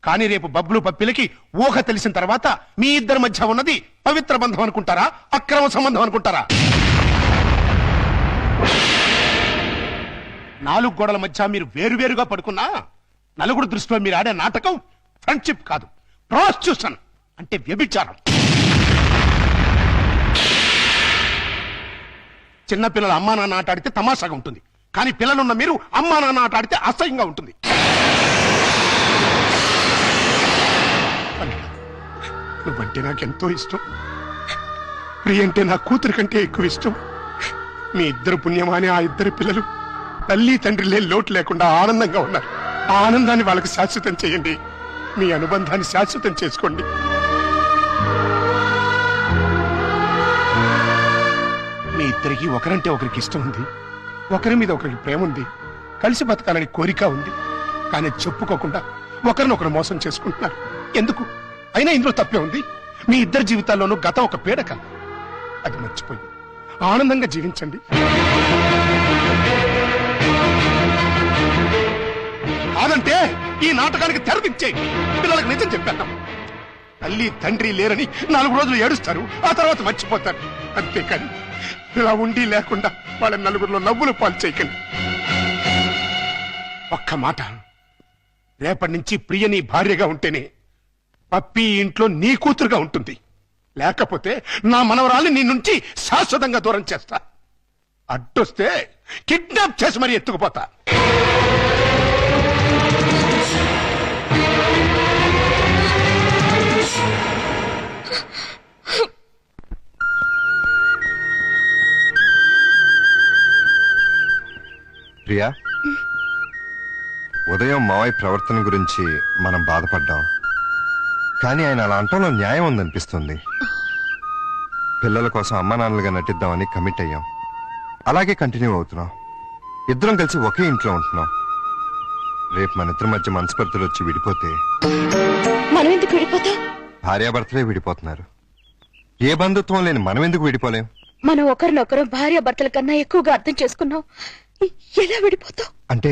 కానీ రేపు బబ్బులు పప్పిలకి ఊహ తెలిసిన తర్వాత మీ ఇద్దరి మధ్య ఉన్నది పవిత్ర బంధం అనుకుంటారా, అక్రమ సంబంధం అనుకుంటారా? 4 గోడల మధ్య మీరు వేరువేరుగా పడుకున్నా నలుగురు దృష్టిలో మీరు ఆడే నాటకం ఫ్రెండ్షిప్ కాదు, ప్రాస్టిట్యూషన్ అంటే వ్యభిచారం. చిన్నపిల్లలు అమ్మా నాన్న ఆట ఆడితే తమాషాగా ఉంటుంది, కానీ పిల్లలున్న మీరు అమ్మా నాన్న ఆట ఆడితే అసహ్యంగా ఉంటుంది. నువ్వంటే నాకెంతో ఇష్టం. ప్రియ అంటే నా కూతురు కంటే ఎక్కువ ఇష్టం. మీ ఇద్దరు పుణ్యమాని ఆ ఇద్దరు పిల్లలు తల్లి తండ్రి లేని లోటు లేకుండా ఆనందంగా ఉన్నారు. ఆ ఆనందాన్ని వాళ్ళకి శాశ్వతం చేయండి. మీ అనుబంధాన్ని శాశ్వతం చేసుకోండి. మీ ఇద్దరికి ఒకరంటే ఒకరికి ఇష్టం ఉంది, ఒకరి మీద ఒకరికి ప్రేమ ఉంది, కలిసి బతకాలని కోరిక ఉంది. కానీ చెప్పుకోకుండా ఒకరినొకరు మోసం చేసుకుంటున్నారు. ఎందుకు? అయినా ఇందులో తప్పే ఉంది. మీ ఇద్దరి జీవితాల్లోనూ గతం ఒక పీడక, అది మర్చిపోయి ఆనందంగా జీవించండి. కాదంటే ఈ నాటకానికి తెరదించేయి. పిల్లలకు నిజం చెప్పేద్దాం. తల్లి తండ్రి లేరని 4 రోజులు ఏడుస్తారు, ఆ తర్వాత మర్చిపోతారు. అంతేకాని ఇలా ఉండి లేకుండా వాళ్ళ నలుగురిలో నవ్వులు పాలు చేయకండి. ఒక్క మాట, రేపటి నుంచి ప్రియ నీ భార్యగా ఉంటేనే పప్పి ఇంట్లో నీ కూతురుగా ఉంటుంది. లేకపోతే నా మనవరాల్ని నీ నుంచి శాశ్వతంగా దూరం చేస్తా. అడ్డొస్తే కిడ్నాప్ చేసి మరీ ఎత్తుకుపోతా. ప్రియా, ఉదయం మావయ్య ప్రవర్తన గురించి మనం బాధపడ్డాం, కానీ ఆయన అలా అంటంలో న్యాయం ఉందనిపిస్తుంది. పిల్లల కోసం అమ్మా నాన్నలుగా నటిద్దామని కమిట్ అయ్యాం. అలాగే కంటిన్యూ అవుతున్నాం. ఇద్దరం కలిసి ఒకే ఇంట్లో ఉంటున్నాం. రేపు మన ఇద్దరి మధ్య మనస్పర్ధలు వచ్చి విడిపోతే మనం ఎందుకు విడిపోతాం? భార్యాభర్తలే విడిపోతున్నారు. ఏ బంధుత్వం లేని మనం ఎందుకు విడిపోలేం? మనం ఒకరినొకరు భార్యాభర్తల కన్నా ఎక్కువగా అర్థం చేసుకున్నాం. ఎలా విడిపోతాం? అంటే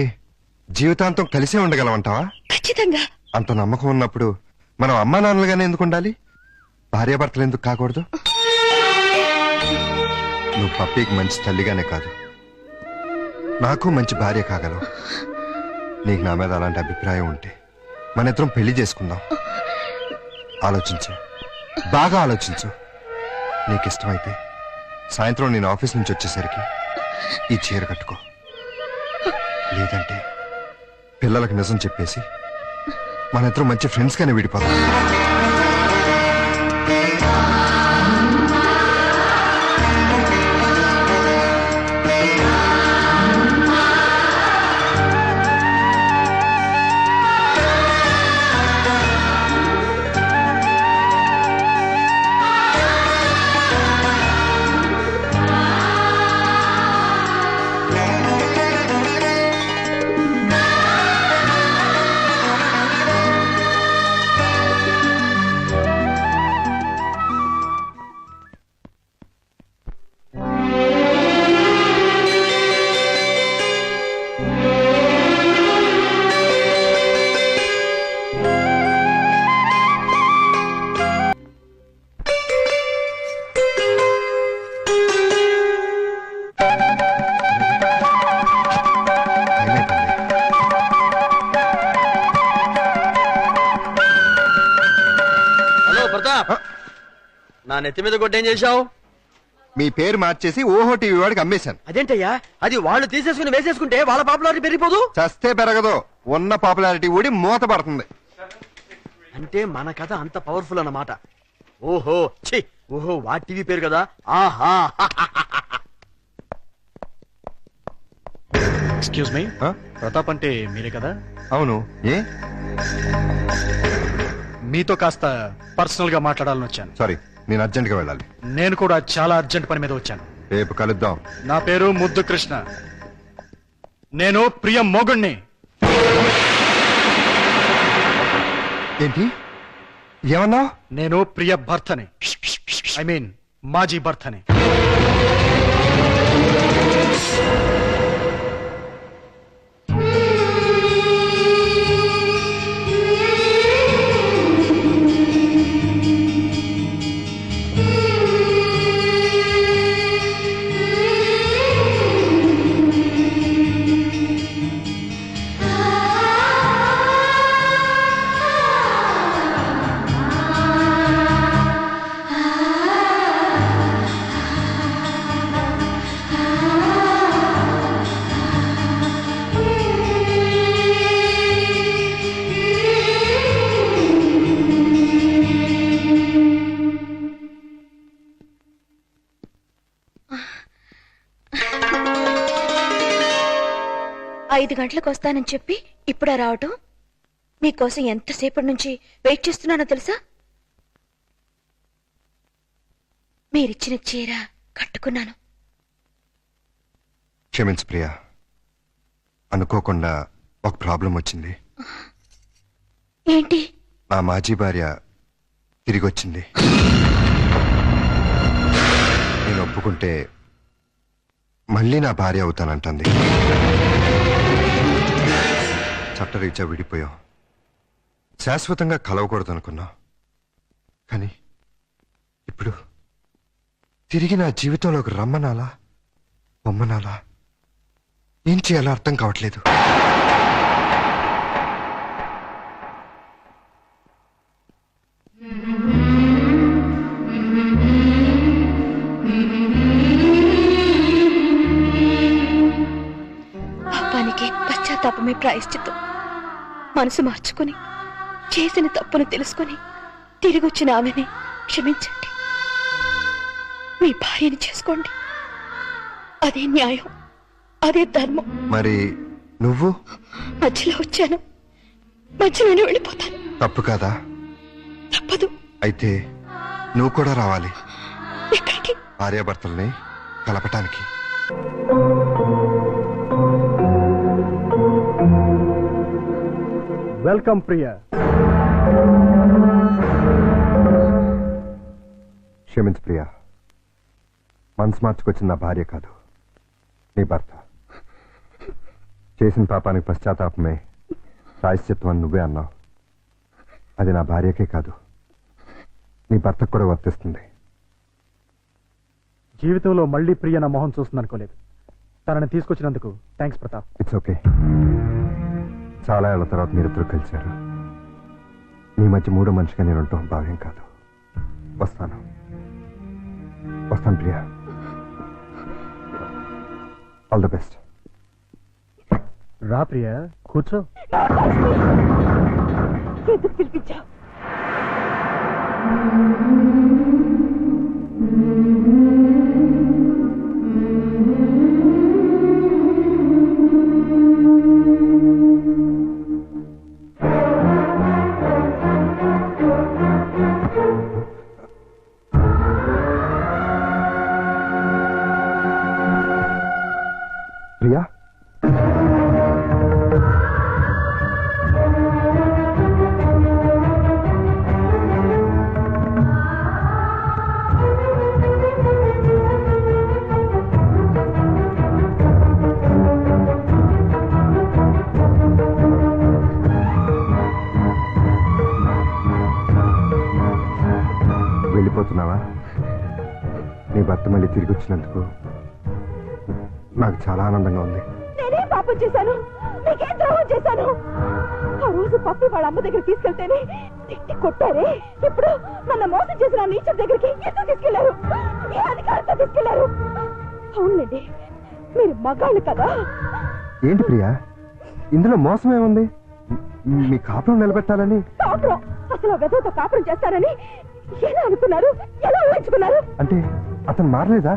జీవితాంతం కలిసే ఉండగలమంటావా? ఖచ్చితంగా. అంత నమ్మకం ఉన్నప్పుడు మనం అమ్మా నాన్నలుగానే ఎందుకు ఉండాలి? భార్యాభర్తలు ఎందుకు కాకూడదు? నువ్వు పప్పీకి మంచి తల్లిగానే కాదు, నాకు మంచి భార్య కాగలవు. నీకు నా మీద అలాంటి అభిప్రాయం ఉంటే మన ఇద్దరం పెళ్లి చేసుకుందాం. ఆలోచించు, బాగా ఆలోచించు. నీకు ఇష్టమైతే సాయంత్రం నేను ఆఫీస్ నుంచి వచ్చేసరికి ఈ చీర కట్టుకో. లేదంటే పిల్లలకు నిజం చెప్పేసి మన ఇద్దరం మంచి ఫ్రెండ్స్ గానే విడిపోదాం. నా నెత్తి మీద కొట్టేం చేశావు? మీ పేరు మార్చేసి ఓహో టీవీ వాడికి అమ్మేశాను. అదేంటయ్యా, అది వాళ్ళు తీసేసుకుని వేసేసుకుంటే వాళ్ళ పాపులారిటీ పెరిగిపోదు. చస్తే పెరగదు, ఉన్న పాపులారిటీ ఊడి మూత పడుతుంది. అంటే మన కథ అంత పవర్ఫుల్ అన్నమాట. ఓహో ఛీ, ఓహో వా టీవీ పేరు కదా. ఆహా ఎక్స్క్యూజ్ మీ, ప్రతాప్ అంటే మీరే కదా? అవును. ఏ మీతో కాస్త పర్సనల్ గా మాట్లాడాలని వచ్చాను. సారీ, నేను అర్జెంట్ గా వెళ్ళాలి. నేను కూడా చాలా అర్జెంట్ పని మీద వచ్చాను. రేపు కలుద్దాం. నా పేరు ముద్దు కృష్ణ. నేను ప్రియ మొగుణ్ణి. ఏంటి ఏమన్నా? నేను ప్రియ భర్తని, ఐ మీన్ మాజీ భర్తని. ఐదు గంటలకు వస్తానని చెప్పి ఇప్పుడా రావటం? మీకోసం ఎంతసేపటి నుంచి వెయిట్ చేస్తున్నానో తెలుసా? మీరిచ్చిన చీర కట్టుకున్నాను. క్షమించు ప్రియా, అనుకోకుండా ఒక ప్రాబ్లం వచ్చింది. ఏంటి? నా మాజీ భార్య తిరిగి వచ్చింది. నేను ఒప్పుకుంటే మళ్ళీ నా భార్య అవుతానంటుంది. చట్టరీత్యా విడిపోయాం, శాశ్వతంగా కలవకూడదు అనుకున్నా. కానీ ఇప్పుడు తిరిగి నా జీవితంలోకి రమ్మనాలా బొమ్మనాలా ఏం చేయాలో అర్థం కావట్లేదు. పాపానికి పశ్చాత్తాపమే ప్రాయశ్చిత్తం. మనసు మార్చుకుని చేసిన తప్పును తెలుసుకుని తిరిగొచ్చిన ఆమెని క్షమించండి. మీ భార్యని చేసుకోండి. అదే న్యాయం, అదే ధర్మం. మరి నువ్వు? మధ్యలో వచ్చాను, మధ్యలోనే వెళ్ళిపోతాను. తప్పు కాదా? తప్పదు. అయితే నువ్వు కూడా రావాలి. ఎక్కడికి? భార్యాభర్తల్ని కలపటానికి. వెల్కమ్ ప్రియా. క్షమించు ప్రియా, మనసు మార్చుకొచ్చిన నా భార్య కాదు, నీ భర్త. చేసిన పాపానికి పశ్చాత్తాపమే ప్రాయశ్చిత్వం అని నువ్వే అన్నావు. అది నా భార్యకే కాదు, నీ భర్తకు కూడా వర్తిస్తుంది. జీవితంలో మళ్ళీ ప్రియ నా మొహం చూస్తుంది అనుకోలేదు. తనని తీసుకొచ్చినందుకు థ్యాంక్స్ ప్రతాప్. It's okay. చాలా ఏళ్ల తర్వాత మీరిద్దరు కలిశారు. మీ మధ్య మూడో మనిషిగా నేను ఉండటం భావ్యం కాదు. వస్తాను ప్రియా. All the best. రా ప్రియా, కూర్చో. ఎందుకు పిలిపించావు? ప్రియా, వెళ్ళిపోతున్నావా? నీ భర్త మళ్ళీ తిరిగి వచ్చినందుకు నాకు చాలా ఆనందంగా ఉంది. నేనే పాపం చేశాను, నీకేం ద్రోహం చేశాను? ఆ రోజు పప్పి వాళ్ళ అమ్మ దగ్గర తీసుకెళ్తేనే తిట్టి కొట్టారే. ఇప్పుడు నన్ను మోసం చేసిన నీచర్ దగ్గరికి ఎందుకు తీసుకెళ్లారు? ఏ అధికారంతో తీసుకెళ్లారు? అవునండి, మీరు మగాళ్ళు కదా. ఏంటి ప్రియా, ఇందులో మోసం ఏముంది? మీ కాపురం నిలబెట్టాలని. కాపురం? అసలు వెదతో కాపురం చేస్తారని ఎలా అనుకున్నారు? ఎలా ఊహించుకున్నారు? అంటే అతను మారలేదా?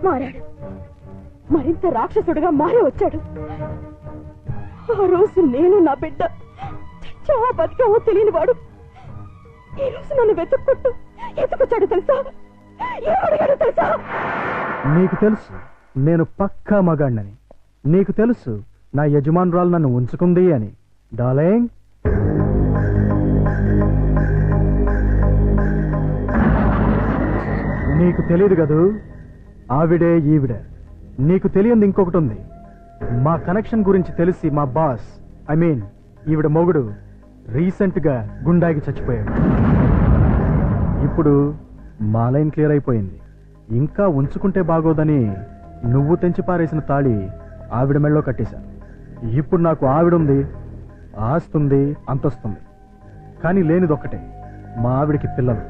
మారాడు, మరింత రాక్షసుడిగా మారే వచ్చాడు. ఆ రోజు నేను నా బిడ్డ చాలా బతికావో తెలియని వాడు ఈ రోజు నన్ను వెతుక్కుంటూ ఎత్తుకొచ్చాడు తెలుసా? ఏమడిగాడు తెలుసా? నీకు తెలుసు నేను పక్కా మగాణ్ణని. నీకు తెలుసు నా యజమానురాలు నన్ను ఉంచుకుంది అని. డార్లింగ్, నీకు తెలియదు కదూ, ఆవిడే ఈవిడ. నీకు తెలియంది ఇంకొకటి ఉంది. మా కనెక్షన్ గురించి తెలిసి మా బాస్, ఐ మీన్ ఈవిడ మొగుడు, రీసెంట్ గా గుండాకి చచ్చిపోయాడు. ఇప్పుడు మా లైన్ క్లియర్ అయిపోయింది. ఇంకా ఉంచుకుంటే బాగోదని నువ్వు తెంచి పారేసిన తాళి ఆవిడ మెళ్ళో కట్టేశాను. ఇప్పుడు నాకు ఆవిడుంది, ఆస్తుంది, అంతొస్తుంది. కానీ లేనిదొక్కటే, మా ఆవిడికి పిల్లలు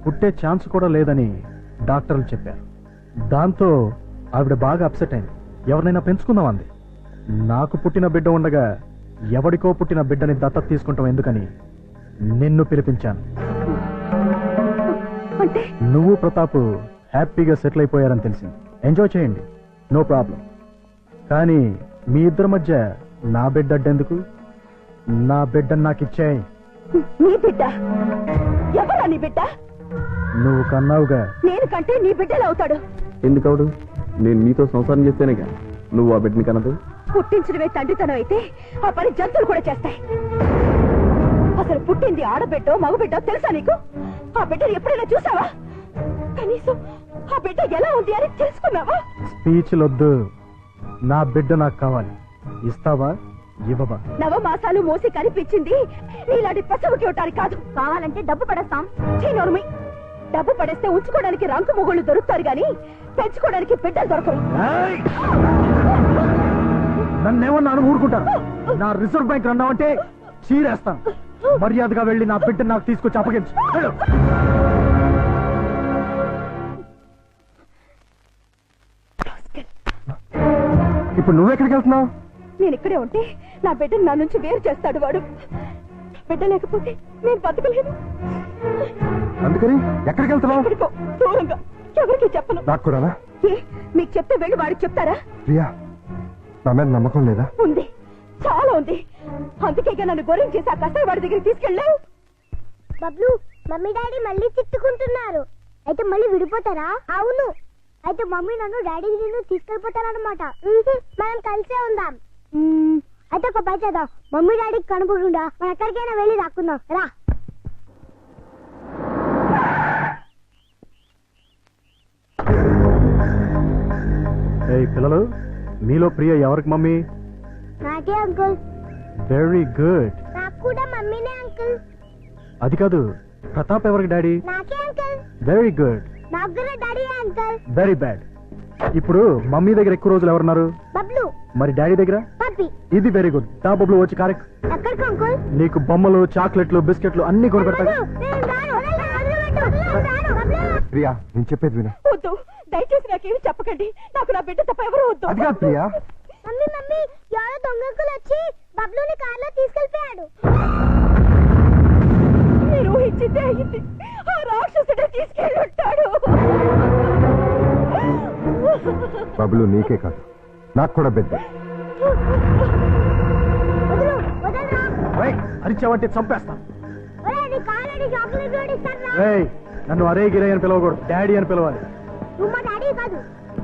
పుట్టే ఛాన్స్ కూడా లేదని డాక్టర్లు చెప్పారు. దాంతో ఆవిడ బాగా అప్సెట్ అయింది. ఎవరినైనా పెంచుకుందాం అంది. నాకు పుట్టిన బిడ్డ ఉండగా ఎవడికో పుట్టిన బిడ్డని దత్తత తీసుకుంటాం ఎందుకని నిన్ను పిలిపించాను. నువ్వు ప్రతాప్ హ్యాపీగా సెటిల్ అయిపోయారని తెలిసింది. ఎంజాయ్ చేయండి, నో ప్రాబ్లం. కానీ మీ ఇద్దరి మధ్య నా బిడ్డ అడ్డెందుకు? నా బిడ్డను నాకు ఇచ్చేయి. నీ బిడ్డ? ఎవరా నీ బిడ్డ? నువ్వు కన్నావుగా. నేను కంటే నీ బిడ్డలు అవుతాడు. ఎందుకవుడు? నేను నీతో సంసారం చేస్తేనేగా నువ్వు ఆ బిడ్డని కనదు. పుట్టించడమే తండ్రితనం అయితే ఆ పని జంతువులు కూడా చేస్తాయి. అసలు పుట్టింది ఆడబిడ్డో మగబిడ్డో తెలుసా నీకు? ఆ బిడ్డను ఎప్పుడైనా చూసావా? కనీసం ఆ బిడ్డ ఎలా ఉంది అని తెలుసుకున్నావా? స్పీచ్లొద్దు. నా బిడ్డ నాకు కావాలి. ఇస్తావా ఇవ్వవా? నవమాసాలు మోసి కనిపించింది నీలాంటి పశువుకి ఇవ్వటానికి కాదు. కావాలంటే డబ్బు పడేస్తాం. చీనోరుమి, డబ్బు పడేస్తే ఉంచుకోవడానికి రంకు మొగుళ్ళు దొరుకుతారు గాని పెంచుకోవడానికి బిడ్డలు దొరకరు. నన్నేమన్నా ఊరుకుంటాను. నా రిజర్వ్ బ్యాంక్ అన్నావంటే చీరేస్తాను. మర్యాదగా వెళ్ళి నా బిడ్డ నాకు తీసుకొచ్చి అప్పగించు. ఇప్పుడు నువ్వెక్కడికి వెళ్తున్నావు? నేను ఇక్కడే ఉంటే నా బిడ్డను నా నుంచి వేరు చేస్తాడు వాడు. బిడ్డ లేకపోతే నేను బతకలేను. అందుకని ఎక్కడికి వెళ్తున్నావు? ఎక్కడికో దూరంగా, ఎవరికి చెప్పను. నాకు కూడానా? ఏ, మీకు చెప్తే వెళ్ళి వాడికి చెప్తారా? ప్రియా, నా మీద నమ్మకం లేదా? ఉంది, చాలా ఉంది. అందుకే నన్ను గొర్రెం చేసి ఆ కసాయి వాడి దగ్గరికి తీసుకెళ్ళావు. బబ్లు, మమ్మీ డాడీ మళ్ళీ తిట్టుకుంటున్నారు. అయితే మళ్ళీ విడిపోతారా? అవును. అయితే మమ్మీ నన్ను డాడీ నిన్ను తీసుకెళ్ళిపోతారన్నమాట. మనం కలిసే ఉందాం. అయితే ఒక పని చేద్దాం. మమ్మీ డాడీకి కనపడుండా మనం ఎక్కడికైనా వెళ్ళి రాకుందాం. రా. ఏయ్ పిల్లలు, మీలో ప్రియ ఎవరికి మమ్మీ? నాకే అంకుల్. Very good. నాకు కూడా మమ్మీనే అంకుల్. అది కాదు, ప్రతాప్ ఎవరికి డాడీ? నాకే uncle. Very good. Daddy uncle. Very bad. ఇప్పుడు మమ్మీ దగ్గర ఎక్కువ రోజులు ఎవరున్నారు? బబ్లు. మరి డాడీ దగ్గర? పప్పి. ఇది వెరీ గుడ్. దా బబ్లు వచ్చి కారెక్. ఎక్కడికి అంకుల్? నీకు బొమ్మలు, చాక్లెట్లు, బిస్కెట్లు అన్ని కొనిపెడతా. ప్రియా నేను చెప్పేది విను. వద్దు, దయచేసి నాకేమి చెప్పకండి. నాకు నా బిడ్డ తప్ప ఎవరు వద్దు. అది కాదు ప్రియా. మమ్మీ మమ్మీ ఎవరో దొంగకులు వచ్చి బబ్లుని కార్లో తీసుకెళ్ళిపోయాడు. మీరు ఊహించిందే అయింది. ఆ రాక్షసుడే తీసుకెళ్ళి ఉంటాడు. బబ్లు నీకే కాదు నాకు కూడా బిడ్డ. అరిచావంటే చంపేస్తా. ఒరేయ్ నీ కాళ్ళని చాక్లెట్ ఓడిస్తారా? ఏయ్ నన్ను అరే గిరే అని పిలవకూడదు, డాడీ అని పిలవాలి. నువ్వు మా డాడీ కాదు.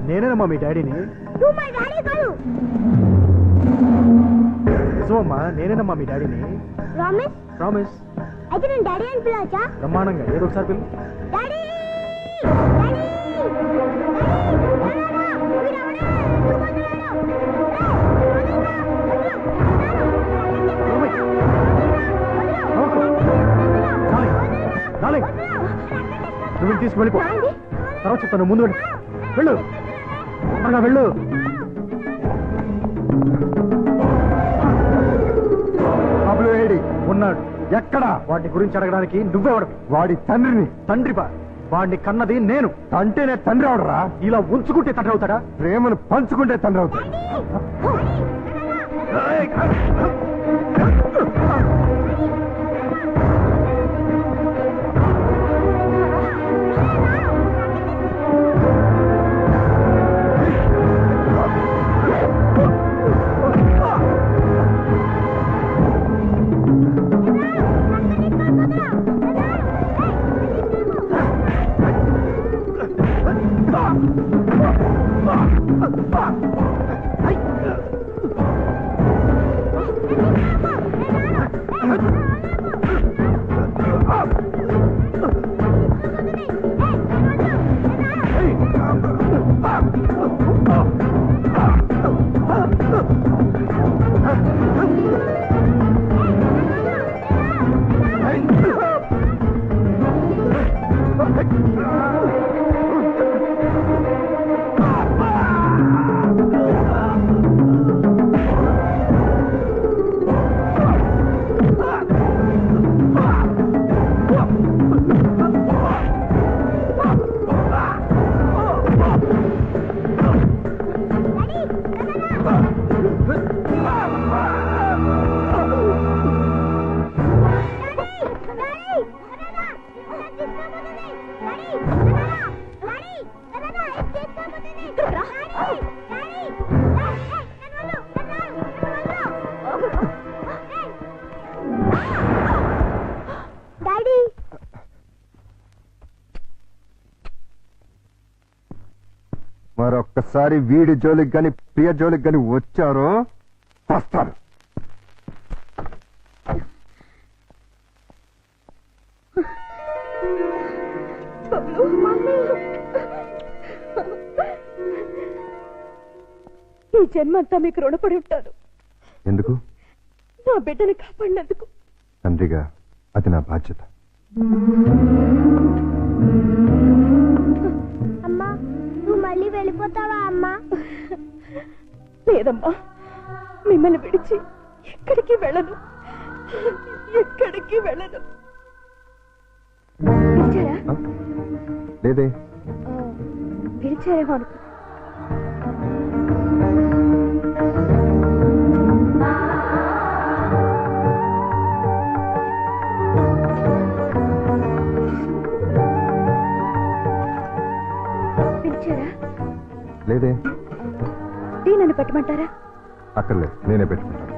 నేనేనమ్మా మీ డాడీని. నువ్వు మా డాడీ కాదు. నిజమమ్మా, నేనేనమ్మా మీ డాడీని. ప్రామిస్? ప్రామిస్. అయితే నేను డాడీ అని పిలవచ్చా? బ్రహ్మాండంగా ఏదో ఒకసారి పిలు. డాడీ నువ్వు తీసుకువెళ్ళిపో. తర్వాత చెప్తాను, ముందు వెళ్ళు. వెళ్ళు త్వరగా వెళ్ళు. బబ్లు ఏడి ఉన్నాడు. ఎక్కడా? వాటి గురించి అడగడానికి నువ్వెవడు? వాడి తండ్రిని. తండ్రిపా? వాడిని కన్నది నేను. అంటేనే తండ్రి అవడరా? ఇలా ఉంచుకుంటే తండ్రి అవుతాడా? ప్రేమను పంచుకుంటే తండ్రి అవుతాడు. మరొక్కసారి వీడి జోలికి గాని ప్రియ జోలికి గాని వచ్చారో వస్తారు. ఈ జన్మంతా మీకు రుణపడి ఉంటాను. ఎందుకు? నా బిడ్డని కాపాడినందుకు. తండ్రిగా అది నా బాధ్యత. అమ్మా నువ్వు మళ్ళీ వెళ్ళిపోతావా అమ్మా? లేదమ్మా, మిమ్మల్ని విడిచి ఎక్కడికి వెళ్ళను, ఎక్కడికి వెళ్ళను. పిలిచారా? లేదే. పిలిచారేమో అనుకో. పిలిచారా? లేదే. టీ నన్ను పెట్టమంటారా? అక్కర్లేదు, నేనే పెట్టుకుంటాను.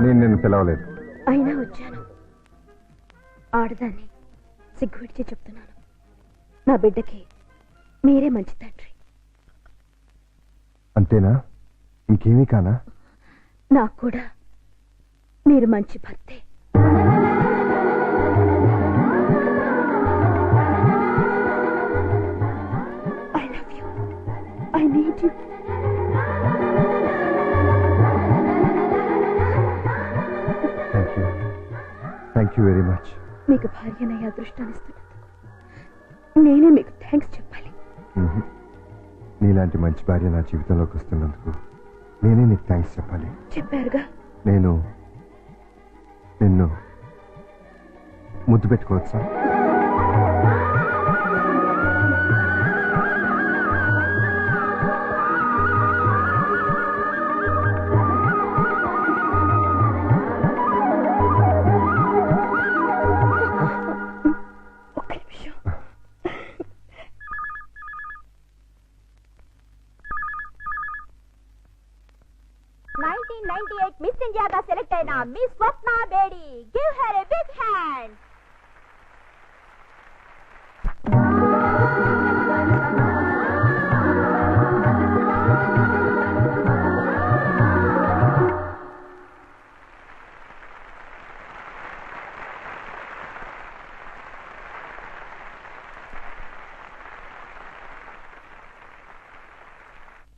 నేను నిన్ను పిలవలేదు. అయినా వచ్చాను. ఆడదాన్ని సిగ్గు విడిచి చెప్తున్నాను. నా బిడ్డకి మీరే మంచి తండ్రి. అంతేనా? ఇంకేమీ కానా? నాకు కూడా మీరు మంచి భర్తే. I love you. I need you. Much. మీకు భార్యనయ్యే అదృష్టాన్ని ఇస్తున్నందుకు నేనే మీకు థ్యాంక్స్ చెప్పాలి. నీలాంటి మంచి భార్య నా జీవితంలోకి వస్తున్నందుకు నేనే నీకు థ్యాంక్స్ చెప్పాలి. చెప్పారుగా. నేను నిన్ను ముద్దు పెట్టుకోవచ్చా? ఒక్క నిమిషం. మిస్ ఇండియాగా సెలెక్ట్ అయిన miss Swapna Bedi. Give her a big hand.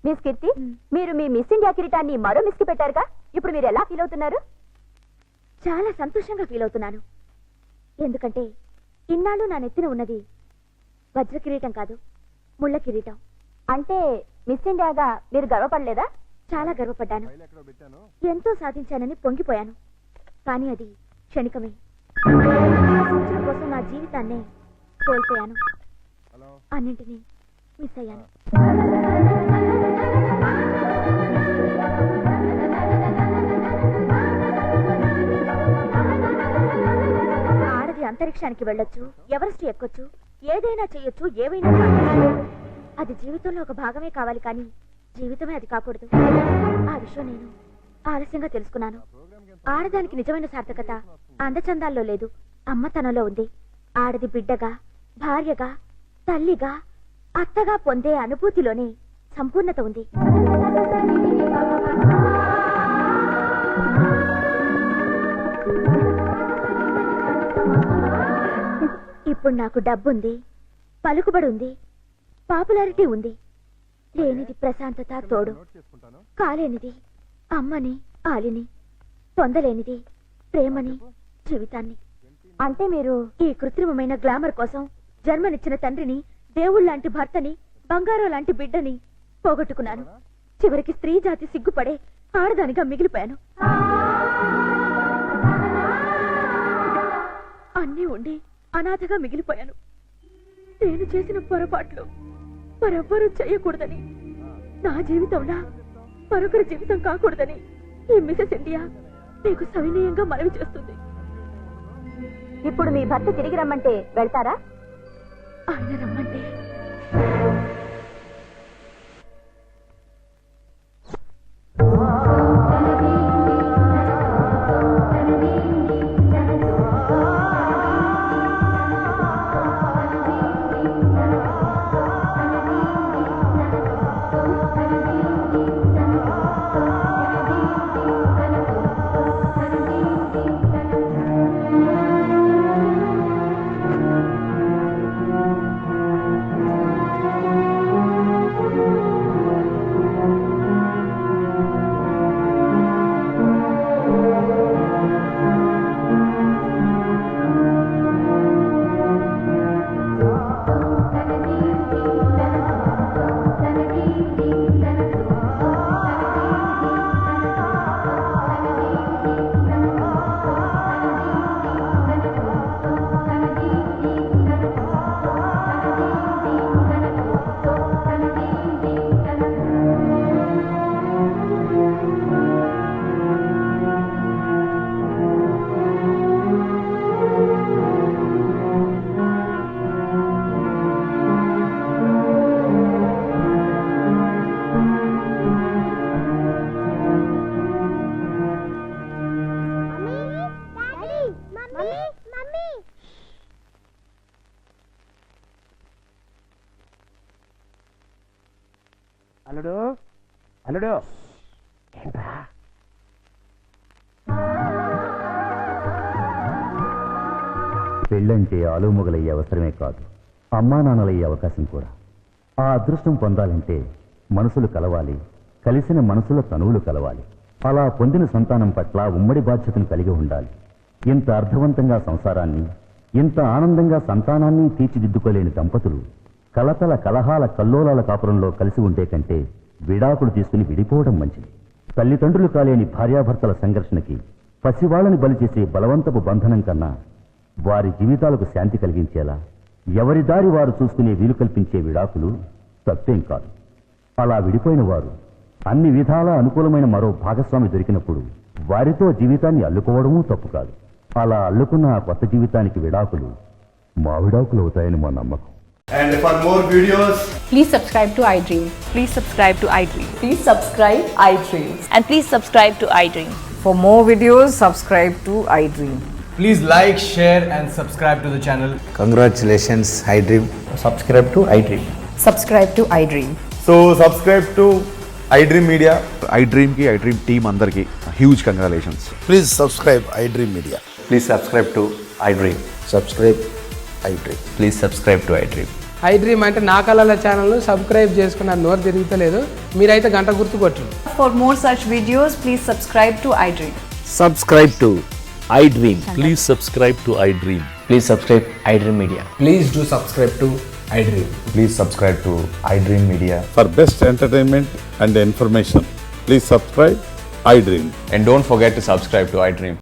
Miss Keerthi, మీరు మీ మిస్ ఇండియా కిరీటాన్ని మరో మిస్ కి పెట్టారుగా, ఇప్పుడు మీరు ఎలా ఫీల్ అవుతున్నారు? చాలా సంతోషంగా ఫీల్ అవుతున్నాను. ఎందుకంటే ఇన్నాళ్ళు నా నెత్తిన ఉన్నది వజ్ర కిరీటం కాదు, ముళ్ళ కిరీటం. అంటే మిస్ ఇండియాగా మీరు గర్వపడలేదా? చాలా గర్వపడ్డాను. ఎంతో సాధించానని పొంగిపోయాను. కానీ అది క్షణికమే. సాధించడం కోసం నా జీవితాన్నే కోల్పోయాను. అన్నింటినీ మిస్ అయ్యాను. ఆడది అంతరిక్షానికి వెళ్ళొచ్చు, ఎవరెస్ట్ ఎక్కొచ్చు, ఏదైనా చెయ్యొచ్చు, ఏవైనా సాధించవచ్చు. అది జీవితంలో ఒక భాగమే కావాలి, కానీ జీవితమే అది కాకూడదు. ఆ విషయం నేను ఆలస్యంగా తెలుసుకున్నాను. ఆడదానికి నిజమైన సార్థకత అందచందాల్లో లేదు, అమ్మతనంలో ఉంది. ఆడది బిడ్డగా, భార్యగా, తల్లిగా, అత్తగా పొందే అనుభూతిలోనే సంపూర్ణత ఉంది. ఇప్పుడు నాకు డబ్బుంది, పలుకుబడి ఉంది, పాపులారిటీ ఉంది. లేనిది ప్రశాంతత, తోడు. కాలేనిది అమ్మని, ఆలిని. పొందలేనిది ప్రేమని, జీవితాన్ని. అంటే మీరు ఈ కృత్రిమమైన గ్లామర్ కోసం జన్మనిచ్చిన తండ్రిని, దేవుళ్లాంటి భర్తని, బంగారం లాంటి బిడ్డని పోగొట్టుకున్నాను. చివరికి స్త్రీ జాతి సిగ్గుపడే ఆడదానిగా మిగిలిపోయాను. అన్నీ ఉండి అనాథగా మిగిలిపోయాను. నేను చేసిన పొరపాట్లు మరెవ్వరూ చేయకూడదని, నా జీవితంలా మరొకరి జీవితం కాకూడదని ఈ మిసెస్ ఇండియా మీకు సవినయంగా మనవి చేస్తుంది. ఇప్పుడు మీ భర్త తిరిగి రమ్మంటే వెళ్తారా? ఆయన రమ్మంటే అల్లుడు అల్లుడు ఏంట్రా? పెళ్ళంటే ఆలుమొగలయ్యే అవసరమే కాదు, అమ్మా నాన్నలయ్యే అవకాశం కూడా. ఆ అదృష్టం పొందాలంటే మనసులు కలవాలి, కలిసిన మనసుల తనువులు కలవాలి. అలా పొందిన సంతానం పట్ల ఉమ్మడి బాధ్యతను కలిగి ఉండాలి. ఇంత అర్థవంతంగా సంసారాన్ని, ఇంత ఆనందంగా సంతానాన్ని తీర్చిదిద్దుకోలేని దంపతులు కలతల కలహాల కల్లోలాల కాపురంలో కలిసి ఉండే కంటే విడాకులు తీసుకుని విడిపోవడం మంచిది. తల్లిదండ్రులు కాలేని భార్యాభర్తల సంఘర్షణకి పసివాళ్ళని బలి చేసే బలవంతపు బంధనం కన్నా వారి జీవితాలకు శాంతి కలిగించేలా ఎవరి దారి వారు చూసుకునే వీలు కల్పించే విడాకులు తప్పేం కాదు. అలా విడిపోయిన వారు అన్ని విధాలా అనుకూలమైన మరో భాగస్వామి దొరికినప్పుడు వారితో జీవితాన్ని అల్లుకోవడమూ తప్పు కాదు. అలా అల్లుకున్న ఆ కొత్త జీవితానికి విడాకులు మా విడాకులు అవుతాయని మా నమ్మకం. And for more videos, Please subscribe to iDream. Please subscribe to iDream. Please subscribe iDream. And please subscribe to iDream. For more videos, subscribe to iDream. Please like, share and subscribe to the channel. Congratulations, iDream. Subscribe to iDream. Subscribe to iDream. so subscribe to iDream Media. iDream ki iDream team andarki huge congratulations. Please subscribe iDream Media. Please subscribe to iDream. Subscribe iDream. Please subscribe to iDream. iDream అంటే నా కళల ఛానల్ సబ్స్క్రైబ్ చేసుకున్న నోరు తిరుగుతలేదు, మీరైతే గంట గుర్తు కొట్టండి. For more such videos, please subscribe to iDream. Subscribe to iDream. Please subscribe to iDream. Please subscribe iDream Media. Please do subscribe to iDream. Please subscribe to iDream Media. For best entertainment and information, please subscribe iDream. And don't forget to subscribe to iDream.